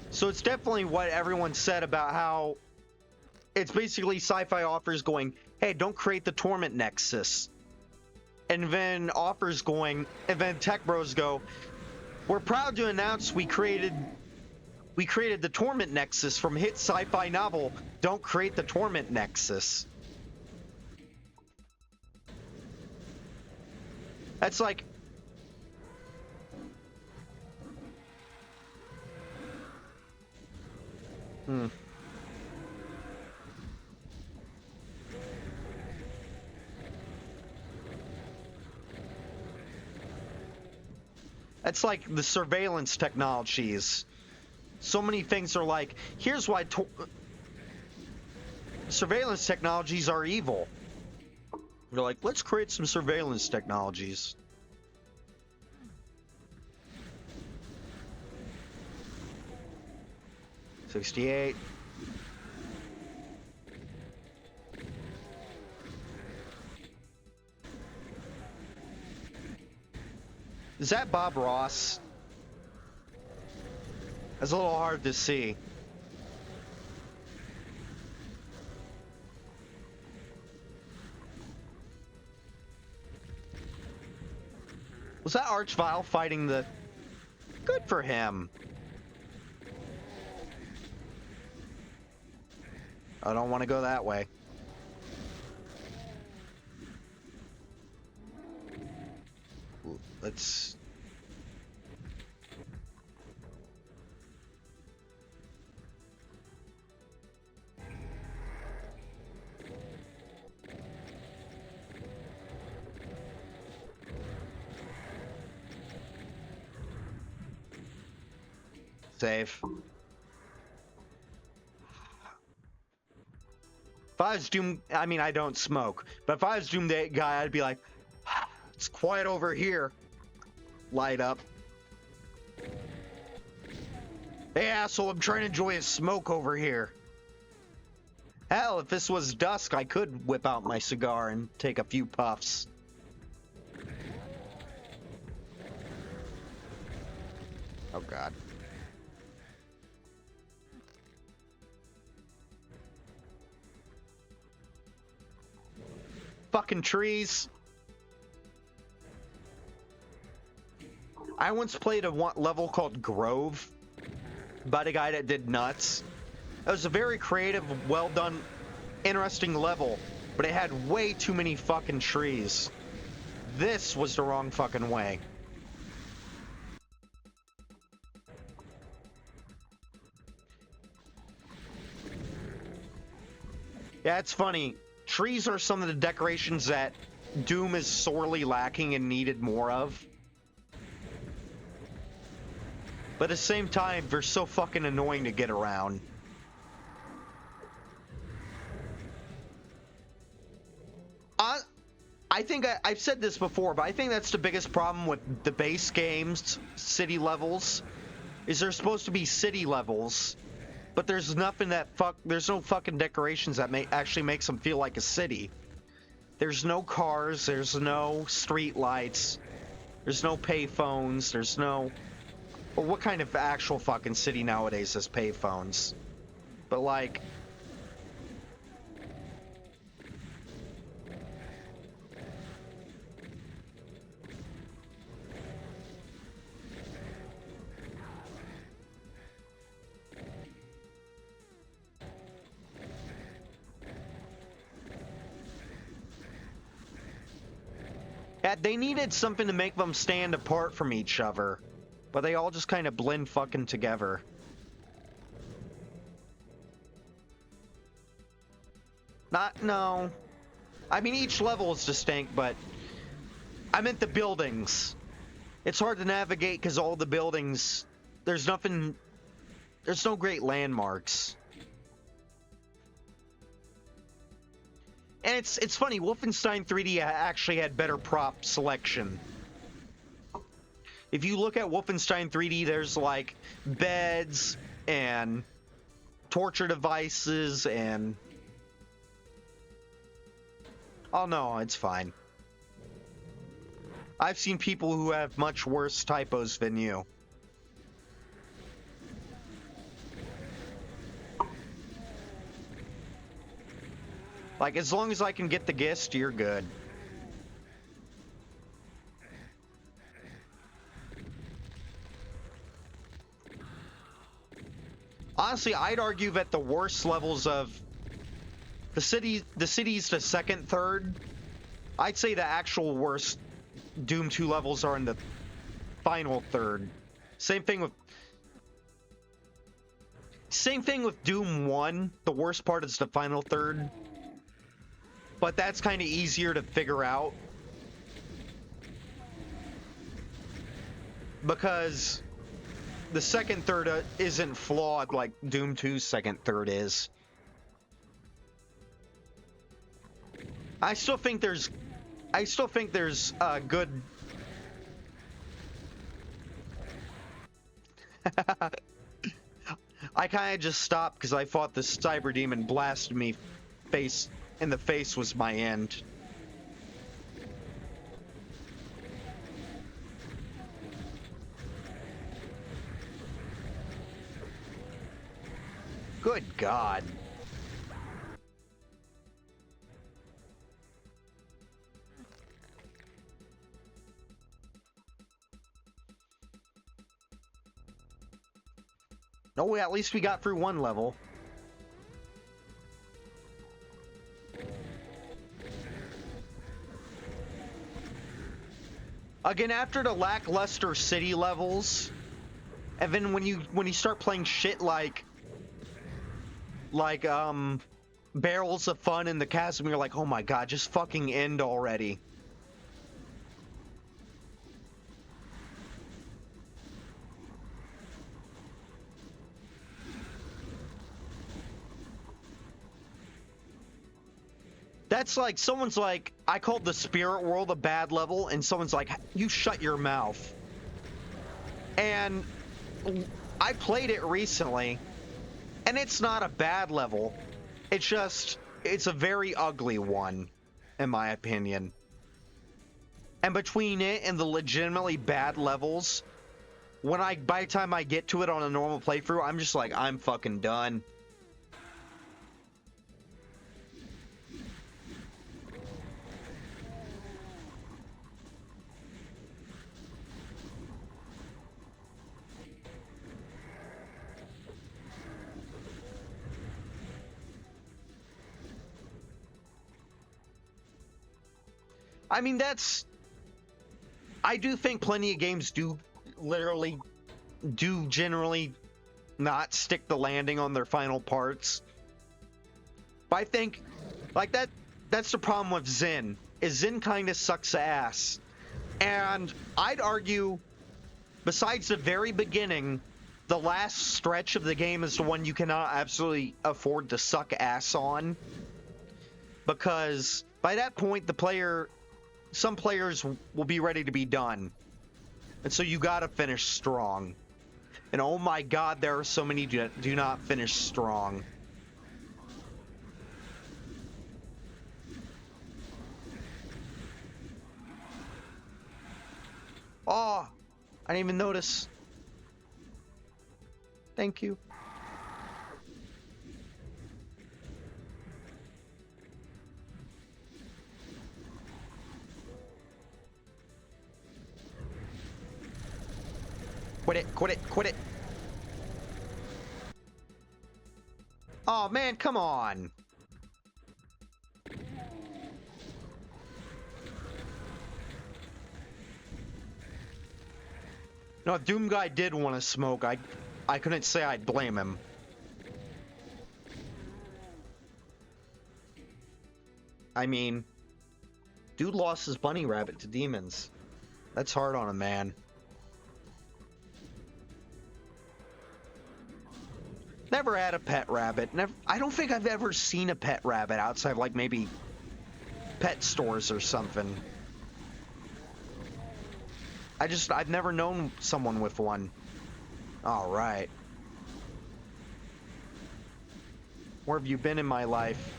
So it's definitely what everyone said about how it's basically sci-fi authors going, hey, don't create the Torment Nexus. And then authors going, and then Tech Bros go, we're proud to announce we created the Torment Nexus from hit sci-fi novel, Don't Create the Torment Nexus. That's like... It's like the surveillance technologies. So many things are like, here's why surveillance technologies are evil. They're like, let's create some surveillance technologies. $68. Is that Bob Ross? It's a little hard to see. Was that Archvile fighting the... Good for him. I don't want to go that way. Let's... Save. If I was Doom... I mean, I don't smoke. But if I was Doomsday guy, I'd be like, it's quiet over here. Light up. Hey, asshole, I'm trying to enjoy a smoke over here. Hell, if this was dusk, I could whip out my cigar and take a few puffs. Oh, God. Fucking trees. I once played a level called Grove by the guy that did Nuts. It was a very creative, well done, interesting level, but it had way too many fucking trees. This was the wrong fucking way. Yeah, it's funny. Trees are some of the decorations that Doom is sorely lacking and needed more of. But at the same time, they're so fucking annoying to get around. I think I've said this before, but I think that's the biggest problem with the base games, city levels, is there's supposed to be city levels, but there's nothing that there's no fucking decorations that actually makes them feel like a city. There's no cars, there's no street lights, there's no payphones, there's no... Well, what kind of actual fucking city nowadays has payphones? But like... Yeah, they needed something to make them stand apart from each other, but they all just kind of blend fucking together. No. I mean, each level is distinct, but I meant the buildings. It's hard to navigate because all the buildings, there's no great landmarks. And it's funny, Wolfenstein 3D actually had better prop selection. If you look at Wolfenstein 3D, there's like beds and torture devices and... Oh no, it's fine. I've seen people who have much worse typos than you. Like, as long as I can get the gist, you're good. Honestly, I'd argue that the worst levels of the city's the second, third. I'd say the actual worst Doom 2 levels are in the final third. Same thing with Doom 1. The worst part is the final third. But that's kind of easier to figure out. Because the second third isn't flawed like Doom 2's second third is. I still think there's good... I kind of just stopped because I thought the Cyber Demon blasted me face in the face was my end. Good God. Oh, at least we got through one level. Again, after the lackluster city levels, and then when you start playing shit like Barrels of Fun in the Chasm, you're like, oh my god, just fucking end already. That's like, someone's like, I called the Spirit World a bad level, and someone's like, you shut your mouth. And I played it recently, and it's not a bad level. It's just, it's a very ugly one, in my opinion. And between it and the legitimately bad levels, by the time I get to it on a normal playthrough, I'm just like, I'm fucking done. I mean, I do think plenty of games do generally not stick the landing on their final parts. But I think, like, that's the problem with Zin, is Zin kind of sucks ass. And I'd argue, besides the very beginning, the last stretch of the game is the one you cannot absolutely afford to suck ass on. Because by that point, some players will be ready to be done. And so you gotta finish strong. And oh my god, there are so many that do not finish strong. Oh, I didn't even notice. Thank you. Quit it, quit it, quit it. Oh man, come on. No, if Doom Guy did want to smoke, I couldn't say I'd blame him. I mean, dude lost his bunny rabbit to demons. That's hard on a man. Never had a pet rabbit. Never. I don't think I've ever seen a pet rabbit outside of, like, maybe pet stores or something. I've never known someone with one. All right. Where have you been in my life?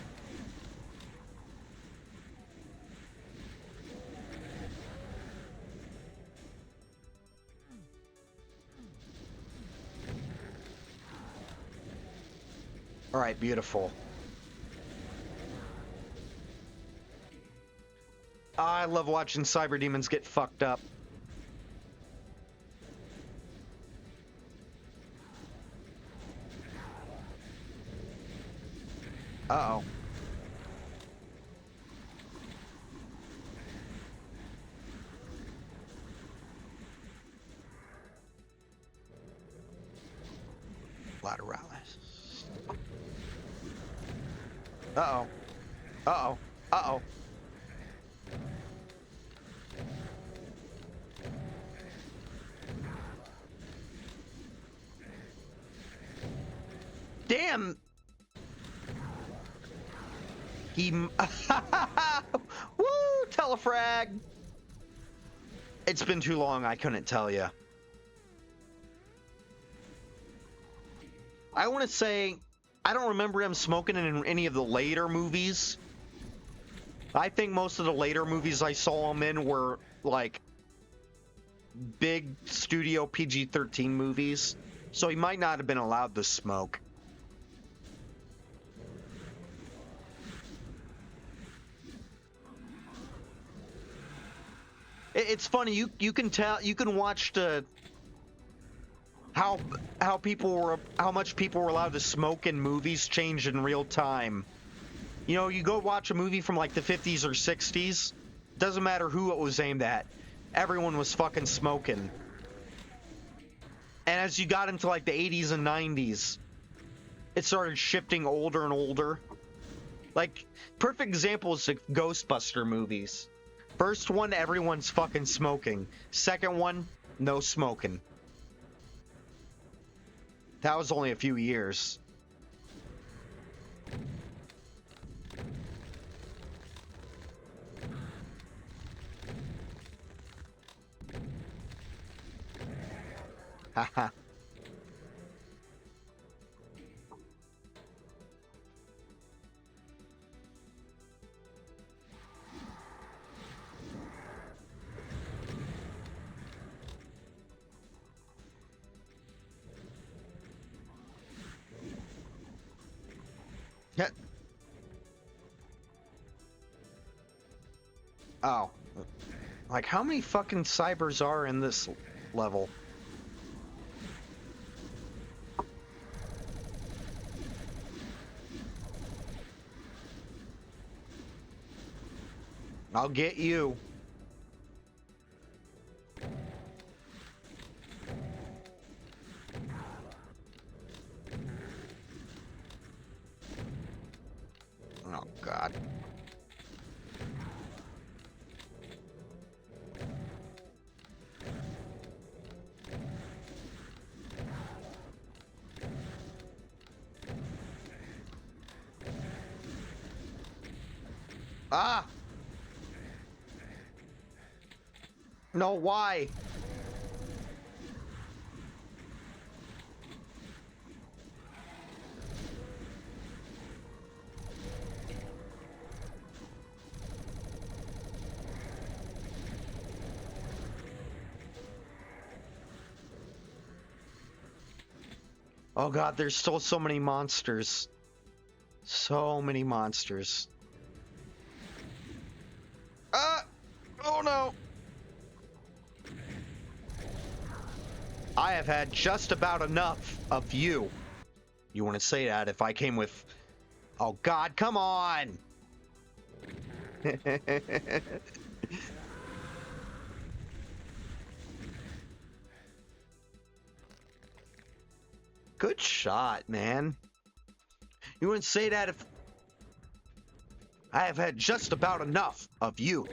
All right, beautiful. I love watching cyber demons get fucked up. Uh-oh. Lateralis. Uh-oh. Uh-oh. Uh-oh. Damn! He... Woo! Telefrag! It's been too long, I couldn't tell you. I want to say, I don't remember him smoking in any of the later movies. I think most of the later movies I saw him in were, like, big studio PG-13 movies. So he might not have been allowed to smoke. It's funny, you can tell, you can watch the how much people were allowed to smoke in movies change in real time. You know, you go watch a movie from like the 50s or 60s, doesn't matter who it was aimed at, everyone was fucking smoking. And as you got into like the 80s and 90s, it started shifting older and older. Like, perfect example is the Ghostbuster movies. First one, everyone's fucking smoking. Second one, no smoking. That was only a few years. Haha. Yeah. Oh. Like, how many fucking cybers are in this level? I'll get you. Oh, God. Ah! No, why? Oh God, there's still so many monsters. So many monsters. Ah! Oh no! I have had just about enough of you. You want to say that if I came with... Oh God, come on! Good shot, man. You wouldn't say that if... I have had just about enough of you.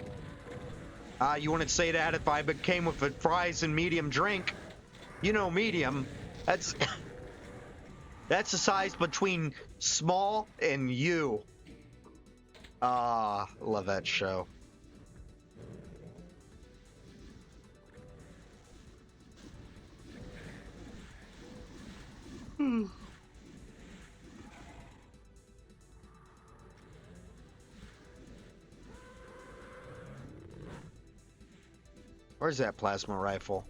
You wouldn't say that if I came with a fries and medium drink. You know medium. That's... That's the size between small and you. Ah, love that show. Where's that plasma rifle?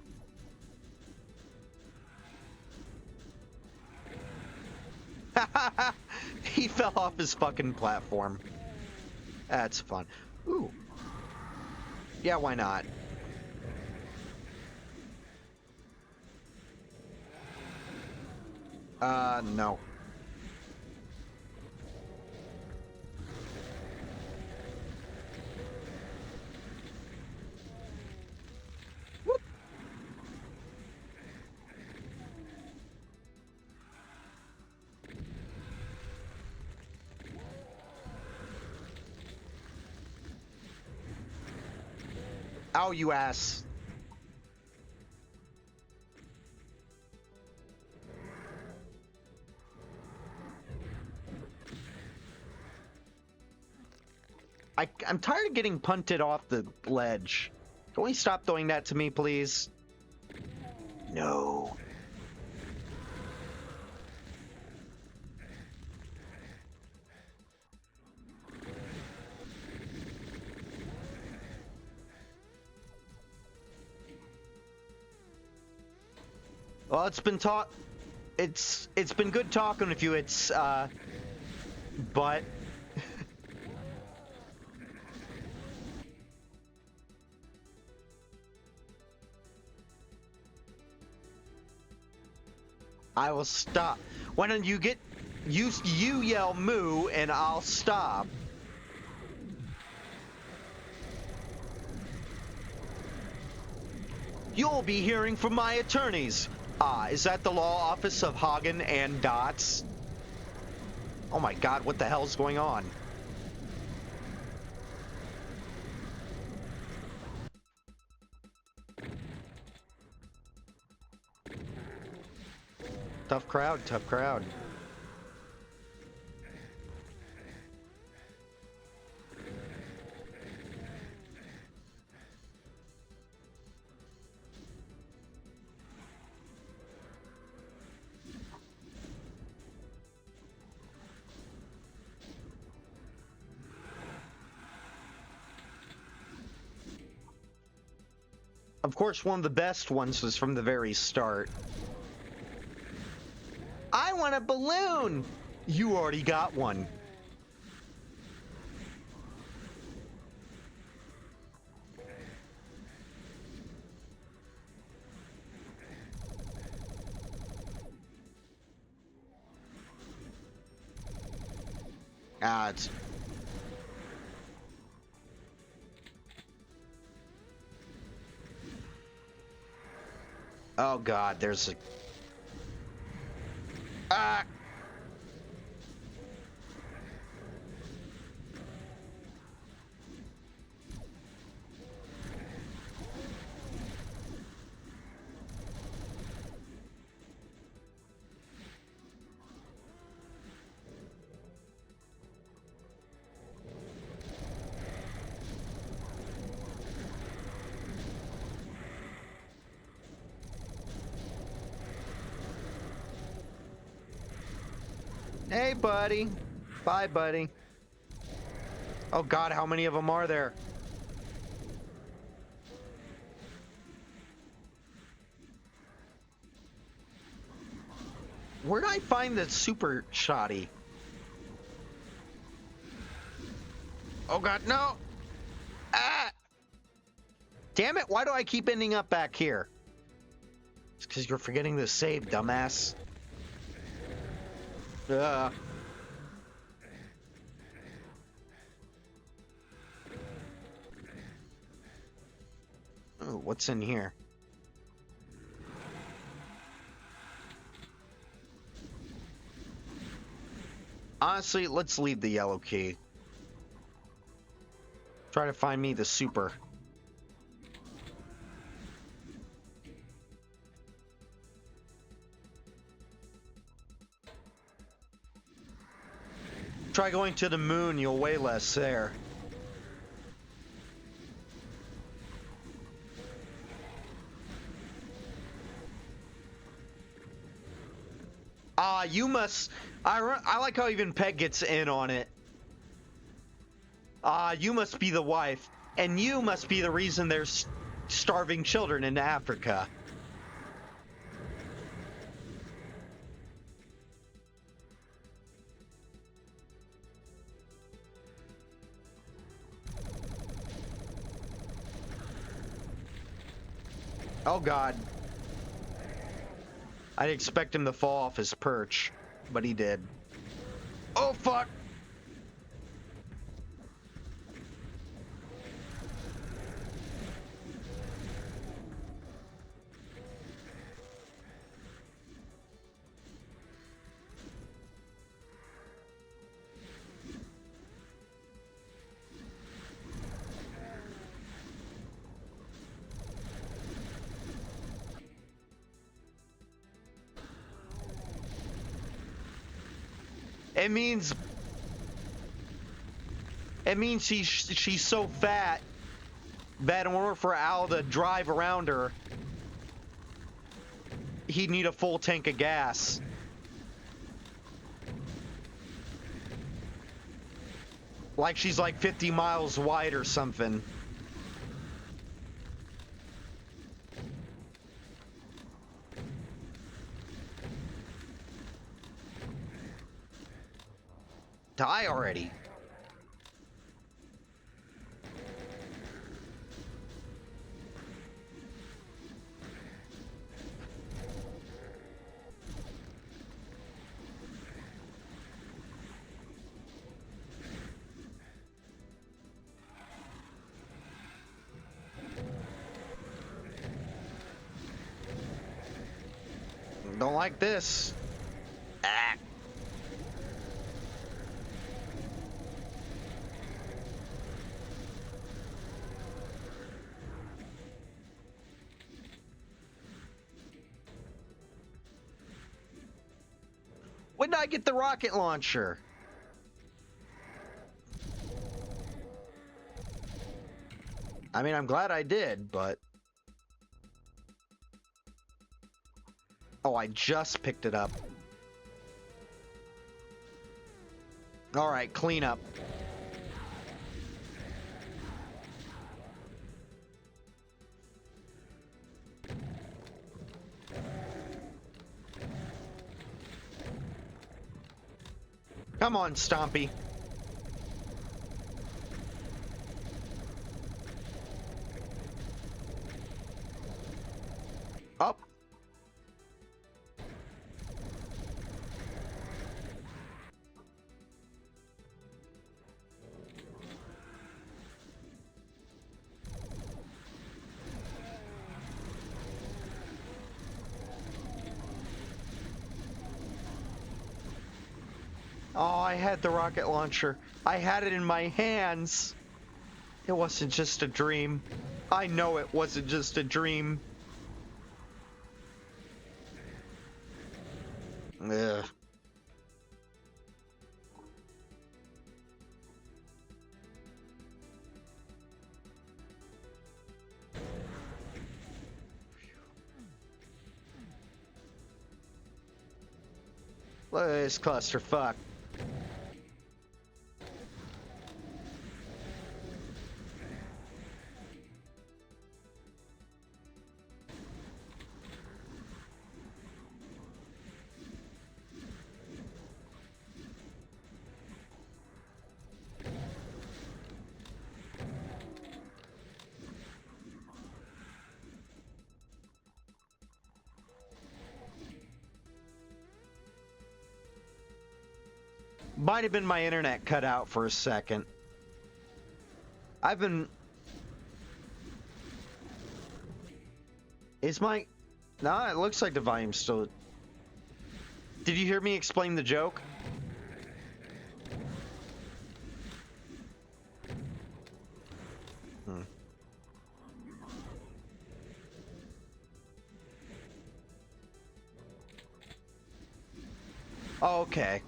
He fell off his fucking platform. That's fun. Ooh. Yeah, why not? No. Whoop. Ow, you ass. I'm tired of getting punted off the ledge. Can we stop doing that to me, please? No. Well, it's been good talking with you. But I will stop. Why don't you you yell moo and I'll stop. You'll be hearing from my attorneys. Is that the law office of Hagen and Dots? Oh my God, what the hell's going on? Tough crowd, tough crowd. Of course, one of the best ones was from the very start. I want a balloon! You already got one. It's... Oh God, there's a... Ah! Hey, buddy. Bye, buddy. Oh, God, how many of them are there? Where'd I find the super shoddy? Oh, God, no. Ah! Damn it, why do I keep ending up back here? It's because you're forgetting to save, dumbass. Ugh. Oh, what's in here? Honestly, let's leave the yellow key. Try to find me the super. Try going to the moon, you'll weigh less there. Ah, you must... I like how even Peg gets in on it. Ah, you must be the wife, and you must be the reason there's starving children in Africa. Oh, God. I'd expect him to fall off his perch, but he did. Oh, fuck! It means she's so fat that in order for Al to drive around her, he'd need a full tank of gas. Like she's like 50 miles wide or something. Die already. Don't like this. Ah. When did I get the rocket launcher? I mean, I'm glad I did, but... Oh, I just picked it up. Alright, clean up. Come on, Stompy. Up. Oh, I had the rocket launcher. I had it in my hands. It wasn't just a dream. I know it wasn't just a dream. Ugh. Look at this clusterfuck. Might have been my internet cut out for a second. I've been... Is my... Nah, it looks like the volume's still... Did you hear me explain the joke? Oh, okay.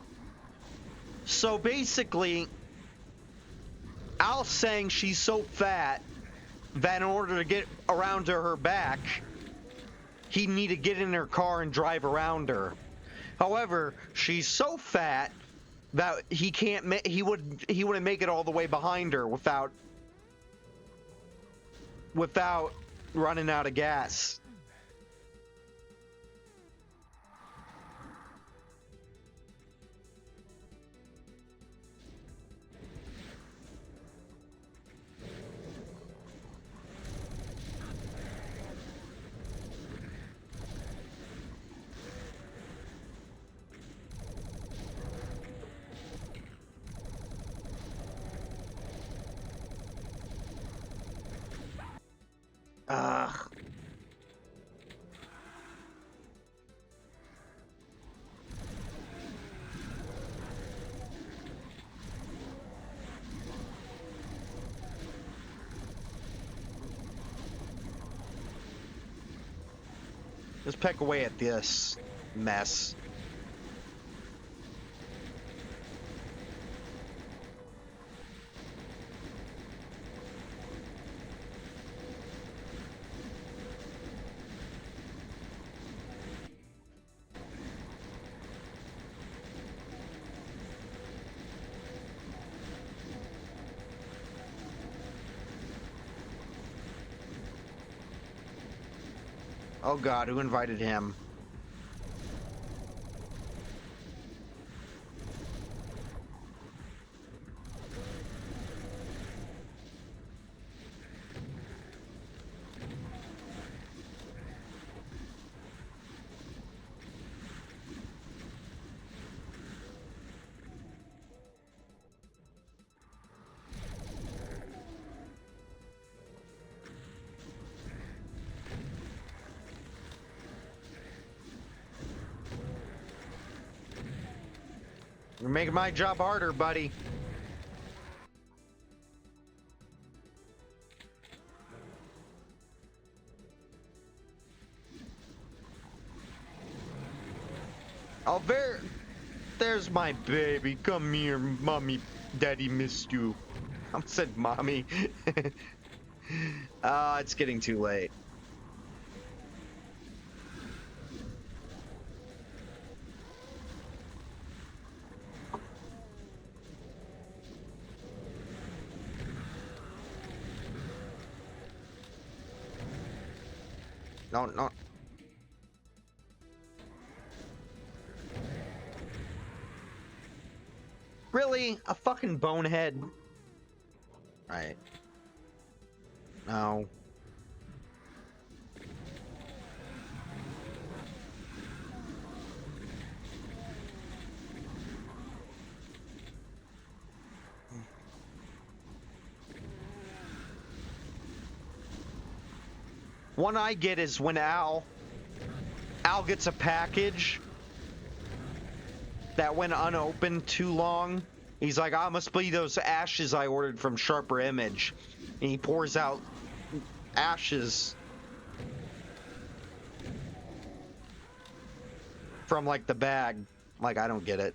So basically, Al's saying she's so fat that in order to get around to her back, he'd need to get in her car and drive around her. However, she's so fat that he can't. He wouldn't make it all the way behind her without running out of gas. Ugh. Let's peck away at this mess. Oh God, who invited him? You're making my job harder, buddy. Oh, there's my baby. Come here, mommy. Daddy missed you. I said mommy. It's getting too late. No, no. Really? A fucking bonehead? Right. No. One I get is when Al gets a package that went unopened too long. He's like, I must be those ashes I ordered from Sharper Image. And he pours out ashes from like the bag. Like, I don't get it.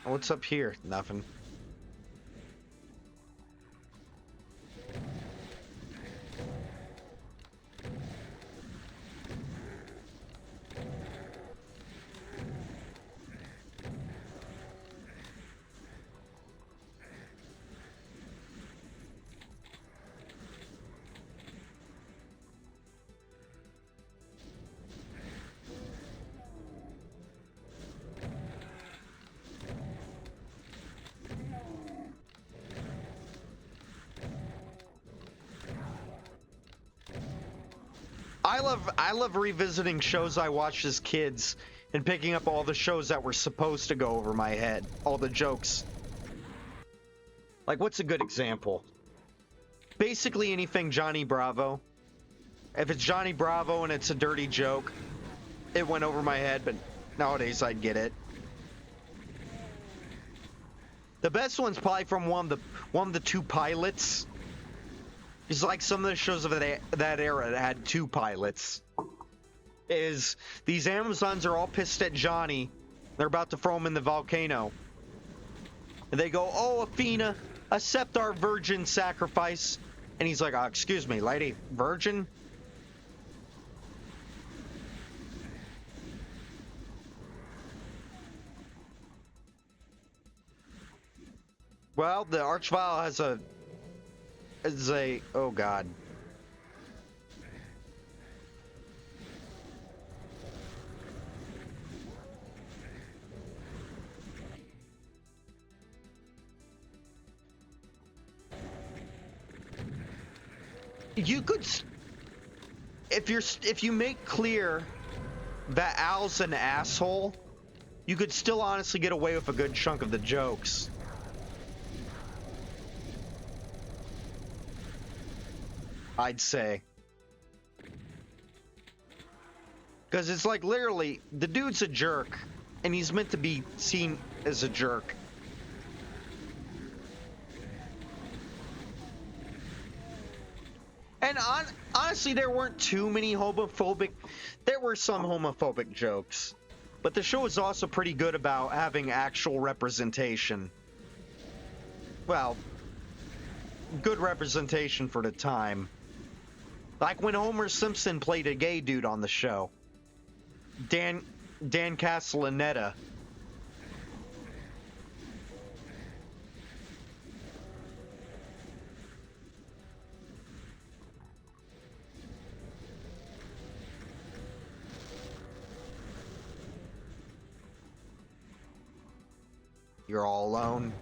What's up here? Nothing. I love revisiting shows I watched as kids and picking up all the shows that were supposed to go over my head, all the jokes. Like, what's a good example? Basically anything Johnny Bravo. If it's Johnny Bravo and it's a dirty joke, it went over my head, but nowadays I'd get it. The best one's probably from one of the two pilots. It's like some of the shows of that era that had two pilots. Is these Amazons are all pissed at Johnny. They're about to throw him in the volcano. And they go, "Oh, Athena, accept our virgin sacrifice." And he's like, "Excuse me, lady, virgin?" Well, the Archvile has a oh god. You could, if you make clear that Al's an asshole, you could still honestly get away with a good chunk of the jokes. I'd say. Because it's like literally, the dude's a jerk, and he's meant to be seen as a jerk. And honestly, there weren't too many homophobic. There were some homophobic jokes, but the show is also pretty good about having actual representation. Well, good representation for the time. Like when Homer Simpson played a gay dude on the show. Dan Castellaneta. You're all alone.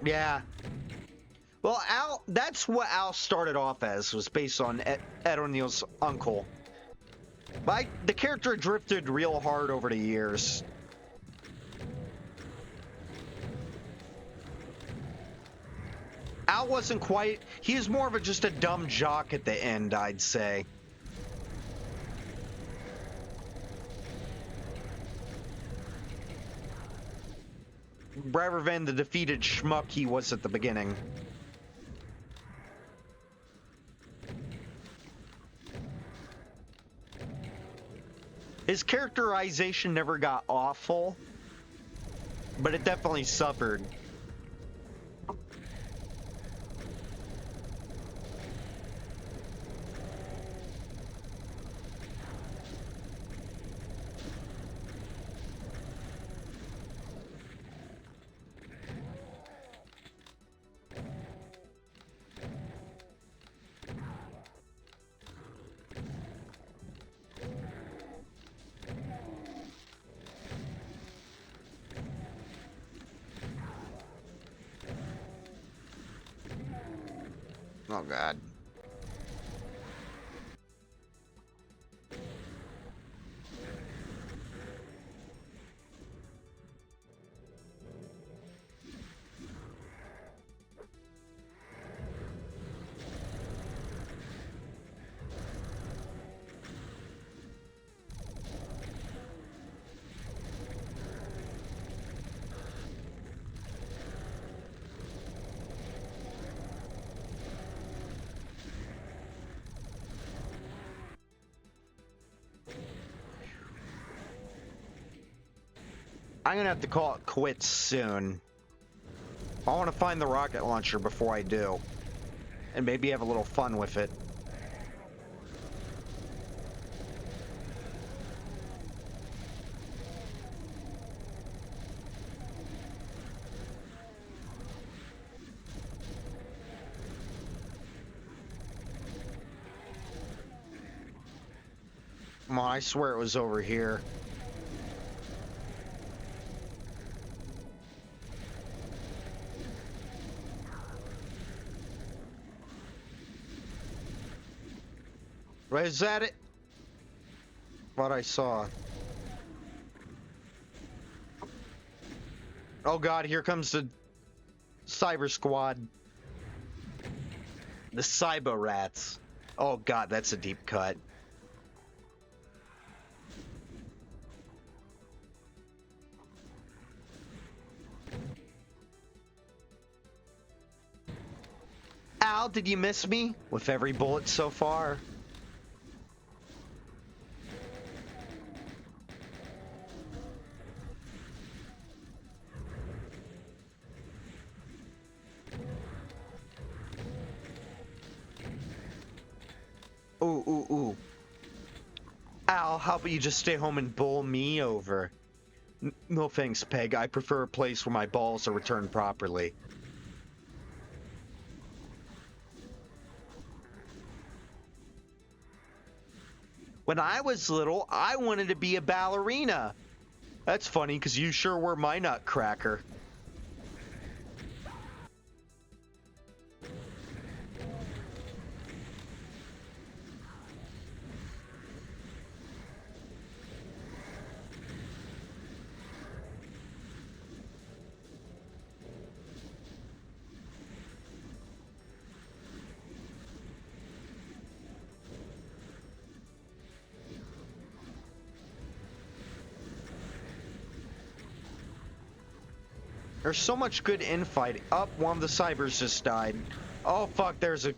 Yeah. Well, Al, that's what Al started off as, was based on Ed O'Neill's uncle. But the character drifted real hard over the years. Al wasn't quite, he was more of just a dumb jock at the end, I'd say. Rather than the defeated schmuck he was at the beginning. His characterization never got awful, but it definitely suffered. Oh, God. I'm gonna have to call it quits soon. I want to find the rocket launcher before I do. And maybe have a little fun with it. Come on, I swear it was over here. Right, is that it? What I saw. Oh god, here comes the Cyber Squad. The Cyber Rats. Oh god, that's a deep cut. Al, did you miss me? With every bullet so far. Ooh, ooh, ooh. Al, how about you just stay home and bowl me over? No thanks, Peg. I prefer a place where my balls are returned properly. When I was little, I wanted to be a ballerina. That's funny, because you sure were my nutcracker. There's so much good infighting. Up, one of the cybers just died. Oh fuck, there's a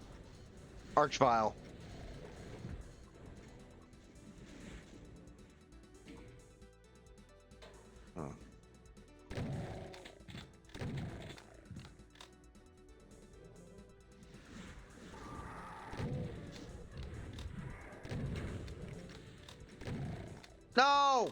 Archvile. Oh. No!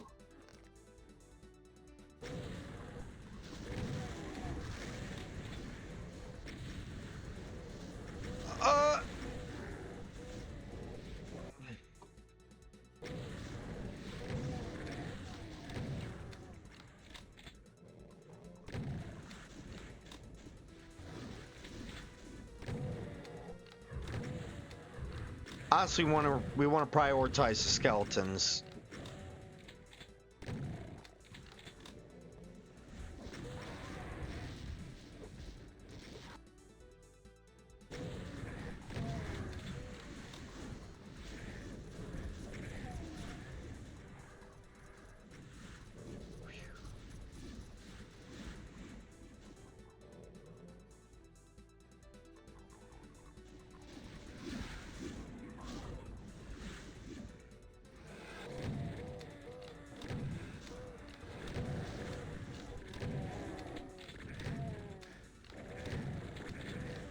Honestly, we want to prioritize the skeletons.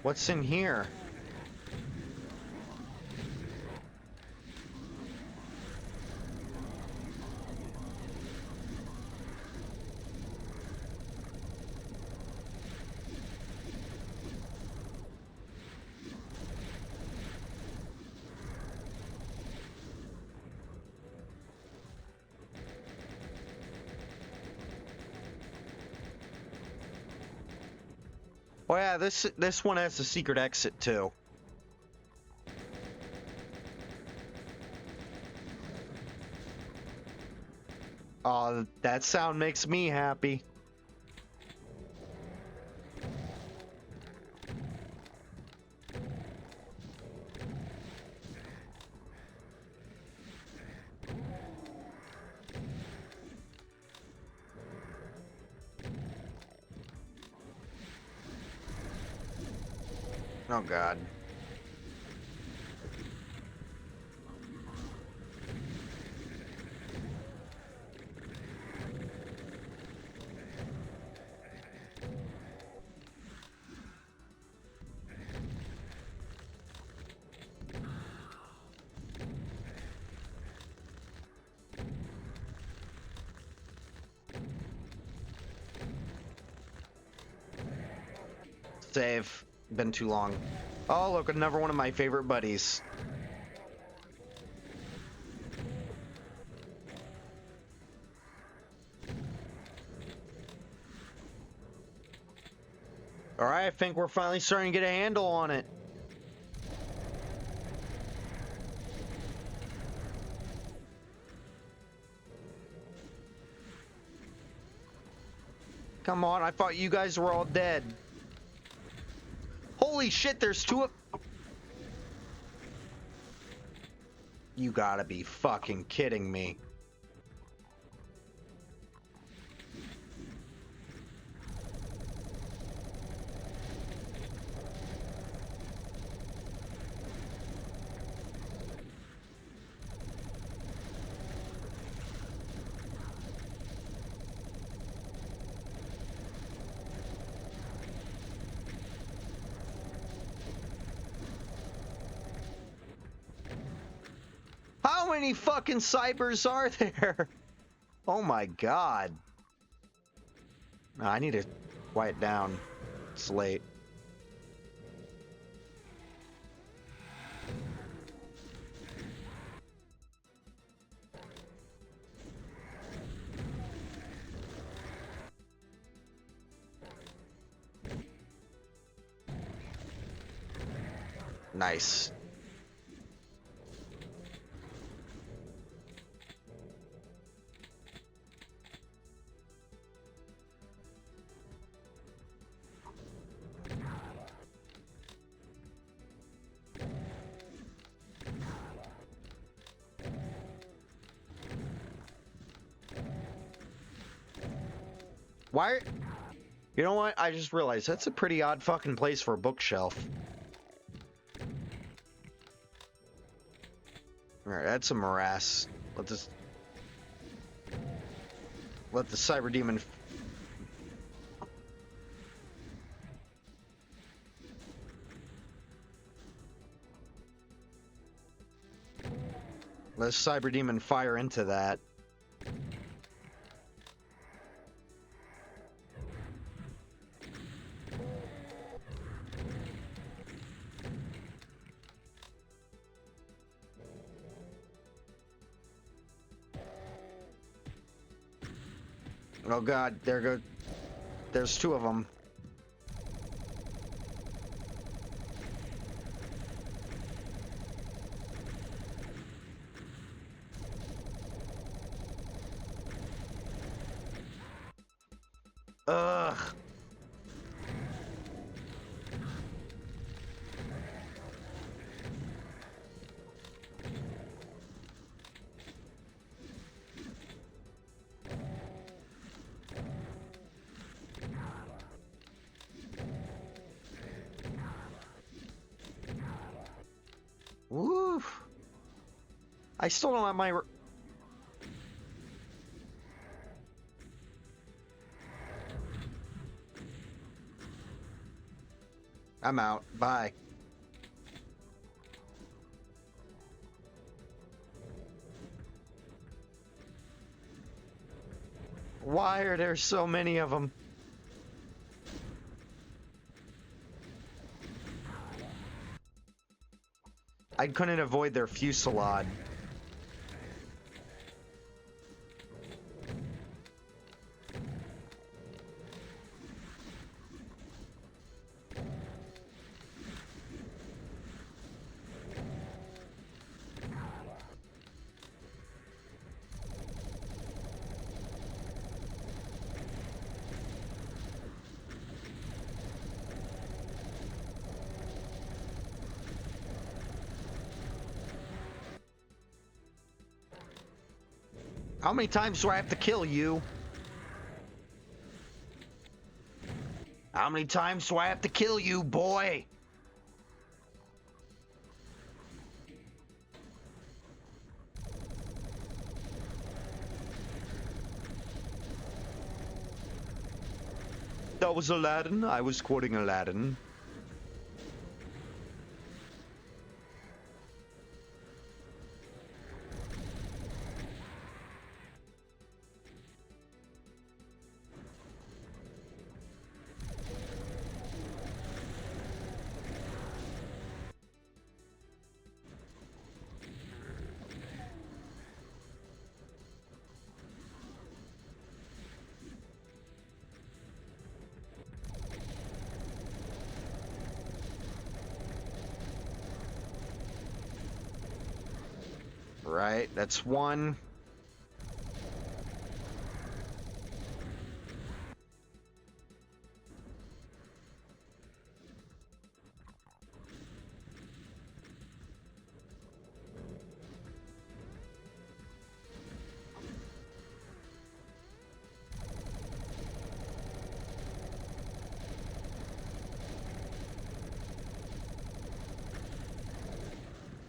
What's in here? Oh yeah, this one has a secret exit too. Oh, that sound makes me happy. Oh god. Save. Been too long. Oh, look, another one of my favorite buddies. All right, I think we're finally starting to get a handle on it. Come on, I thought you guys were all dead. Holy shit, there's two of... You gotta be fucking kidding me. How many fucking cybers are there? Oh my god. I need to quiet down. It's late. Nice. Why? You know what? I just realized that's a pretty odd fucking place for a bookshelf. Alright, that's a morass. Let the cyber demon... Let the cyber demon fire into that. Oh god, there's two of them. Ugh. Woo. I still don't have my... I'm out. Bye. Why are there so many of them? I couldn't avoid their fusillade. How many times do I have to kill you? How many times do I have to kill you, boy? That was Aladdin. I was quoting Aladdin. Right, that's one.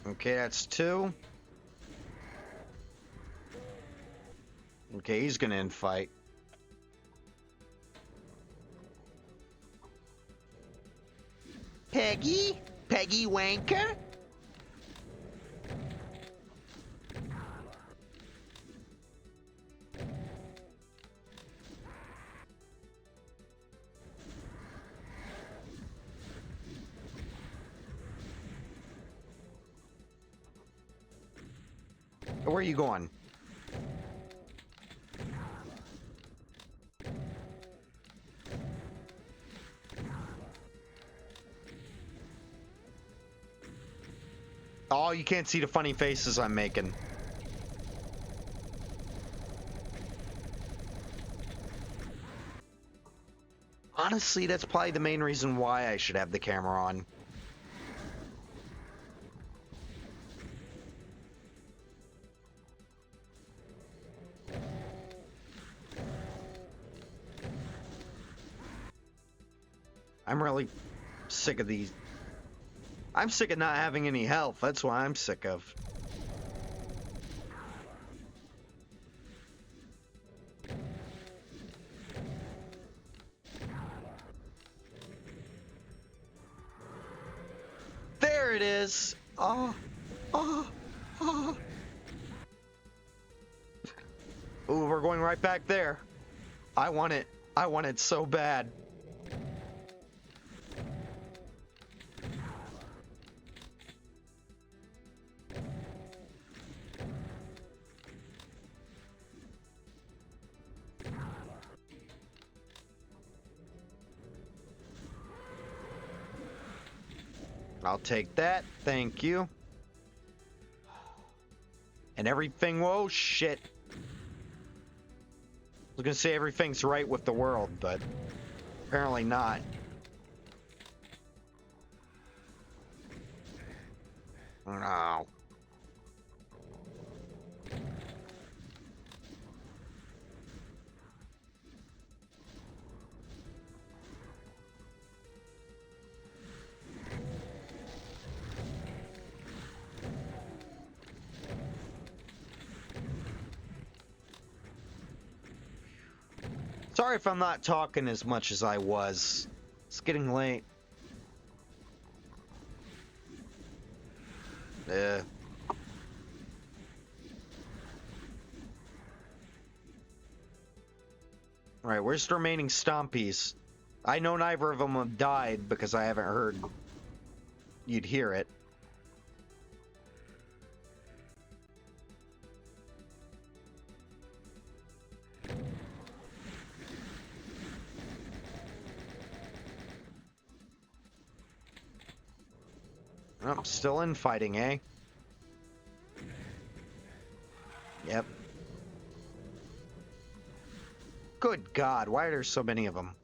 Okay, that's two. Okay, he's gonna infight. Peggy? Peggy Wanker? Where are you going? Oh, you can't see the funny faces I'm making. Honestly, that's probably the main reason why I should have the camera on. I'm really sick of these. I'm sick of not having any health. That's what I'm sick of. There it is. Oh, oh, oh. Ooh, we're going right back there. I want it. I want it so bad. I'll take that. Thank you. And everything. Whoa, shit. I was gonna say everything's right with the world, but apparently not. No. Sorry if I'm not talking as much as I was. It's getting late. Yeah. Alright, where's the remaining Stompies? I know neither of them have died because I haven't heard you'd hear it. Oh, still infighting, eh? Yep. Good God, why are there so many of them?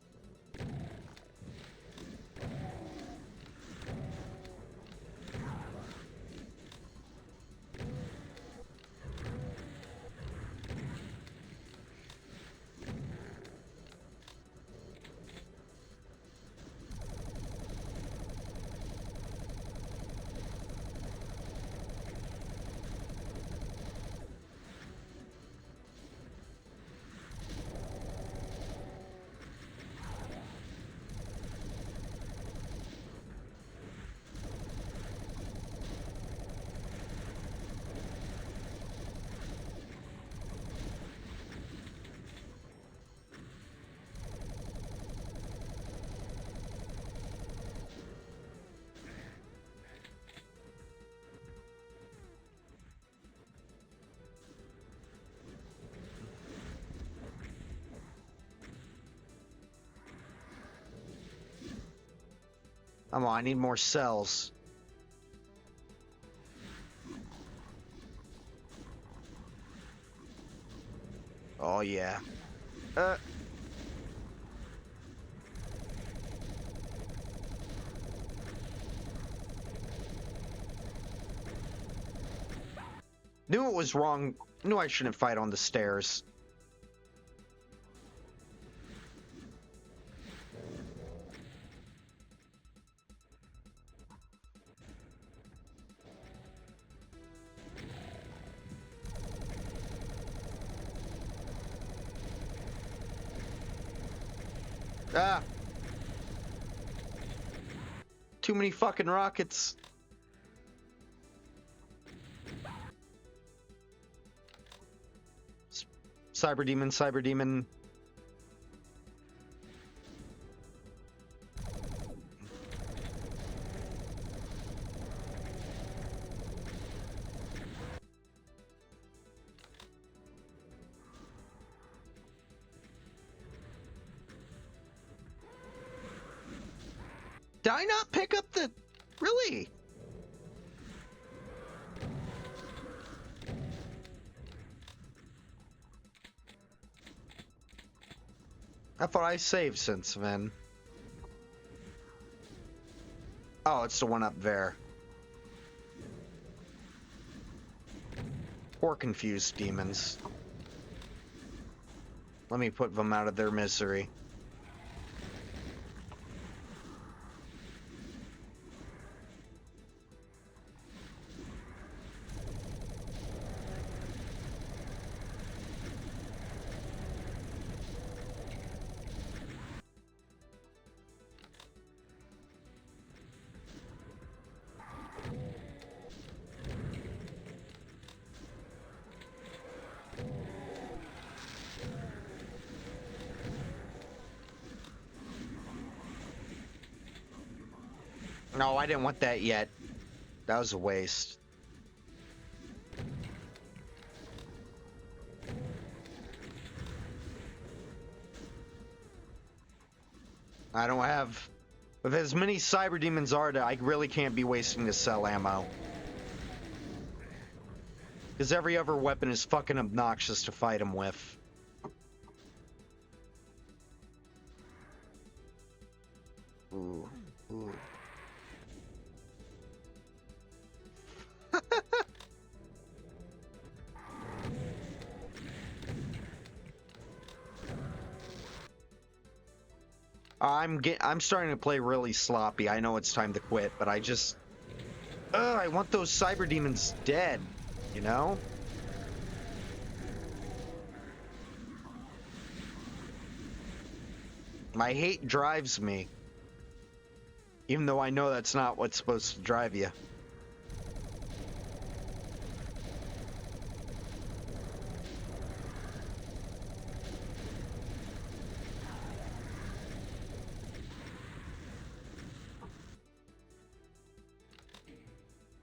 Come on, I need more cells. Oh, yeah. Uh. Knew it was wrong. Knew I shouldn't fight on the stairs. Ah. Too many fucking rockets. Cyber Demon, Cyber Demon. Did I not pick up the... Really? I thought I saved since then. Oh, it's the one up there. Poor confused demons. Let me put them out of their misery. No, I didn't want that yet. That was a waste. I don't have... With as many cyber demons are there, I really can't be wasting the cell ammo. Because every other weapon is fucking obnoxious to fight them with. Ooh. Ooh. I'm starting to play really sloppy. I know it's time to quit, but I just... I want those cyber demons dead, you know? My hate drives me. Even though I know that's not what's supposed to drive you.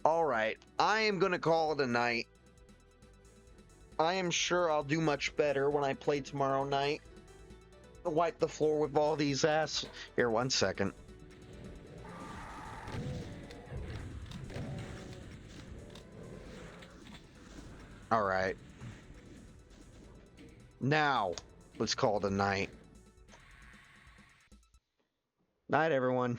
Alright, I am gonna call it a night. I am sure I'll do much better when I play tomorrow night. Wipe the floor with all these ass... Here, 1 second. Alright. Now, let's call it a night. Night, everyone.